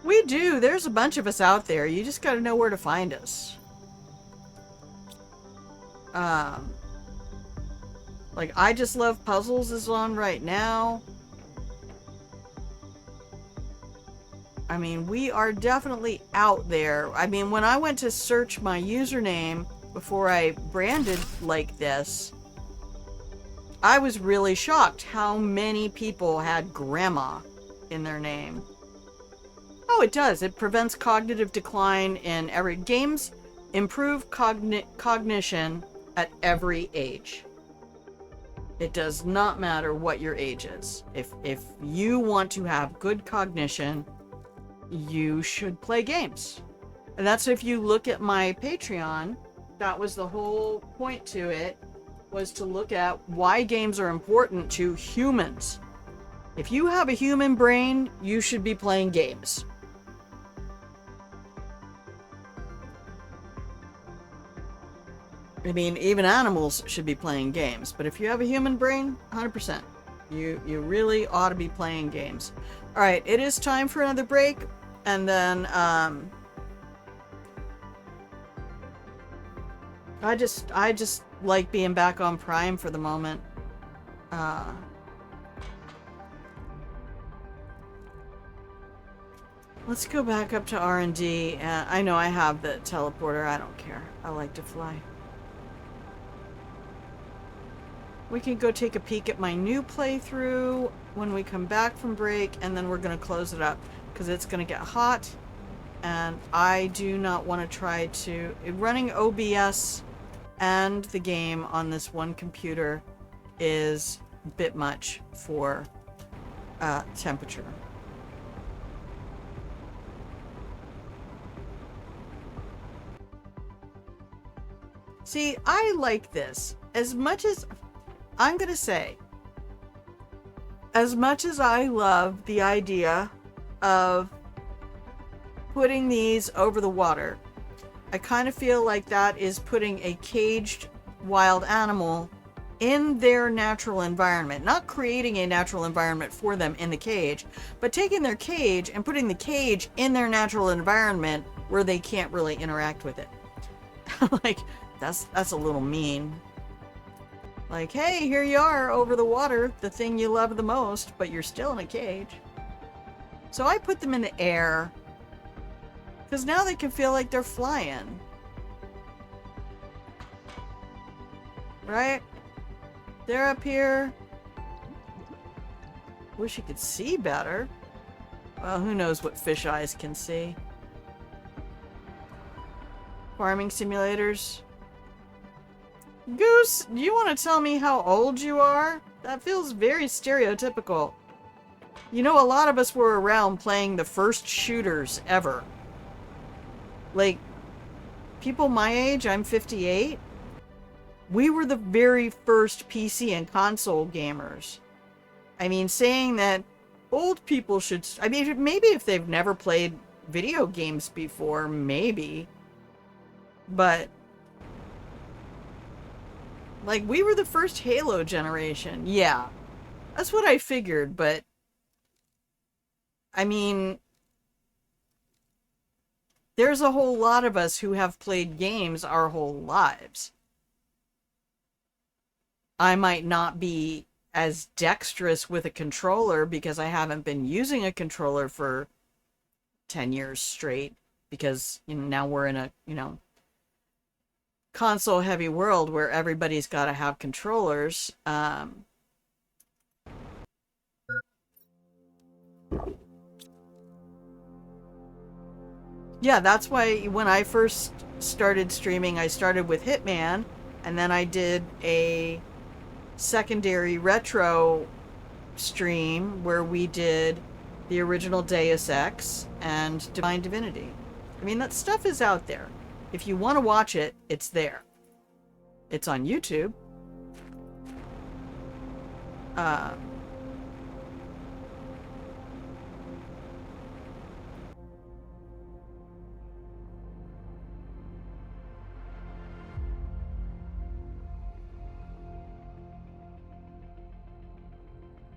We do. There's a bunch of us out there. You just gotta know where to find us. Like, I Just Love Puzzles is on right now. I mean, we are definitely out there. I mean, when I went to search my username before I branded like this, I was really shocked how many people had grandma in their name. Oh, it does. It prevents cognitive decline in every... Games improve cognition at every age. It does not matter what your age is. If you want to have good cognition, you should play games. And that's if you look at my Patreon, that was the whole point to it, was to look at why games are important to humans. If you have a human brain, you should be playing games. I mean, even animals should be playing games, but if you have a human brain, 100%. You really ought to be playing games. Alright, it is time for another break, and then, I just like being back on Prime for the moment. Let's go back up to R&D. I know I have the teleporter. I don't care. I like to fly. We can go take a peek at my new playthrough when we come back from break, and then we're going to close it up because it's going to get hot, and I do not want to try to... Running OBS and the game on this one computer is a bit much for temperature. See, I like this. As much as... I'm gonna say, as much as I love the idea of putting these over the water, I kind of feel like that is putting a caged wild animal in their natural environment. Not creating a natural environment for them in the cage, but taking their cage and putting the cage in their natural environment where they can't really interact with it. Like, that's a little mean. Like, hey, here you are over the water, the thing you love the most, but you're still in a cage. So I put them in the air, because now they can feel like they're flying. Right? They're up here. Wish you could see better. Well, who knows what fish eyes can see. Farming simulators. Goose, do you want to tell me how old you are? That feels very stereotypical. You know, a lot of us were around playing the first shooters ever. Like, people my age, I'm 58. We were the very first PC and console gamers. I mean, saying that old people should... I mean, maybe if they've never played video games before, maybe. But... like, we were the first Halo generation. Yeah. That's what I figured, but... I mean... there's a whole lot of us who have played games our whole lives. I might not be as dexterous with a controller because I haven't been using a controller for 10 years straight. Because, you know, now we're in a, you know... console heavy world where everybody's got to have controllers. Yeah, that's why when I first started streaming, I started with Hitman, and then I did a secondary retro stream where we did the original Deus Ex and Divine Divinity. I mean, that stuff is out there. If you want to watch it, it's there. It's on YouTube.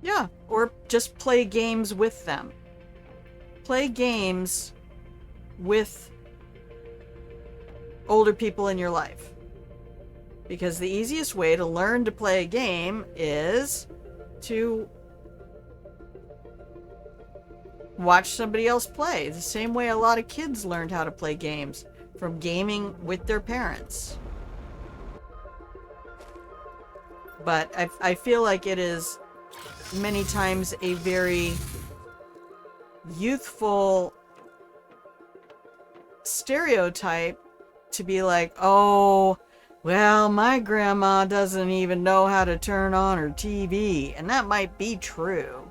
Yeah, or just play games with them. Play games with older people in your life. Because the easiest way to learn to play a game is to watch somebody else play. The same way a lot of kids learned how to play games, from gaming with their parents. But I feel like it is many times a very youthful stereotype to be like, oh, well, my grandma doesn't even know how to turn on her TV. And that might be true.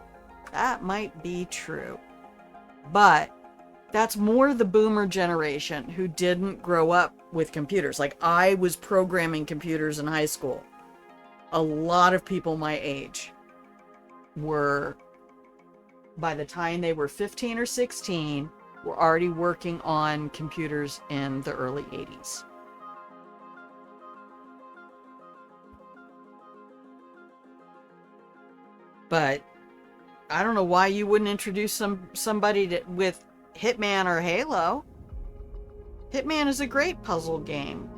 That might be true. But that's more the boomer generation who didn't grow up with computers. Like, I was programming computers in high school. A lot of people my age were, by the time they were 15 or 16, were already working on computers in the early 80s. But I don't know why you wouldn't introduce somebody with Hitman or Halo. Hitman is a great puzzle game.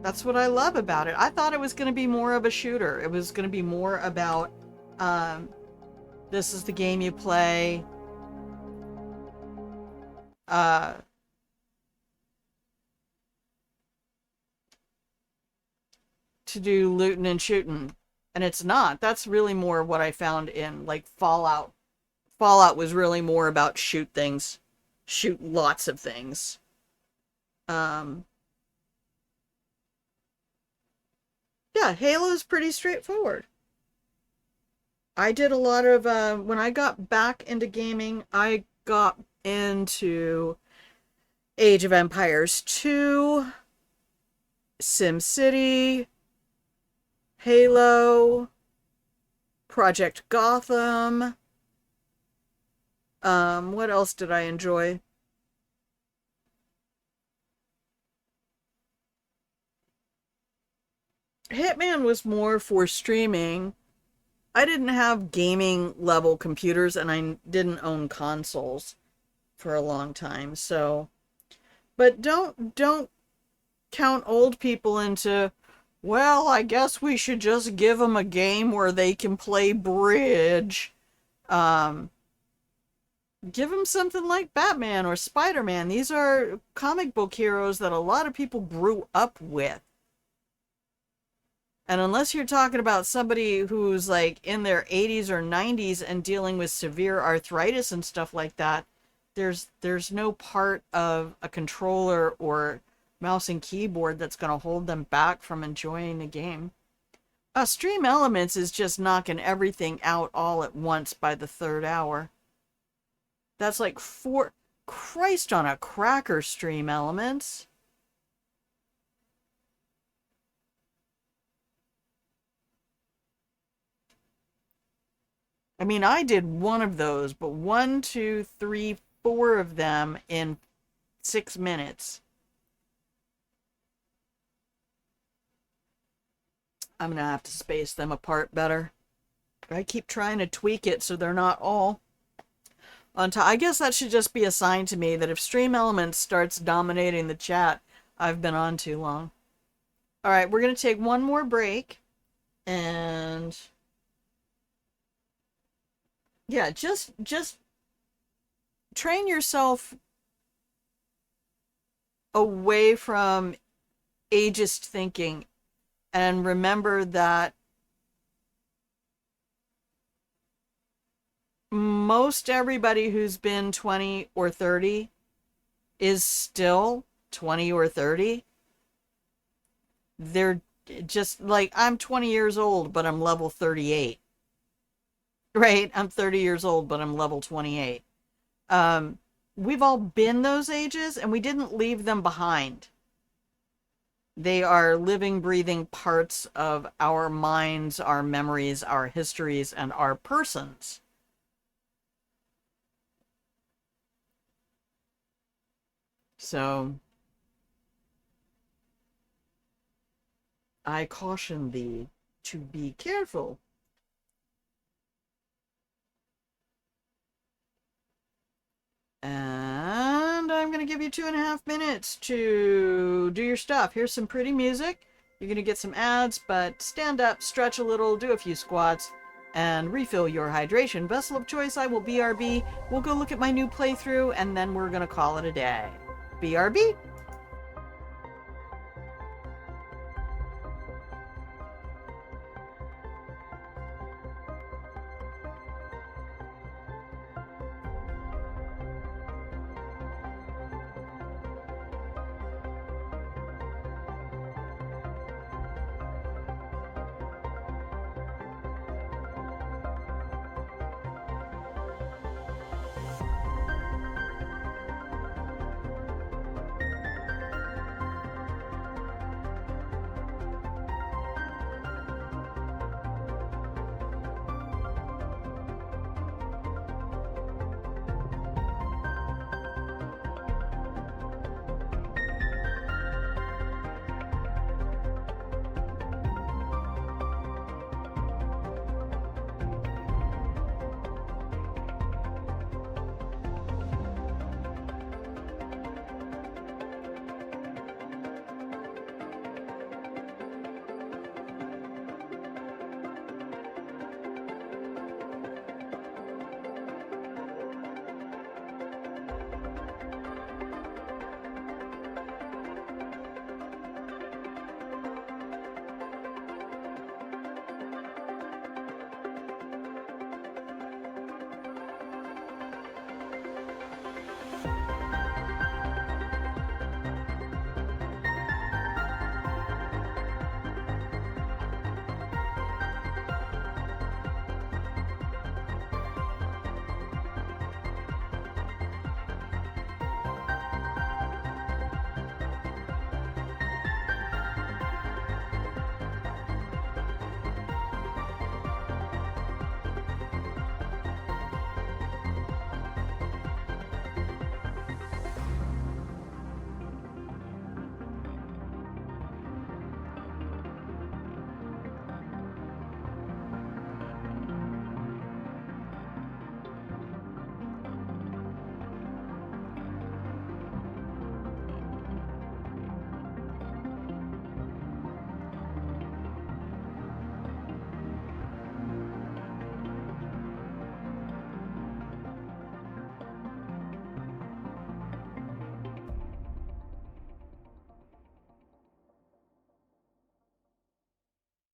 That's what I love about it. I thought it was going to be more of a shooter. It was going to be more about um, this is the game you play. Uh, to do looting and shooting, and it's not. That's really more what I found in like Fallout. Fallout was really more about shoot things, shoot lots of things. Um, yeah, Halo's pretty straightforward. I did a lot of when I got back into gaming, I got into Age of Empires 2, SimCity, Halo, Project Gotham. What else did I enjoy? Hitman was more for streaming. I didn't have gaming level computers and I didn't own consoles for a long time. So, but don't count old people into, well, I guess we should just give them a game where they can play bridge. Um, give them something like Batman or Spider-Man. These are comic book heroes that a lot of people grew up with. And unless you're talking about somebody who's like in their 80s or 90s and dealing with severe arthritis and stuff like that, there's no part of a controller or mouse and keyboard that's going to hold them back from enjoying the game. Stream Elements is just knocking everything out all at once by the third hour. That's like four... Christ on a cracker, Stream Elements. I mean, I did one of those, but 1, 2, 3, 4 of them in 6 minutes. I'm gonna have to space them apart better. I keep trying to tweak it so they're not all on top. I guess that should just be a sign to me that if Stream Elements starts dominating the chat, I've been on too long. All right, we're gonna take one more break, and yeah, just train yourself away from ageist thinking and remember that most everybody who's been 20 or 30 is still 20 or 30. They're just like, I'm 20 years old, but I'm level 38. Right? I'm 30 years old, but I'm level 28. We've all been those ages, and we didn't leave them behind. They are living, breathing parts of our minds, our memories, our histories, and our persons. So, I caution thee to be careful. And I'm going to give you 2.5 minutes to do your stuff. Here's some pretty music. You're going to get some ads, but stand up, stretch a little, do a few squats, and refill your hydration. Vessel of choice, I will BRB. We'll go look at my new playthrough, and then we're going to call it a day. BRB.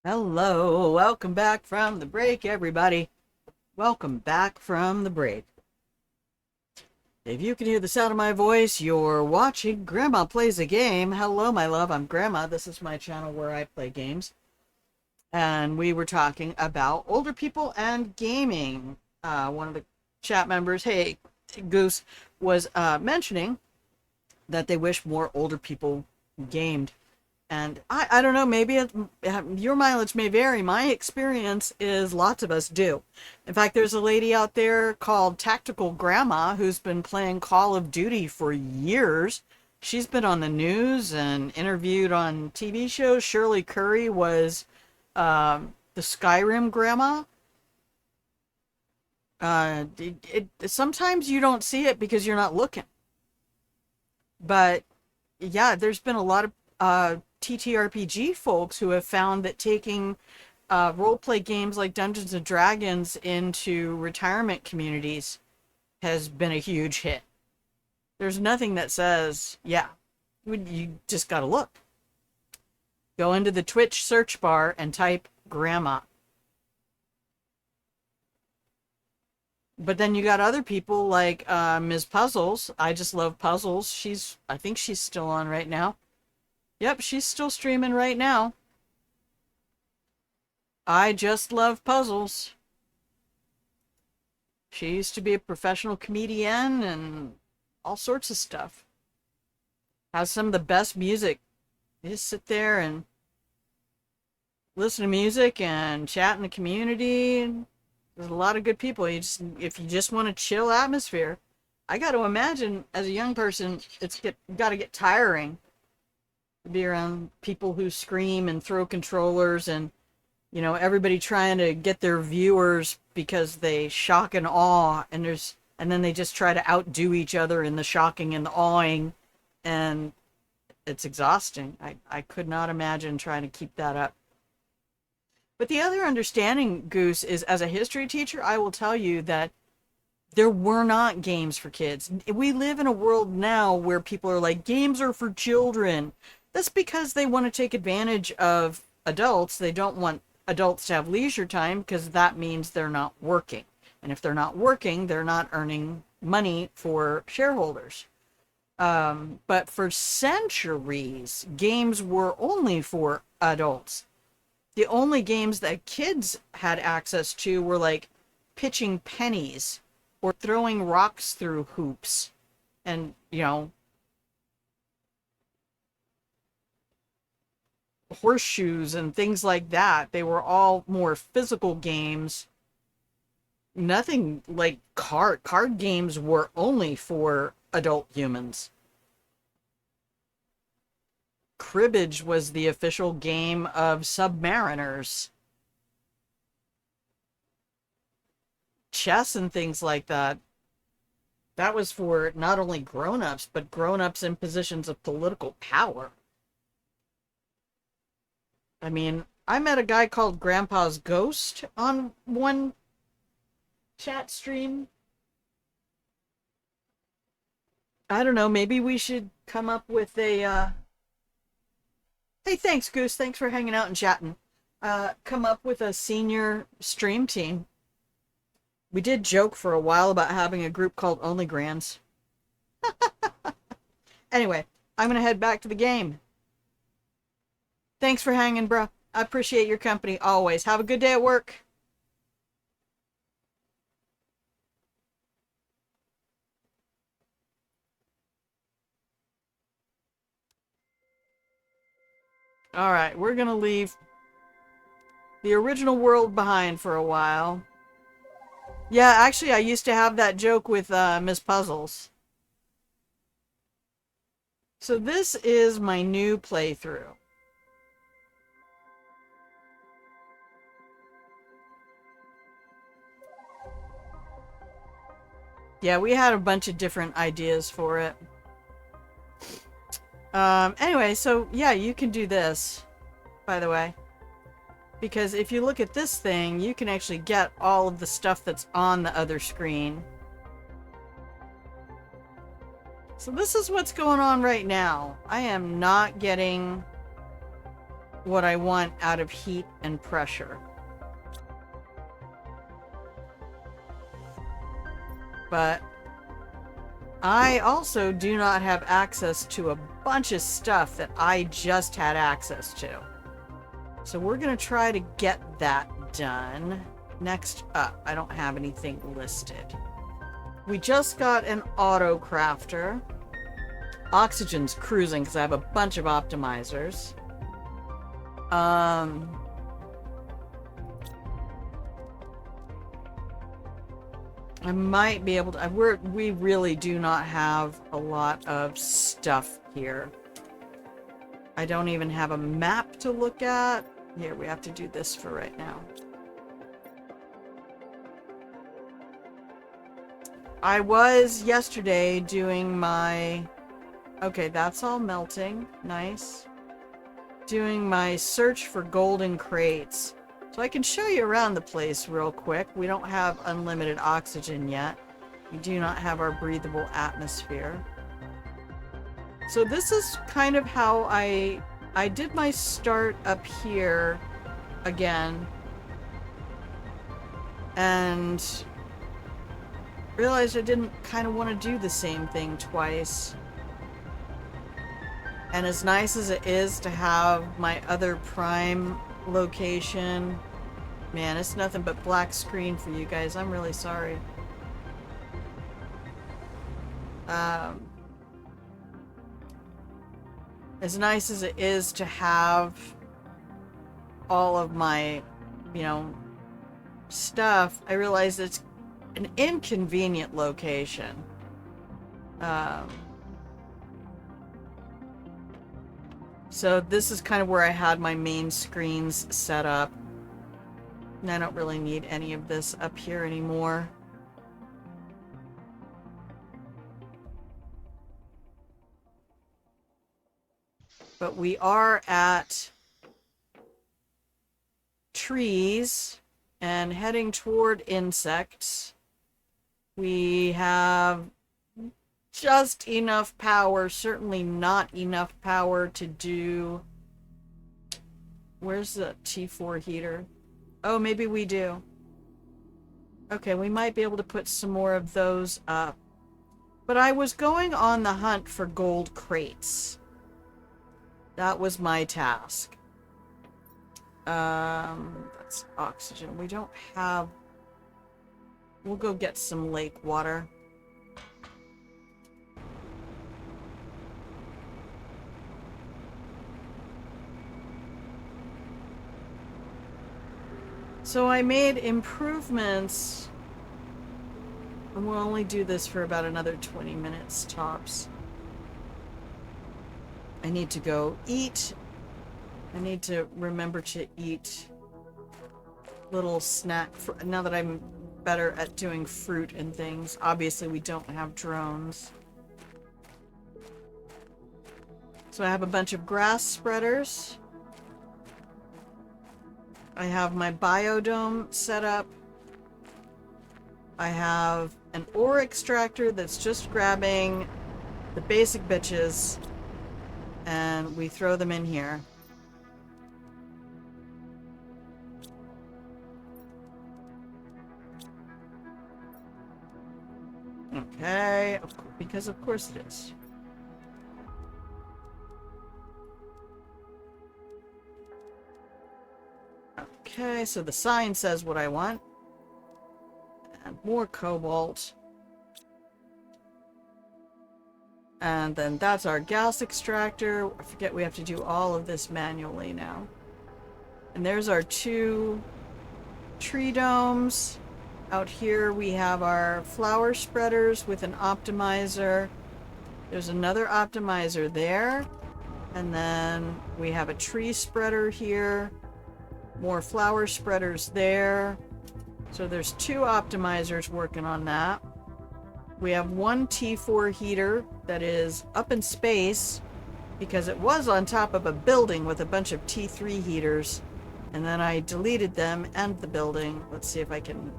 Hello, welcome back from the break, everybody. Welcome back from the break. If you can hear the sound of my voice, you're watching Grandma Plays a Game. Hello, my love, I'm Grandma. This is my channel where I play games. And we were talking about older people and gaming. One of the chat members, hey, Goose, was mentioning that they wish more older people gamed. And I don't know, maybe your mileage may vary. My experience is lots of us do. In fact, there's a lady out there called Tactical Grandma who's been playing Call of Duty for years. She's been on the news and interviewed on TV shows. Shirley Curry was the Skyrim Grandma. Sometimes you don't see it because you're not looking. But yeah, there's been a lot of TTRPG folks who have found that taking role-play games like Dungeons and Dragons into retirement communities has been a huge hit. There's nothing that says, yeah, you just gotta look. Go into the Twitch search bar and type grandma. But then you got other people like Ms. Puzzles. I just love Puzzles. I think she's still on right now. Yep, she's still streaming right now. I just love Puzzles. She used to be a professional comedian and all sorts of stuff. Has some of the best music. You just sit there and listen to music and chat in the community. There's a lot of good people. If you just want a chill atmosphere, I got to imagine as a young person, it's got to get tiring to be around people who scream and throw controllers and, you know, everybody trying to get their viewers because they shock and awe, and then they just try to outdo each other in the shocking and the awing, and it's exhausting. I could not imagine trying to keep that up. But the other understanding, Goose, is as a history teacher, I will tell you that there were not games for kids. We live in a world now where people are like, games are for children. That's because they want to take advantage of adults. They don't want adults to have leisure time because that means they're not working. And if they're not working, they're not earning money for shareholders. But for centuries, games were only for adults. The only games that kids had access to were like pitching pennies or throwing rocks through hoops and, you know, horseshoes and things like that. They were all more physical games. Nothing like card games were only for adult humans. Cribbage was the official game of submariners. Chess and things like that. That was for not only grown-ups, but grown-ups in positions of political power. I mean, I met a guy called Grandpa's Ghost on one chat stream. I don't know, maybe we should come up with a, Hey, thanks, Goose. Thanks for hanging out and chatting. Come up with a senior stream team. We did joke for a while about having a group called Only Grands. Anyway, I'm gonna head back to the game. Thanks for hanging, bro. I appreciate your company always. Have a good day at work. Alright, we're gonna leave the original world behind for a while. Yeah, actually, I used to have that joke with Miss Puzzles. So this is my new playthrough. Yeah, we had a bunch of different ideas for it. Anyway, so yeah, you can do this, by the way. Because if you look at this thing, you can actually get all of the stuff that's on the other screen. So this is what's going on right now. I am not getting what I want out of heat and pressure. But I also do not have access to a bunch of stuff that I just had access to. So we're going to try to get that done. Next up, I don't have anything listed. We just got an auto crafter. Oxygen's cruising because I have a bunch of optimizers. I might be able to... we really do not have a lot of stuff here. I don't even have a map to look at. Here, we have to do this for right now. I was yesterday doing my... Okay, that's all melting. Nice. Doing my search for golden crates. So I can show you around the place real quick. We don't have unlimited oxygen yet. We do not have our breathable atmosphere. So this is kind of how I did my start up here again. And realized I didn't kind of want to do the same thing twice. And as nice as it is to have my other prime location, man, it's nothing but black screen for you guys. I'm really sorry. As nice as it is to have all of my, you know, stuff, I realize it's an inconvenient location. So this is kind of where I had my main screens set up. And I don't really need any of this up here anymore. But we are at trees and heading toward insects. We have just enough power, certainly not enough power to do... Where's the T4 heater? Oh, maybe we do. Okay, we might be able to put some more of those up. But I was going on the hunt for gold crates. That was my task. That's oxygen. We don't have... We'll go get some lake water. So I made improvements, and we'll only do this for about another 20 minutes tops. I need to go eat. I need to remember to eat little snack now that I'm better at doing fruit and things. Obviously we don't have drones. So I have a bunch of grass spreaders. I have my biodome set up. I have an ore extractor that's just grabbing the basic bitches, and we throw them in here. Okay, because of course it is. Okay, so the sign says what I want. And more cobalt. And then that's our gas extractor. I forget we have to do all of this manually now. And there's our 2 tree domes. Out here we have our flower spreaders with an optimizer. There's another optimizer there. And then we have a tree spreader here. More flower spreaders there. So there's 2 optimizers working on that. We have 1 T4 heater that is up in space because it was on top of a building with a bunch of T3 heaters. And then I deleted them and the building. Let's see if I can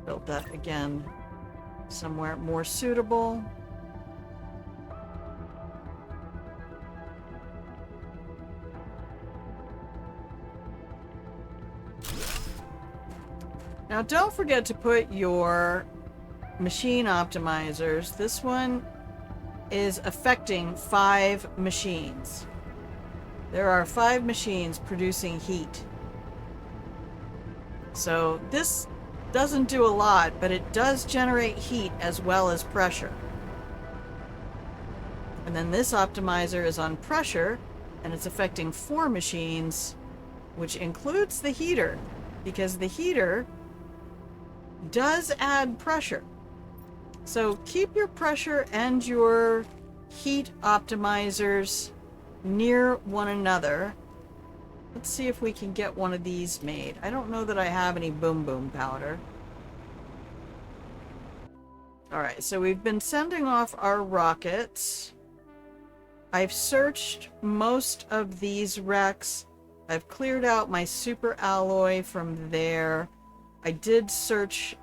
build that again somewhere more suitable. Now don't forget to put your machine optimizers. This one is affecting 5 machines. There are 5 machines producing heat. So this doesn't do a lot, but it does generate heat as well as pressure. And then this optimizer is on pressure, and it's affecting 4 machines, which includes the heater, because the heater does add pressure. So keep your pressure and your heat optimizers near one another. Let's see if we can get one of these made. I don't know that I have any boom boom powder. Alright, so we've been sending off our rockets. I've searched most of these wrecks. I've cleared out my super alloy from there. I did search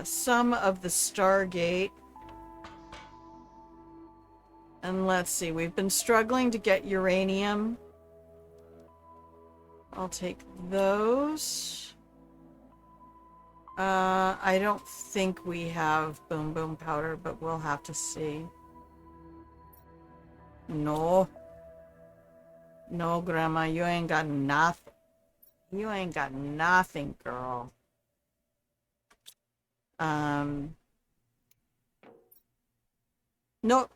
some of the Stargate. And let's see, we've been struggling to get uranium. I'll take those. I don't think we have boom boom powder, but we'll have to see. No. No, Grandma, you ain't got nothing. You ain't got nothing, girl. No.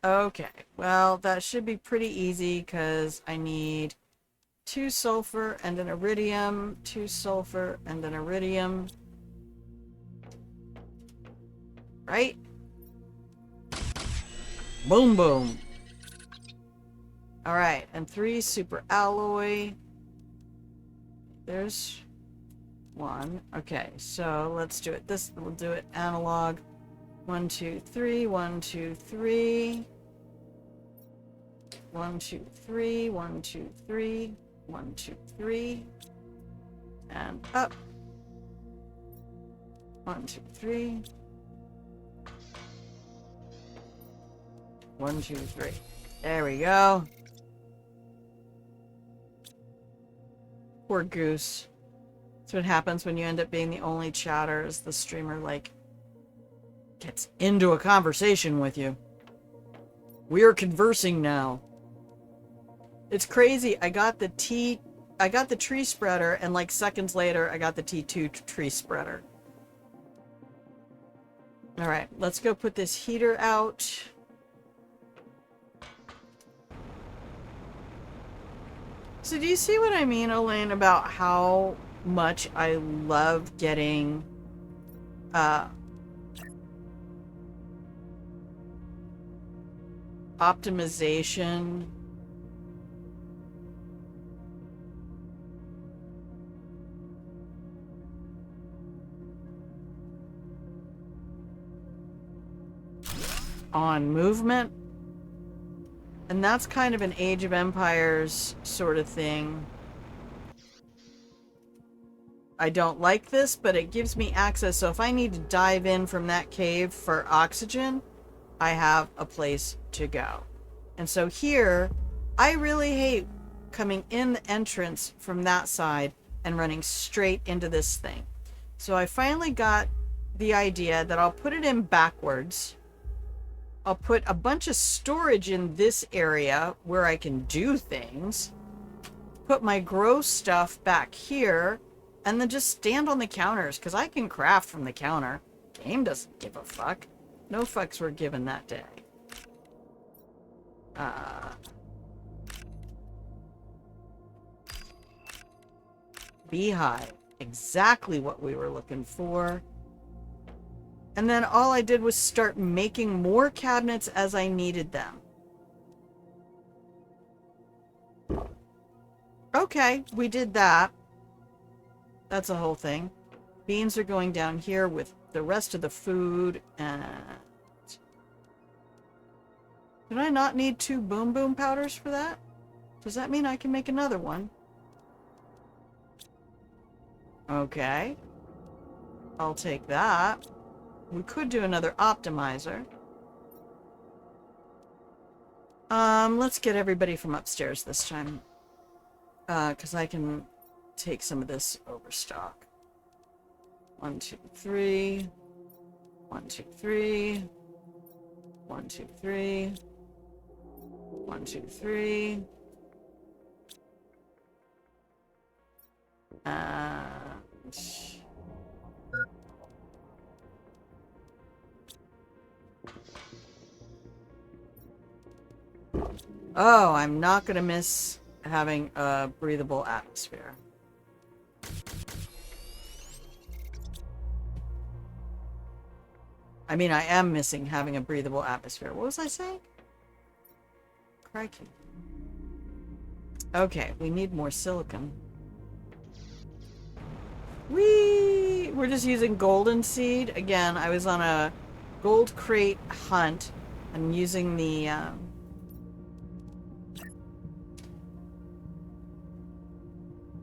Okay, well, that should be pretty easy because I need 2 sulfur and an iridium, 2 sulfur and an iridium. Right? Boom, boom. Alright, and 3 super alloy. There's 1. Okay, so let's do it. This, we'll do it analog. 1, 2, 3, 1, 2, 3. 1, 2, 3, 1, 2, 3, 1, 2, 3. And up. 1, 2, 3. 1, 2, 3. There we go. Poor goose. That's what happens when you end up being the only chatter, is the streamer, like, gets into a conversation with you. We are conversing now. It's crazy. I got the tree spreader, and like seconds later, I got the T2 tree spreader. Alright, let's go put this heater out. So do you see what I mean, Elaine, about how much I love getting optimization on movement? And that's kind of an Age of Empires sort of thing. I don't like this, but it gives me access. So if I need to dive in from that cave for oxygen, I have a place to go. And so here, I really hate coming in the entrance from that side and running straight into this thing. So I finally got the idea that I'll put it in backwards. I'll put a bunch of storage in this area where I can do things. Put my grow stuff back here. And then just stand on the counters, because I can craft from the counter. Game doesn't give a fuck. No fucks were given that day. Beehive. Exactly what we were looking for. And then all I did was start making more cabinets as I needed them. Okay, we did that. That's a whole thing. Beans are going down here with the rest of the food, and... Did I not need 2 boom boom powders for that? Does that mean I can make another one? Okay. I'll take that. We could do another optimizer. Let's get everybody from upstairs this time. Because I can take some of this overstock. 1, 2, 3. 1, 2, 3. 1, 2, 3. 1, 2, 3. And... oh, I'm not gonna miss having a breathable atmosphere. I mean, I am missing having a breathable atmosphere. What was I saying? Crikey. Okay, we need more silicon. Whee! We're just using golden seed. Again, I was on a gold crate hunt. I'm using the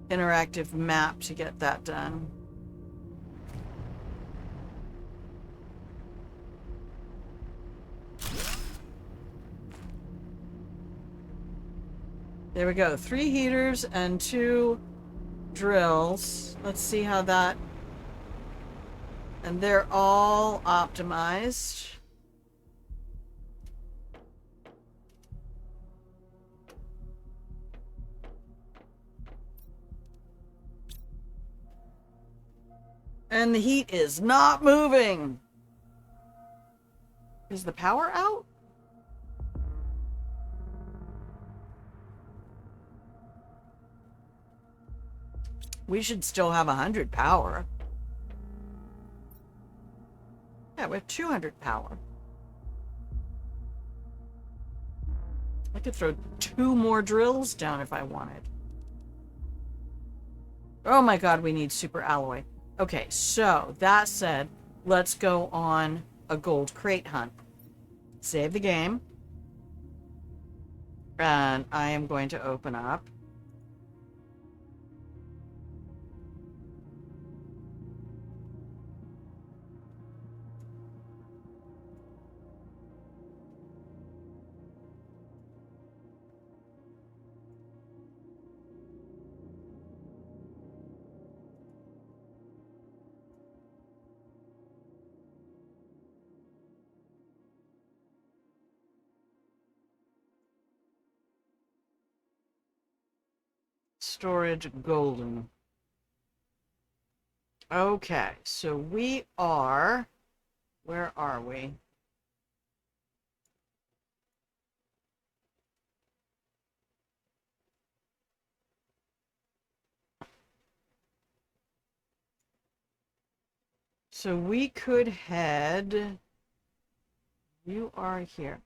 interactive map to get that done. There we go. 3 heaters and 2 drills. Let's see how that... and they're all optimized. And the heat is not moving. Is the power out? We should still have 100 power. Yeah, we have 200 power. I could throw 2 more drills down if I wanted. Oh my god, we need super alloy. Okay, so that said, let's go on a gold crate hunt. Save the game. And I am going to open up. Storage golden. Okay, so we are... where are we? So we could head... you are here.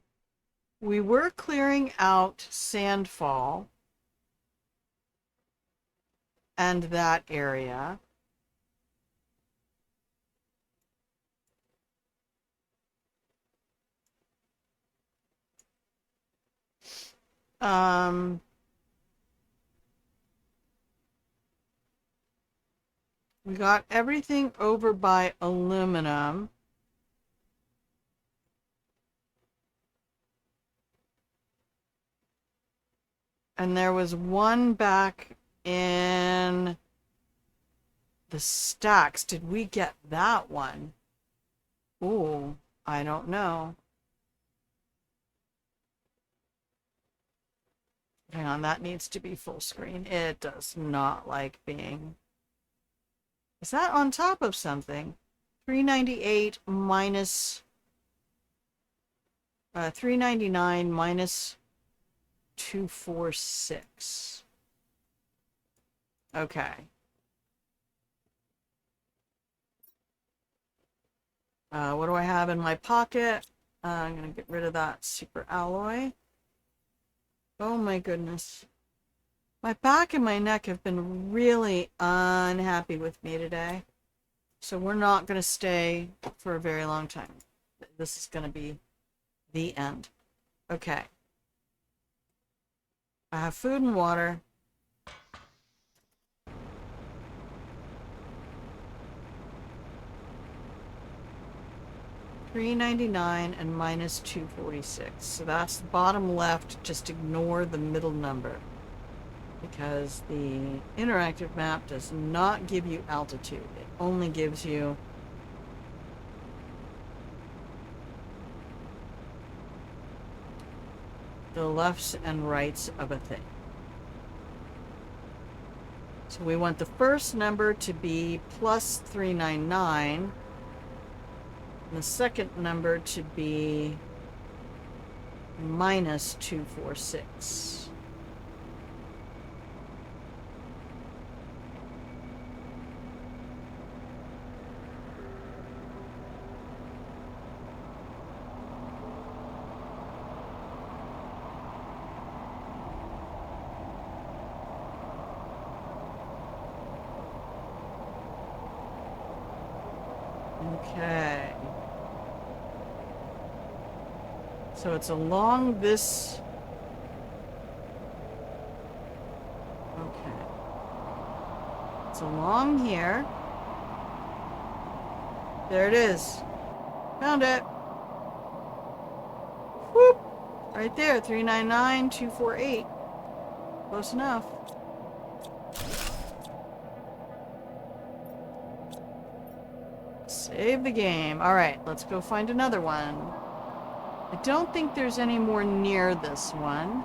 We were clearing out Sandfall and that area. We got everything over by aluminum. And there was one back in the stacks. Did we get that one? Ooh, I don't know. Hang on, that needs to be full screen. It does not like being... is that on top of something? 398 minus... 399 minus 246. Okay. What do I have in my pocket? I'm gonna get rid of that super alloy. Oh my goodness. My back and my neck have been really unhappy with me today. So we're not gonna stay for a very long time. This is gonna be the end. Okay. I have food and water. 399 and minus 246. So that's the bottom left. Just ignore the middle number, because the interactive map does not give you altitude. It only gives you the lefts and rights of a thing. So we want the first number to be plus 399, and the second number to be minus 246. Okay. So it's along this... Okay. It's along here. There it is. Found it. Whoop! Right there, 399, 248. Close enough. Save the game. Alright, let's go find another one. I don't think there's any more near this one.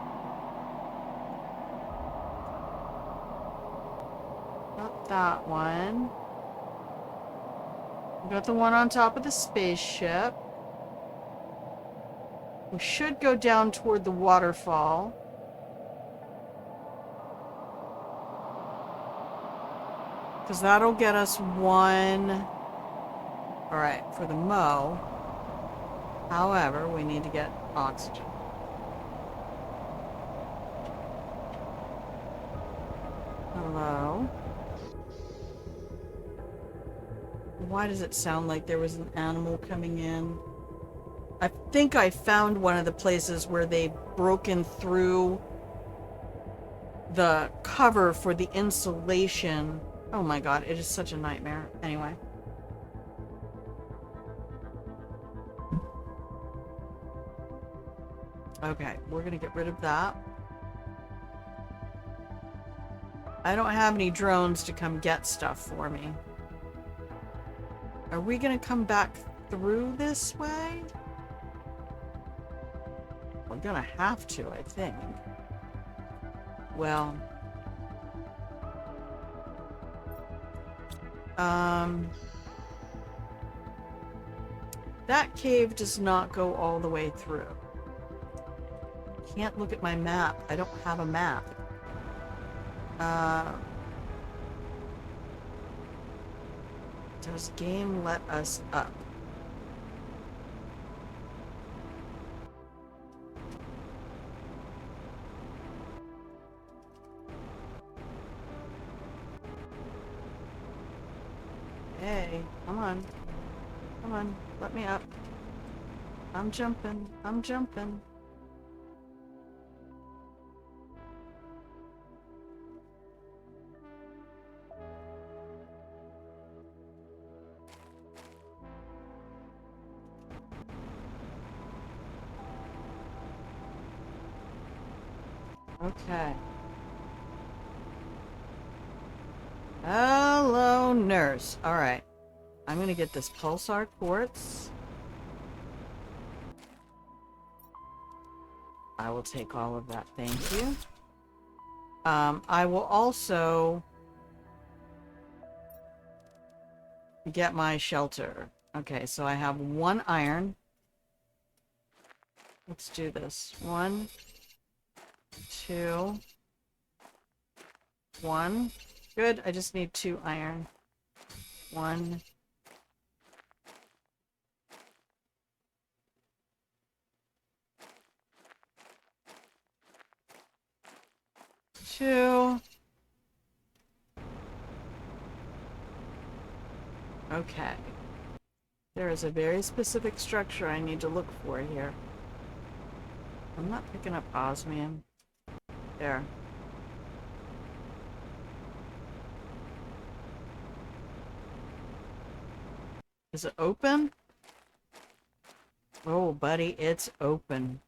Not that one. We got the one on top of the spaceship. We should go down toward the waterfall. Because that'll get us one... Alright, for the Mo. However, we need to get oxygen. Hello? Why does it sound like there was an animal coming in? I think I found one of the places where they've broken through the cover for the insulation. Oh my god, it is such a nightmare. Anyway. Okay, we're gonna get rid of that. I don't have any drones to come get stuff for me. Are we gonna come back through this way? We're gonna have to, I think. Well... that cave does not go all the way through. Can't look at my map. I don't have a map. Does game let us up? Hey, come on. Come on, let me up. I'm jumping. I'm jumping. Okay. Hello, nurse. Alright. I'm gonna get this pulsar quartz. I will take all of that, thank you. I will also get my shelter. Okay, so I have 1 iron. Let's do this. 1, 2, 1. Good, I just need 2 iron. 1. 2. Okay. There is a very specific structure I need to look for here. I'm not picking up osmium. There. Is it open? Oh, buddy, it's open.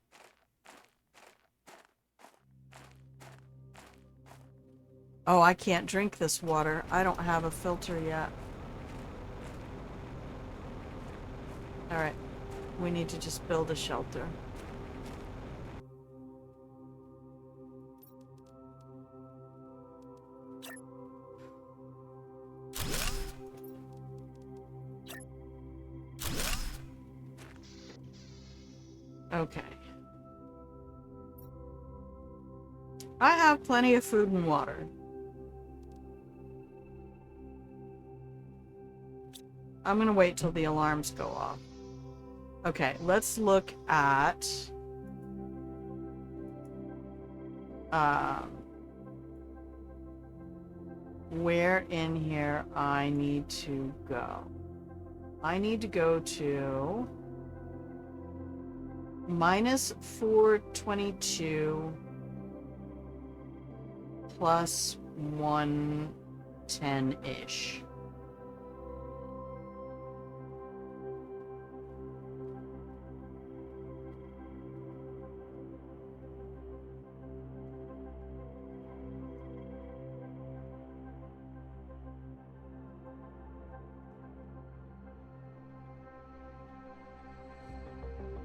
Oh, I can't drink this water. I don't have a filter yet. Alright. We need to just build a shelter. Okay. I have plenty of food and water. I'm gonna wait till the alarms go off. Okay, let's look at where in here I need to go. I need to go to minus 422 plus 110-ish.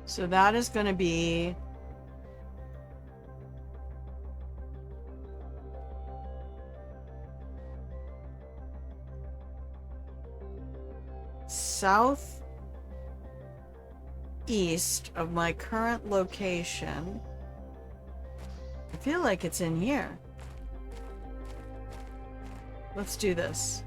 So that is going to be southeast of my current location. I feel like it's in here. Let's do this.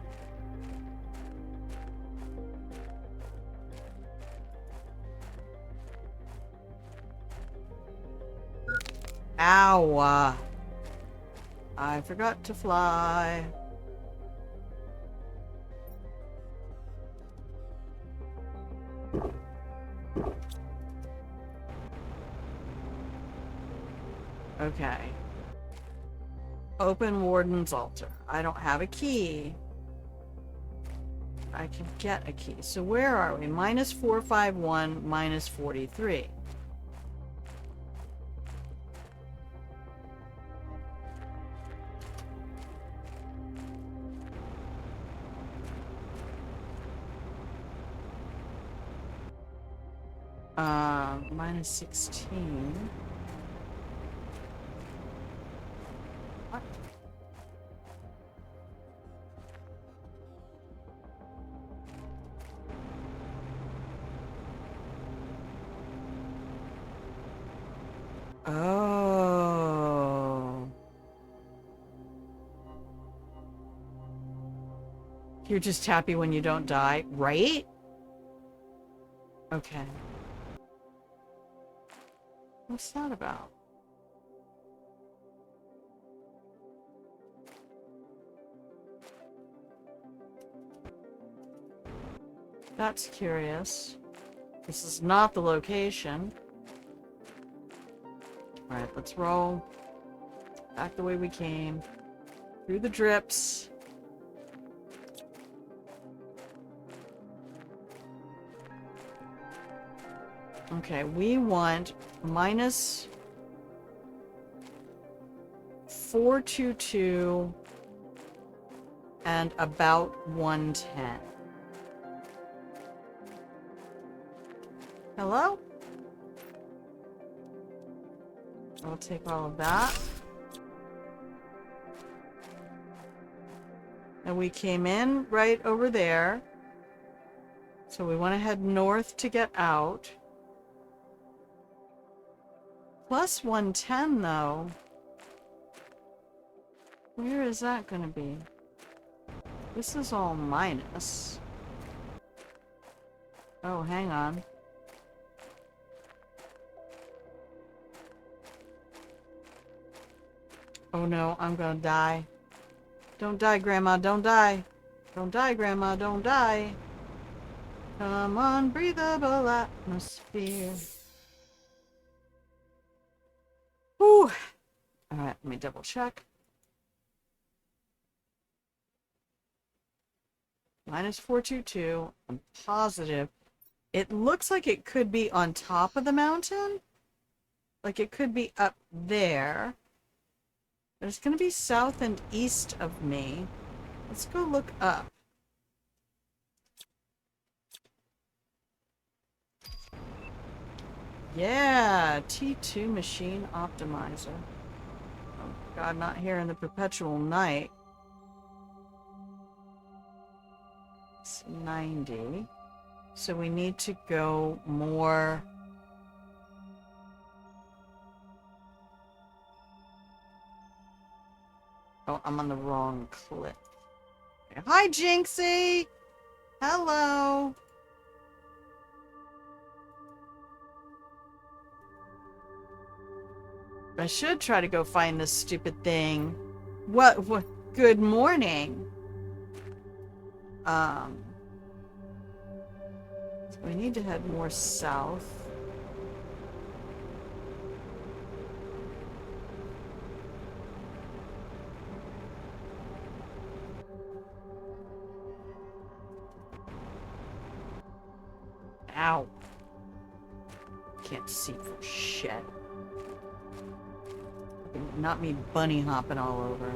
Ow! I forgot to fly. Okay. Open Warden's Altar. I don't have a key. I can get a key. So where are we? Minus 451, minus 43. Minus 16. What? Oh. You're just happy when you don't die, right? Okay. What's that about? That's curious. This is not the location. Alright, let's roll. Back the way we came. Through the drips. Okay, we want minus 422 and about 110. Hello? I'll take all of that. And we came in right over there. So we want to head north to get out. Plus 110 though. Where is that going to be? This is all minus. Oh, hang on. Oh no, I'm gonna die. Don't die, Grandma, don't die. Don't die, Grandma, don't die. Come on, breathable atmosphere. Whew. Alright, let me double check. Minus 422. I'm positive It looks like it could be on top of the mountain. Like it could be up there. But it's going to be south and east of me. Let's go look up. Yeah, T2 machine optimizer. Oh god, not here in the perpetual night. It's 90. So we need to go more. Oh, I'm on the wrong cliff. Hi, Jinxie! Hello! I should try to go find this stupid thing. What? Good morning. So we need to head more south. Ow. Can't see for shit. Not me bunny hopping all over.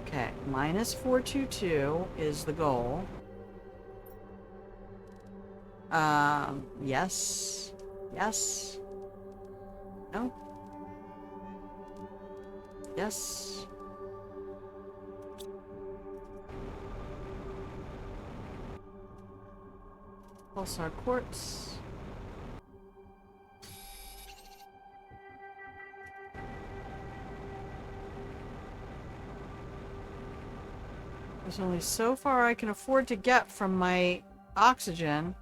Okay, minus 422 is the goal. Yes. Yes. No. Yes. Pulsar quartz. There's only so far I can afford to get from my oxygen.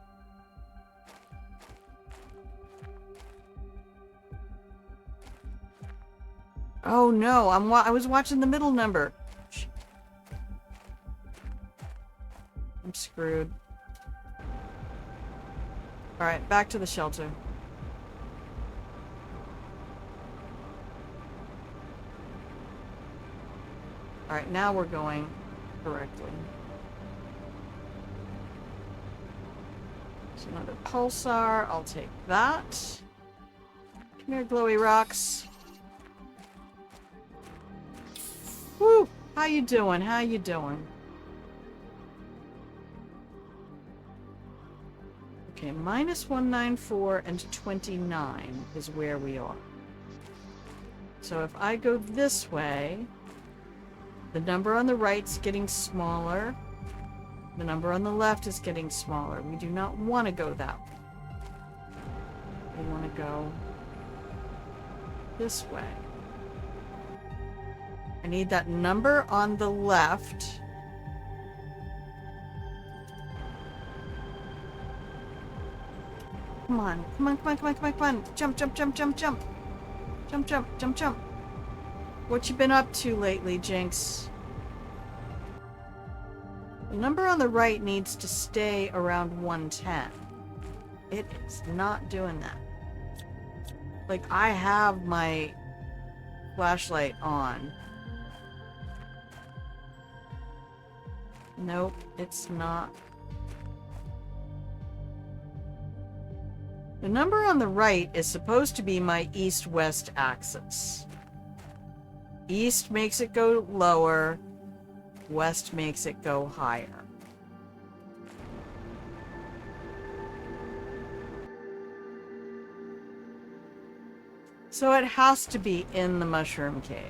Oh no, I was watching the middle number. I'm screwed. Alright, back to the shelter. Alright, now we're going correctly. So another pulsar, I'll take that. Come here, glowy rocks. Woo! How you doing? How you doing? Okay, minus 194 and 29 is where we are. So if I go this way, the number on the right's getting smaller. The number on the left is getting smaller. We do not want to go that way. We want to go this way. I need that number on the left. Come on. Come on, come on, come on, come on, come on. Jump, jump, jump, jump, jump. Jump, jump, jump, jump. What you been up to lately, Jinx? The number on the right needs to stay around 110. It is not doing that. Like, I have my flashlight on. Nope, it's not. The number on the right is supposed to be my east-west axis. East makes it go lower. West makes it go higher. So it has to be in the mushroom cave.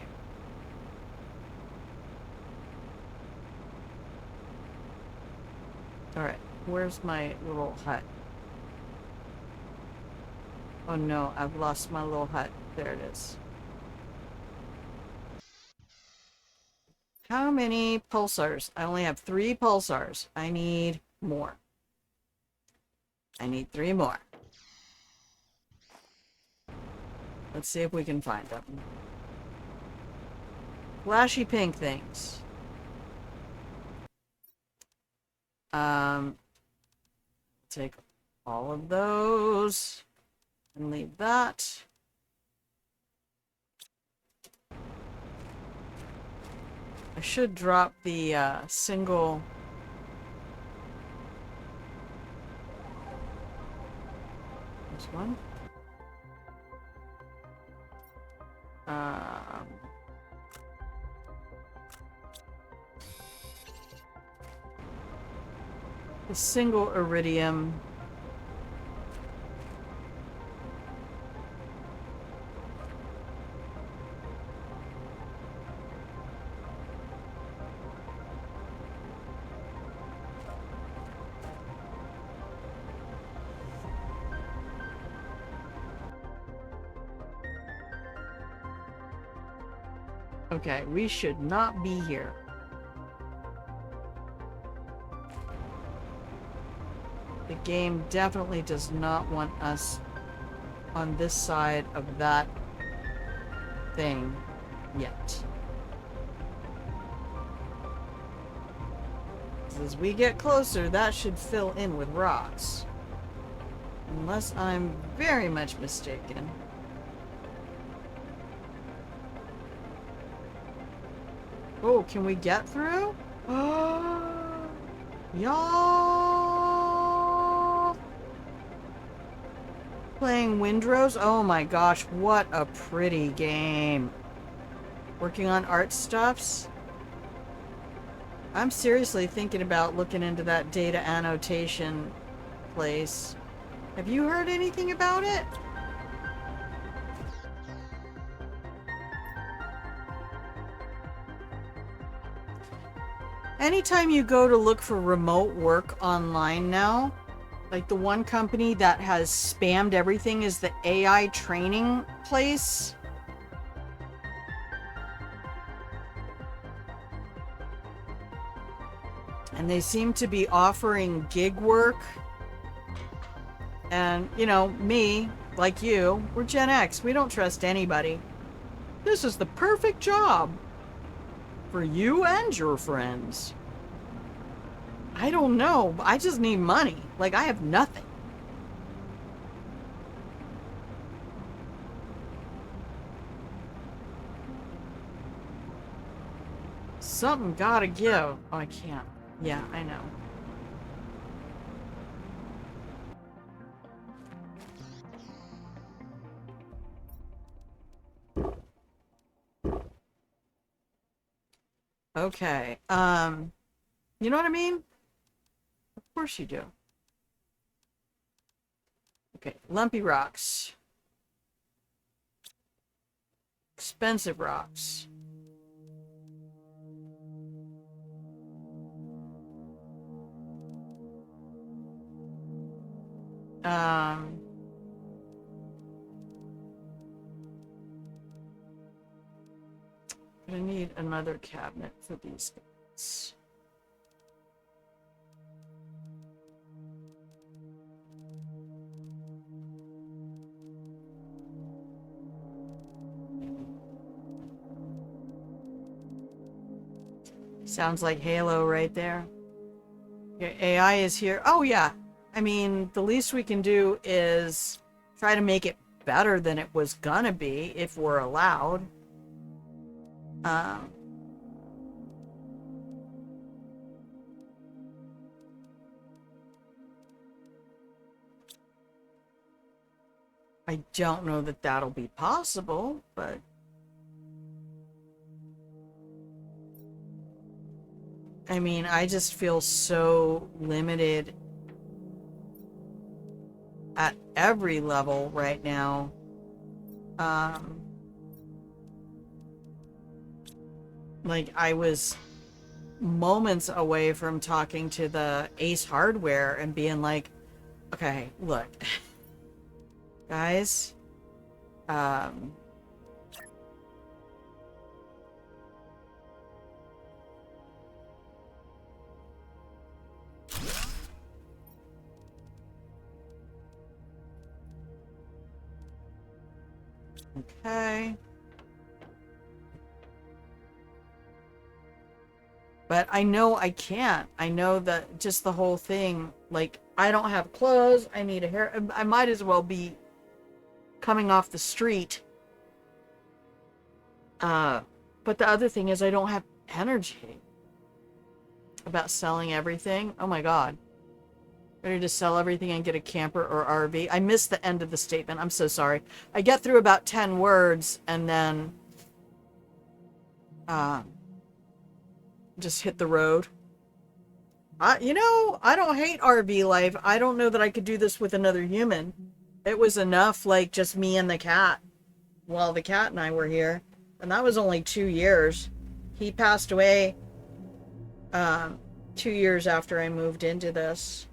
Alright, where's my little hut? Oh no, I've lost my little hut. There it is. How many pulsars? I only have 3 pulsars. I need more. I need 3 more. Let's see if we can find them. Flashy pink things. Take all of those and leave that. I should drop the single This one. The single iridium. Okay, we should not be here. The game definitely does not want us on this side of that thing yet. As we get closer, that should fill in with rocks. Unless I'm very much mistaken. Oh, can we get through? Oh, y'all playing Windrose? Oh my gosh, what a pretty game. Working on art stuffs. I'm seriously thinking about looking into that data annotation place. Have you heard anything about it? Anytime you go to look for remote work online now, like the one company that has spammed everything is the AI training place. And they seem to be offering gig work. And, you know, me, like you, we're Gen X. We don't trust anybody. This is the perfect job for you and your friends. I don't know. I just need money. Like, I have nothing. Something gotta give. Oh, I can't. Yeah, I know. Okay. You know what I mean? Of course you do. Okay, lumpy rocks. Expensive rocks. I need another cabinet for these guys. Sounds like Halo right there. Your AI is here. Oh yeah. I mean, the least we can do is try to make it better than it was gonna be if we're allowed. I don't know that that'll be possible, but I mean, I just feel so limited at every level right now. Like, I was moments away from talking to the Ace Hardware and being like, okay, look, guys, okay. But I know I can't. I know that just the whole thing, like, I don't have clothes, I need a hair. I might as well be coming off the street. But the other thing is I don't have energy. About selling everything. Oh my god. Ready to sell everything and get a camper or RV? I missed the end of the statement. I'm so sorry. I get through about 10 words and then just hit the road. You know, I don't hate RV life. I don't know that I could do this with another human. It was enough, like, just me and the cat. Well, the cat and I were here. And that was only 2 years. He passed away 2 years after I moved into this.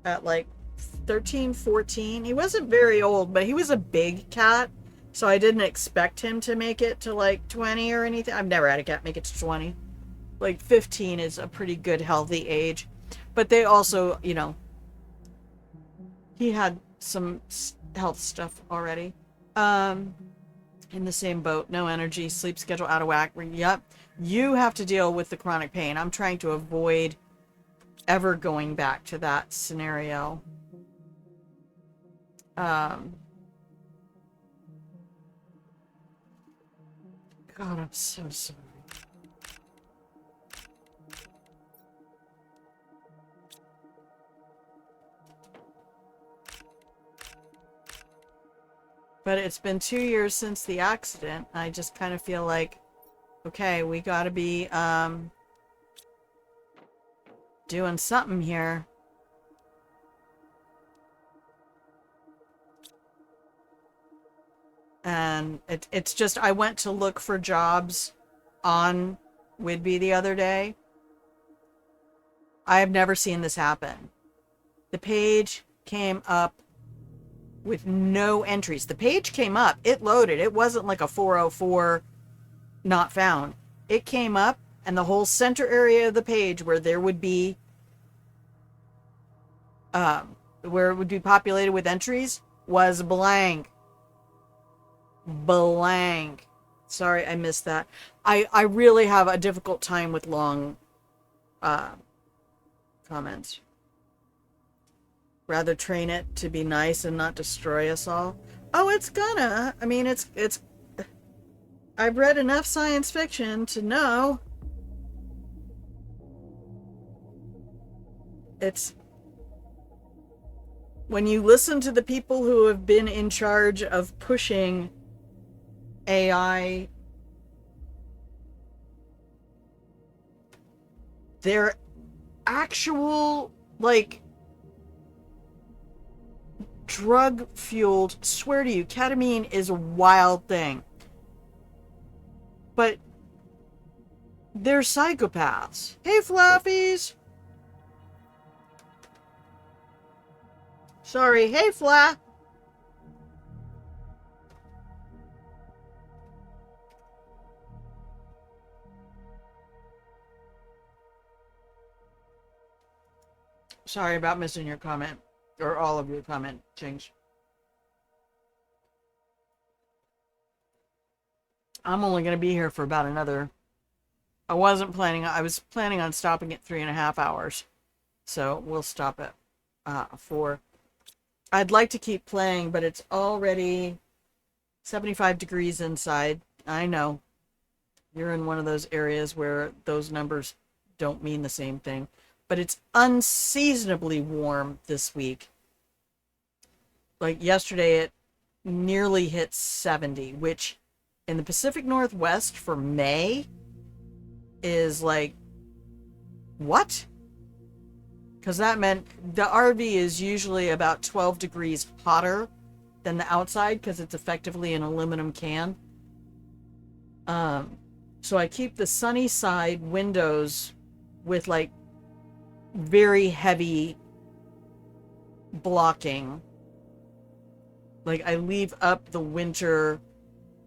At like 13, 14. He wasn't very old, but he was a big cat. So I didn't expect him to make it to like 20 or anything. I've never had a cat make it to 20. Like 15 is a pretty good healthy age. But they also, you know, he had some health stuff already. In the same boat, no energy, sleep schedule out of whack. Yep. You have to deal with the chronic pain. I'm trying to avoid ever going back to that scenario. God, I'm so sorry. But it's been 2 years since the accident. I just kind of feel like, okay, we gotta be, doing something here. And it's just, I went to look for jobs on Whidbey the other day. I have never seen this happen. The page came up with no entries. The page came up, it loaded. It wasn't like a 404 not found. It came up, and the whole center area of the page where there would be where it would be populated with entries was blank. Blank. Sorry, I missed that. I really have a difficult time with long comments. Rather train it to be nice and not destroy us all. Oh, it's gonna. I mean, it's I've read enough science fiction to know it's when you listen to the people who have been in charge of pushing AI, their actual, like, drug-fueled, swear to you, ketamine is a wild thing. But they're psychopaths. Hey, Flappies! Sorry, hey, Fla! Sorry about missing your comment. Or all of your comment, Chings. I'm only going to be here for about another... I was planning on stopping at 3.5 hours. So we'll stop at 4. I'd like to keep playing, but it's already 75 degrees inside. I know. You're in one of those areas where those numbers don't mean the same thing. But it's unseasonably warm this week. Like yesterday, it nearly hit 70, which in the Pacific Northwest for May is like, what? Because that meant the RV is usually about 12 degrees hotter than the outside because it's effectively an aluminum can. So I keep the sunny side windows with like very heavy blocking. Like I leave up the winter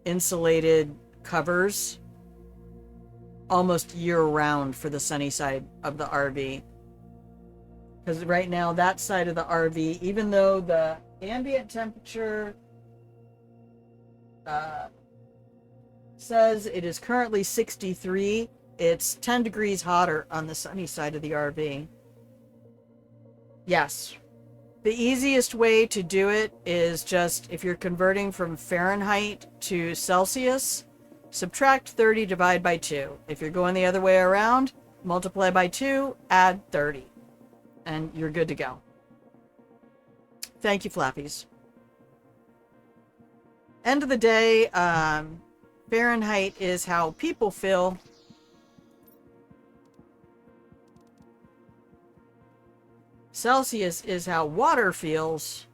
insulated covers almost year round for the sunny side of the RV. Because right now that side of the RV, even though the ambient temperature says it is currently 63, it's 10 degrees hotter on the sunny side of the RV. Yes. The easiest way to do it is just, if you're converting from Fahrenheit to Celsius, subtract 30, divide by 2. If you're going the other way around, multiply by 2, add 30. and you're good to go. Thank you, Flappies. End of the day, Fahrenheit is how people feel. Celsius is how water feels.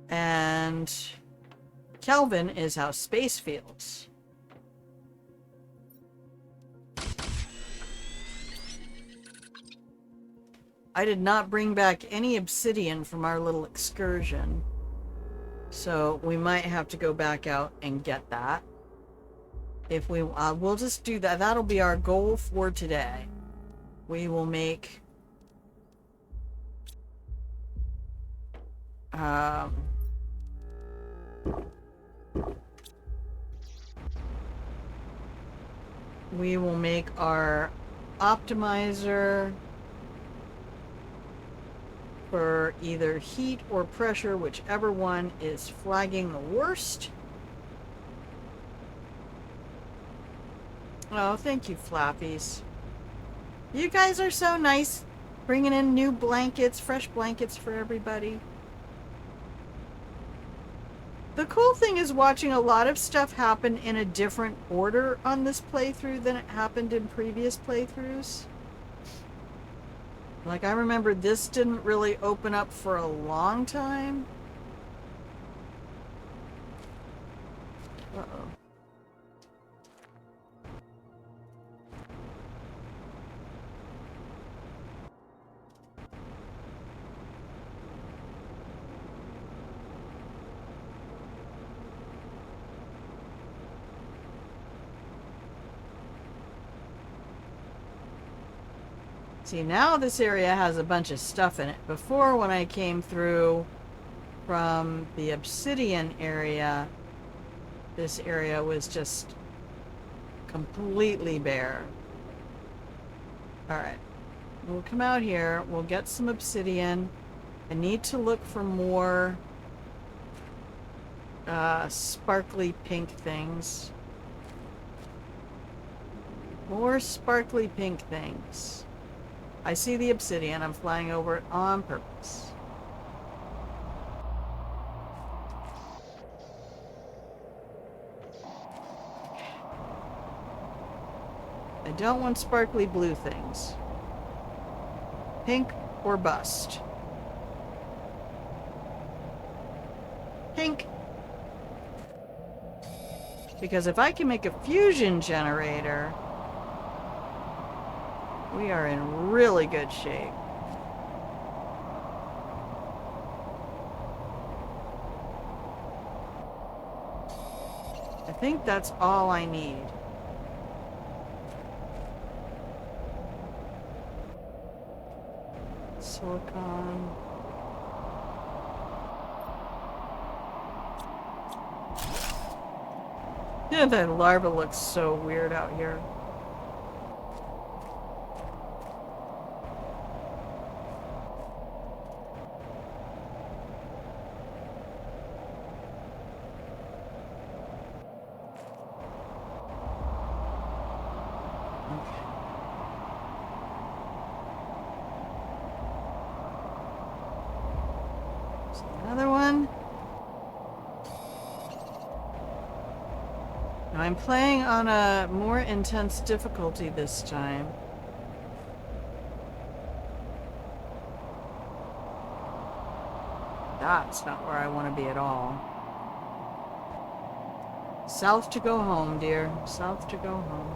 And Kelvin is how space feels. I did not bring back any obsidian from our little excursion, so we might have to go back out and get that. If we, we'll just do that. That'll be our goal for today. We will make we will make our optimizer for either heat or pressure, whichever one is flagging the worst. Oh, thank you, Flappies. You guys are so nice, bringing in new blankets, fresh blankets for everybody. The cool thing is watching a lot of stuff happen in a different order on this playthrough than it happened in previous playthroughs. Like, I remember this didn't really open up for a long time. Uh-oh. See, now this area has a bunch of stuff in it. Before, when I came through from the obsidian area, this area was just completely bare. Alright. We'll come out here. We'll get some obsidian. I need to look for more sparkly pink things. More sparkly pink things. I see the obsidian. I'm flying over it on purpose. I don't want sparkly blue things. Pink or bust. Pink. Because if I can make a fusion generator, we are in really good shape. I think that's all I need. Silicon. Yeah, that larva looks so weird out here. Another one. Now I'm playing on a more intense difficulty this time. That's not where I want to be at all. South to go home, dear. South to go home.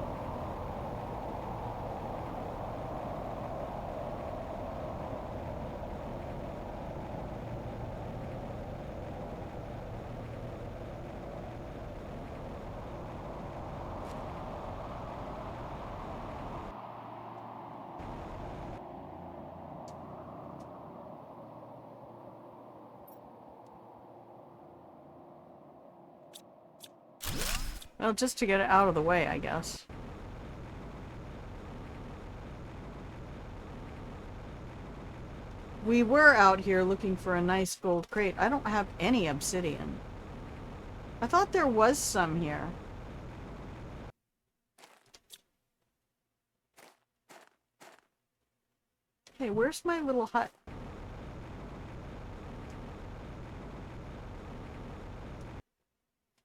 Well, just to get it out of the way, I guess. We were out here looking for a nice gold crate. I don't have any obsidian. I thought there was some here. Hey, where's my little hut?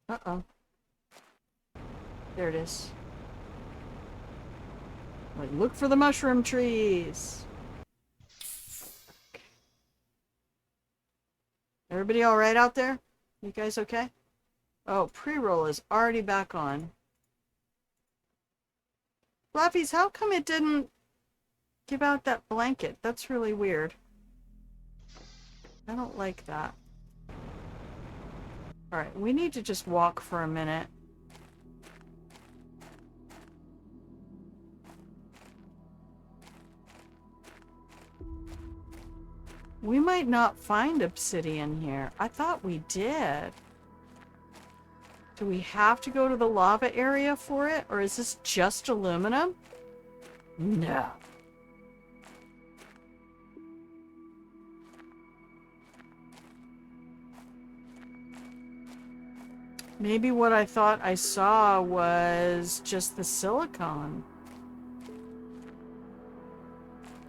Uh-oh. There it is. Like, look for the mushroom trees. Okay. Everybody all right out there? You guys okay? Oh, pre-roll is already back on. Fluffies, how come it didn't give out that blanket? That's really weird. I don't like that. Alright, we need to just walk for a minute. We might not find obsidian here. I thought we did. Do we have to go to the lava area for it? Or is this just aluminum? No. Maybe what I thought I saw was just the silicone.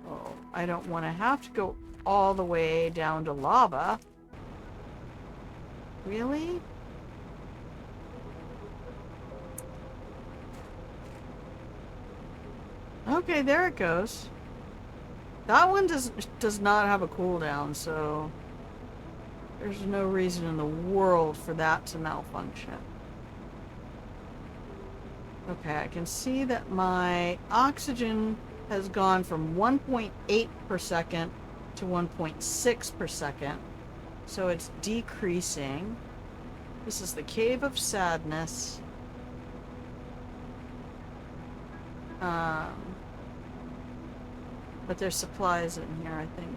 Oh, I don't want to have to go all the way down to lava. Really? Okay, there it goes. That one does not have a cooldown, so there's no reason in the world for that to malfunction. Okay, I can see that my oxygen has gone from 1.8 per second to 1.6 per second. So it's decreasing. This is the Cave of Sadness. But there's supplies in here, I think.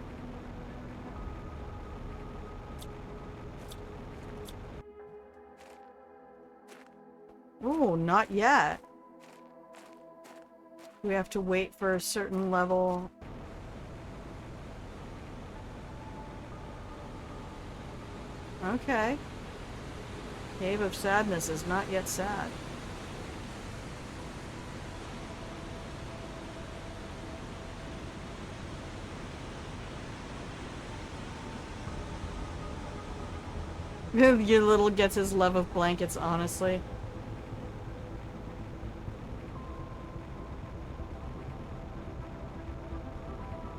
Oh, not yet. We have to wait for a certain level. Okay. Cave of Sadness is not yet sad. Your little gets his love of blankets, honestly.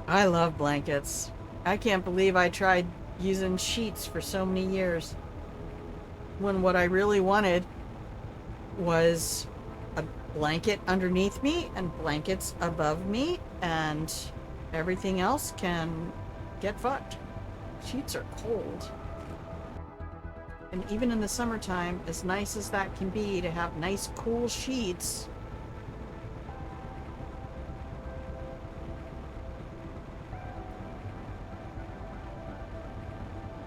I love blankets. I can't believe I tried using sheets for so many years, when what I really wanted was a blanket underneath me and blankets above me, and everything else can get fucked. Sheets are cold. And even in the summertime, as nice as that can be to have nice cool sheets,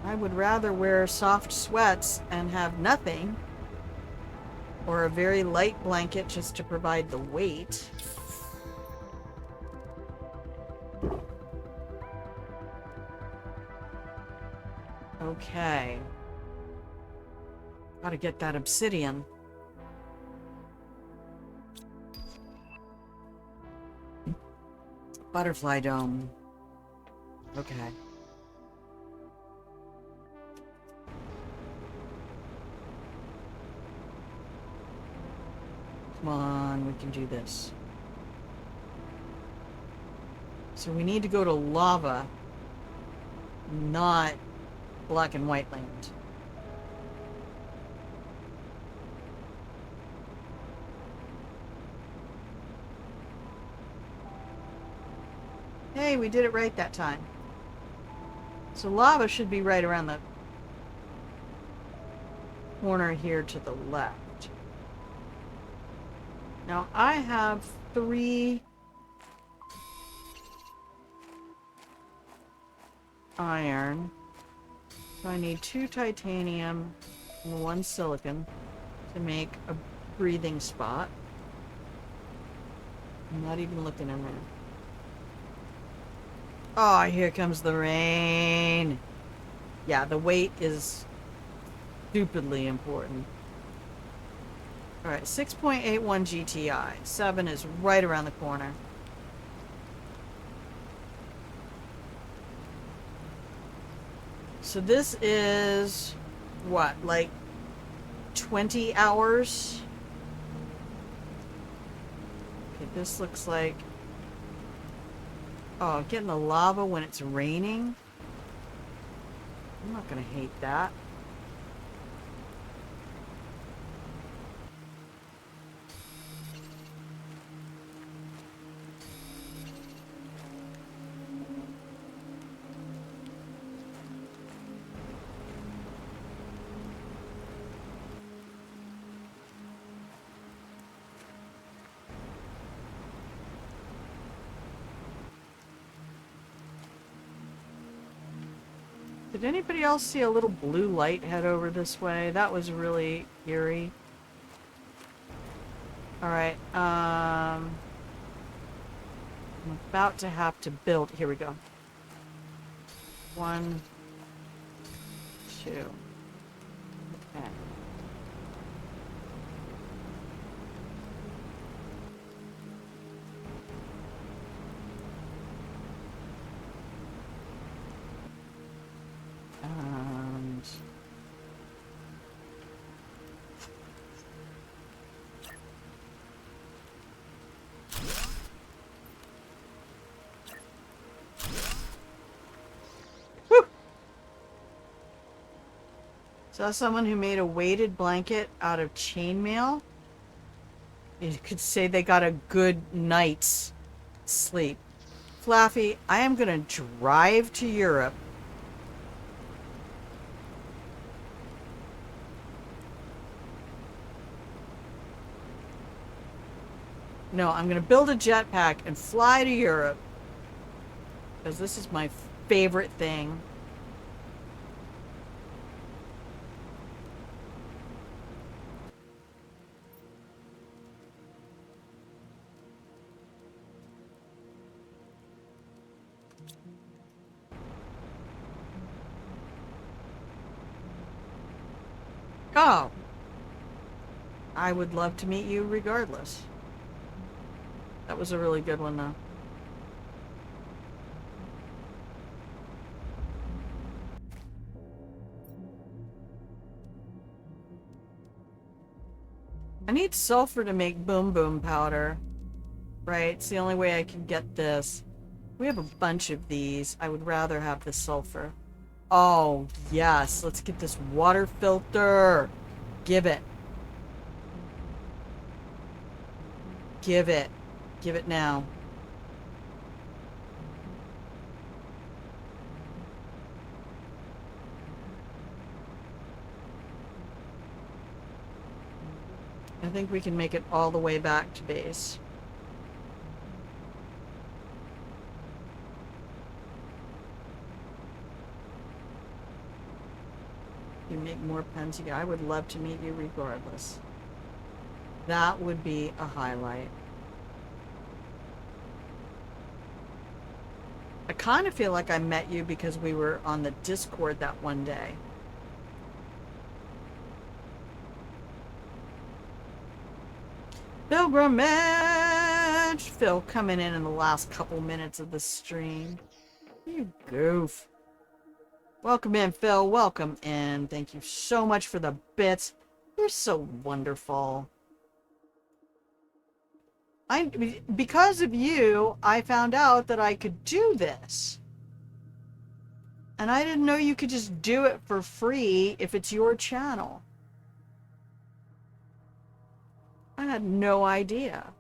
I would rather wear soft sweats and have nothing, or a very light blanket just to provide the weight. Okay. Gotta get that obsidian. Butterfly dome. Okay. Come on, we can do this. So we need to go to lava, not black and white land. Hey, we did it right that time. So lava should be right around the corner here to the left. Now I have 3 iron. So I need 2 titanium and 1 silicon to make a breathing spot. I'm not even looking in there. Oh, here comes the rain. Yeah, the weight is Stupidly important. Alright, 6.81 GTI. 7 is right around the corner. So this is, what, like 20 hours? Okay, this looks like... Oh, getting the lava when it's raining? I'm not gonna hate that. Did anybody else see a little blue light head over this way? That was really eerie. Alright, I'm about to have to build. Here we go. 1, 2. Okay. And... Whew! Saw someone who made a weighted blanket out of chainmail. You could say they got a good night's sleep. Flaffy, I am gonna drive to Europe. No, I'm gonna build a jetpack and fly to Europe. Because this is my favorite thing. Oh. I would love to meet you regardless. That was a really good one, though. I need sulfur to make boom boom powder. Right? It's the only way I can get this. We have a bunch of these. I would rather have the sulfur. Oh, yes. Let's get this water filter. Give it. Give it. Give it now. I think we can make it all the way back to base. You make more pens. Yeah, I would love to meet you regardless. That would be a highlight. I kind of feel like I met you because we were on the Discord that one day. Pilgrimage! Phil coming in the last couple minutes of the stream. You goof. Welcome in, Phil. Welcome in. Thank you so much for the bits. You're so wonderful. Because of you, I found out that I could do this. And I didn't know you could just do it for free if it's your channel. I had no idea.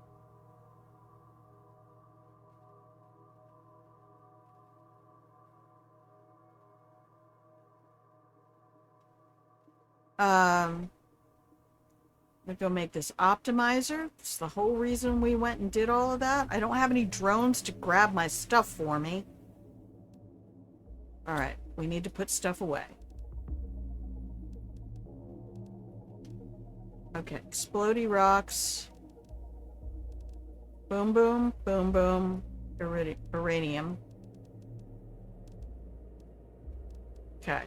Let's go make this optimizer. It's the whole reason we went and did all of that. I don't have any drones to grab my stuff for me. Alright, we need to put stuff away. Okay, explodey rocks. Boom, boom, boom, boom. Uranium. Okay.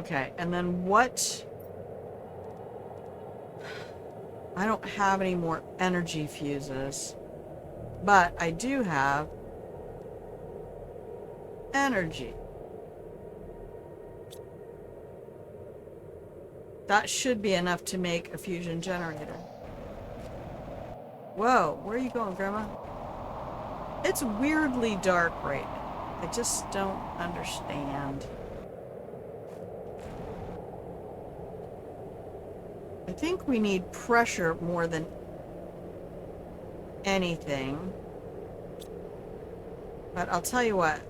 Okay, and then what? I don't have any more energy fuses, but I do have energy. That should be enough to make a fusion generator. Whoa, where are you going, Grandma? It's weirdly dark right now. I just don't understand. I think we need pressure more than anything. But I'll tell you what,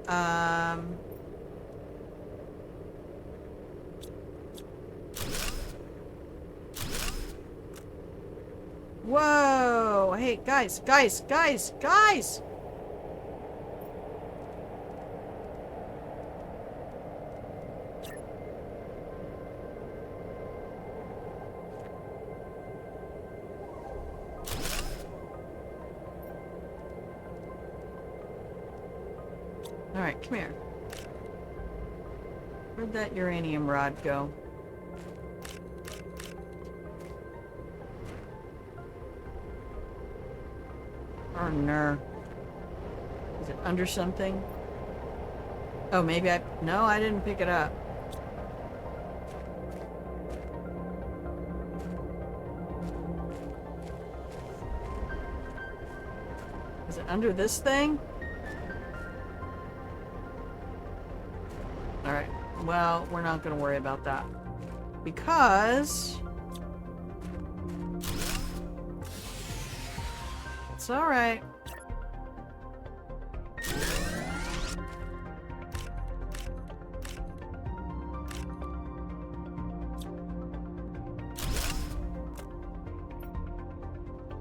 whoa! Hey, guys! Alright, come here. Where'd that uranium rod go? Oh, no. Is it under something? Oh, maybe I... No, I didn't pick it up. Is it under this thing? Alright. Well, we're not going to worry about that. Because... it's alright.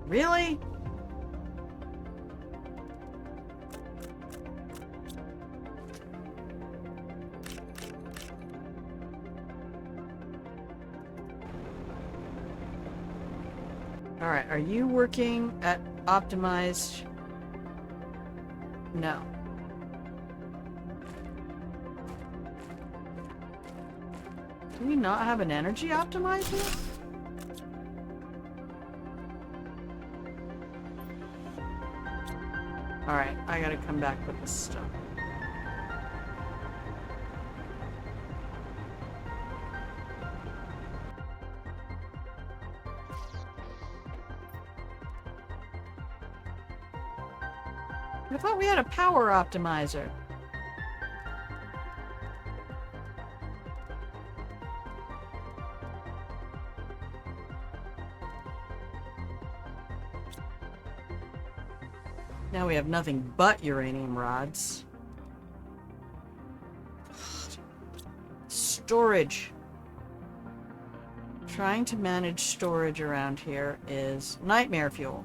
Really? Alright, are you working at optimized? No. Do we not have an energy optimizer? Alright, I gotta come back with this stuff. I thought we had a power optimizer. Now we have nothing but uranium rods. Storage. Trying to manage storage around here is nightmare fuel.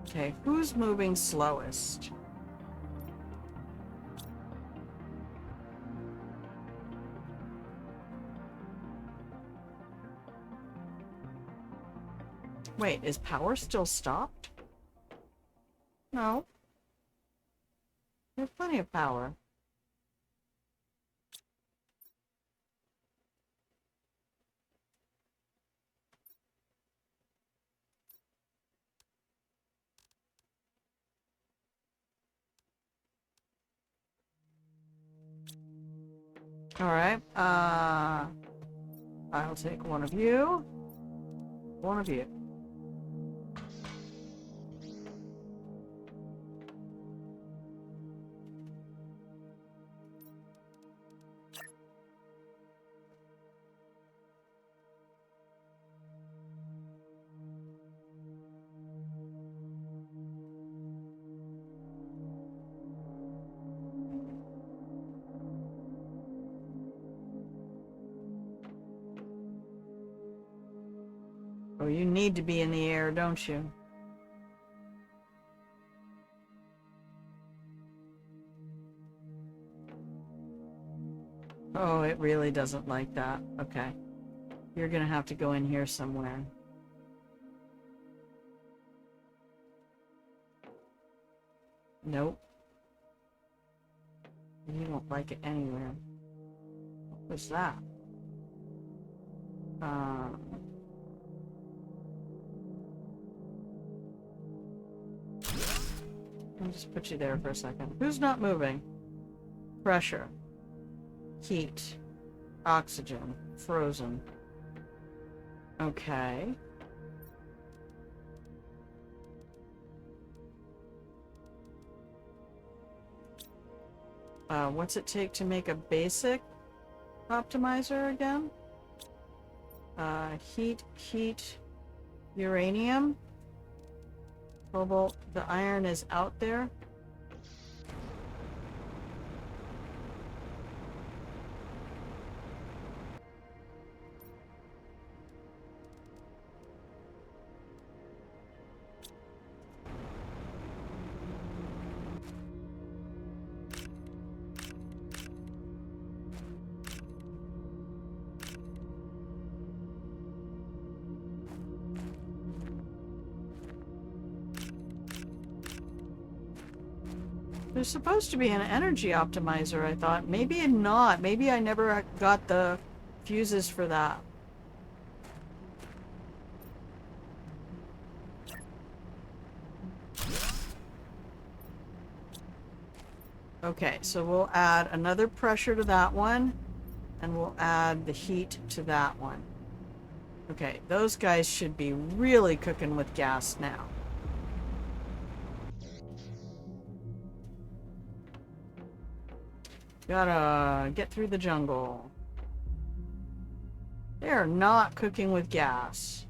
Okay, who's moving slowest? Wait, is power still stopped? No. There's plenty of power. Alright, I'll take one of you. One of you. Oh, you need to be in the air, don't you? Oh, it really doesn't like that. Okay. You're gonna have to go in here somewhere. Nope. You don't like it anywhere. What was that? I'll just put you there for a second. Who's not moving? Pressure. Heat. Oxygen. Frozen. Okay. What's it take to make a basic optimizer again? Heat, uranium, cobalt. The iron is out there. There's supposed to be an energy optimizer, I thought. Maybe not. Maybe I never got the fuses for that. Okay, so we'll add another pressure to that one, and we'll add the heat to that one. Okay, those guys should be really cooking with gas now. Gotta get through the jungle. They're not cooking with gas.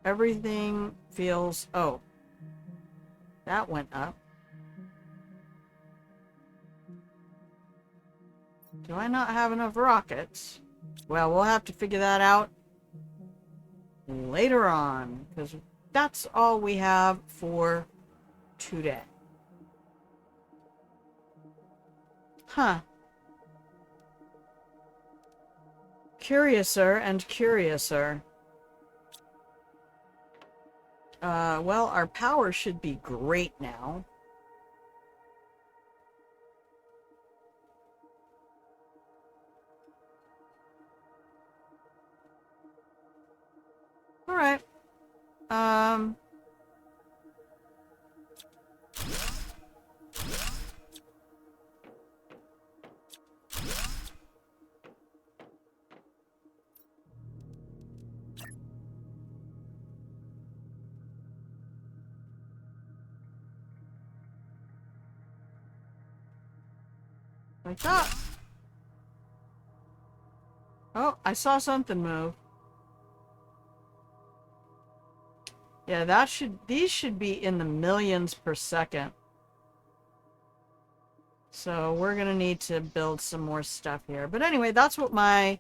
Everything feels... Oh. That went up. Do I not have enough rockets? Well, we'll have to figure that out later on, because that's all we have for today. Huh. Curiouser and curiouser. Well, our power should be great now. All right. Like that. Oh, I saw something move. Yeah, these should be in the millions per second. So we're gonna need to build some more stuff here. But anyway, that's what my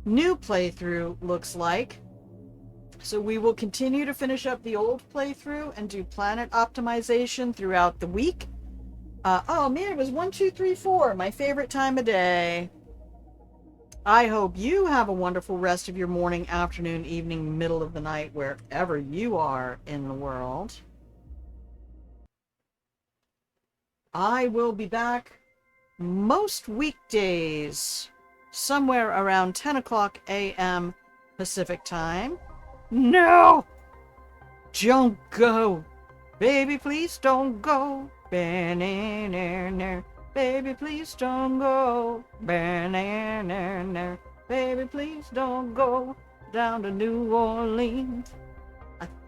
new playthrough looks like. So we will continue to finish up the old playthrough and do planet optimization throughout the week. Oh man, it was 1, 2, 3, 4, my favorite time of day. I hope you have a wonderful rest of your morning, afternoon, evening, middle of the night, wherever you are in the world. I will be back most weekdays, somewhere around 10 o'clock a.m. Pacific time. No! Don't go! Baby, please don't go! Baby, please don't go. Baby, please don't go down to New Orleans.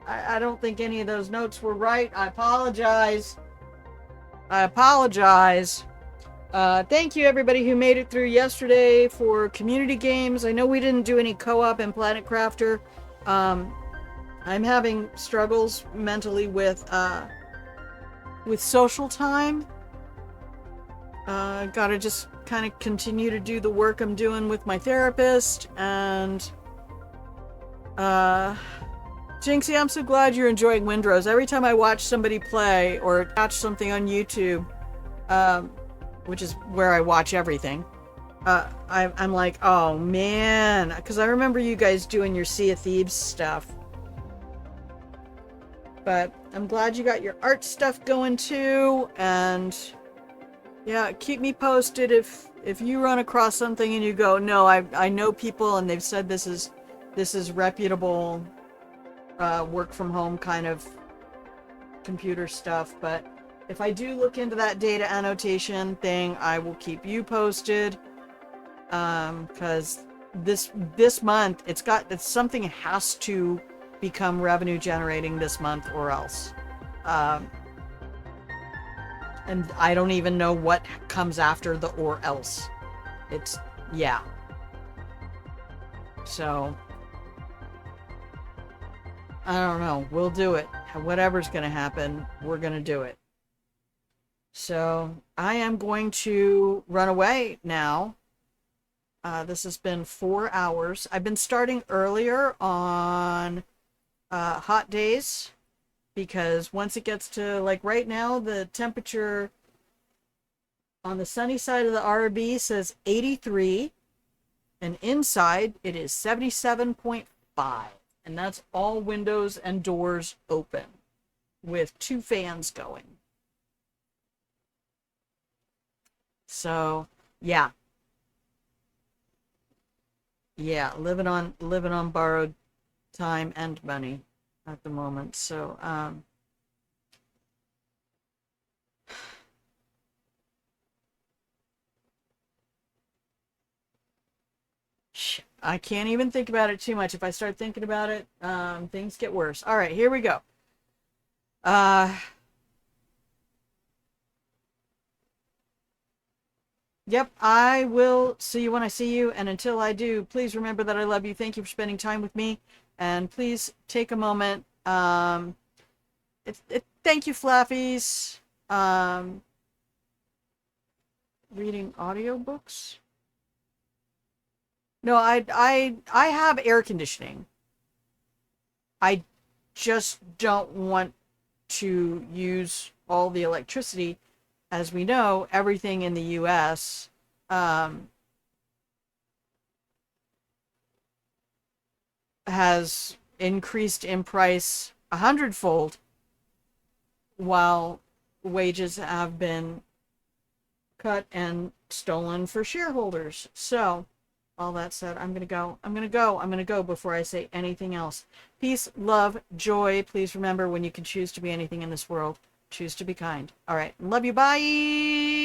I don't think any of those notes were right. I apologize. Thank you, everybody who made it through yesterday for community games. I know we didn't do any co-op in Planet Crafter. I'm having struggles mentally with social time. Gotta just kind of continue to do the work I'm doing with my therapist. And Jinxie, I'm so glad you're enjoying Windrose. Every time I watch somebody play or watch something on YouTube, which is where I watch everything, I'm like, oh man, because I remember you guys doing your Sea of Thieves stuff. But I'm glad you got your art stuff going too, and yeah, keep me posted if you run across something and you go, no, I know people and they've said this is reputable work from home kind of computer stuff. But if I do look into that data annotation thing, I will keep you posted. Because this month it's something has to become revenue generating this month or else. And I don't even know what comes after the or else. It's, yeah. So, I don't know. We'll do it. Whatever's going to happen, we're going to do it. So, I am going to run away now. This has been 4 hours. I've been starting earlier on hot days. Because once it gets to, like right now, the temperature on the sunny side of the RB says 83. And inside, it is 77.5. And that's all windows and doors open with 2 fans going. So, yeah. Yeah, living on borrowed time and money at the moment. So, I can't even think about it too much. If I start thinking about it, things get worse. All right, here we go. Yep, I will see you when I see you. And until I do, please remember that I love you. Thank you for spending time with me. And please take a moment. Thank you, Flaffies. Reading audiobooks. No, I have air conditioning. I just don't want to use all the electricity. As we know, everything in the U.S. Has increased in price 100-fold, while wages have been cut and stolen for shareholders. So, all that said, I'm gonna go before I say anything else. Peace, love, joy. Please remember, when you can choose to be anything in this world, choose to be kind. All right. Love you. Bye.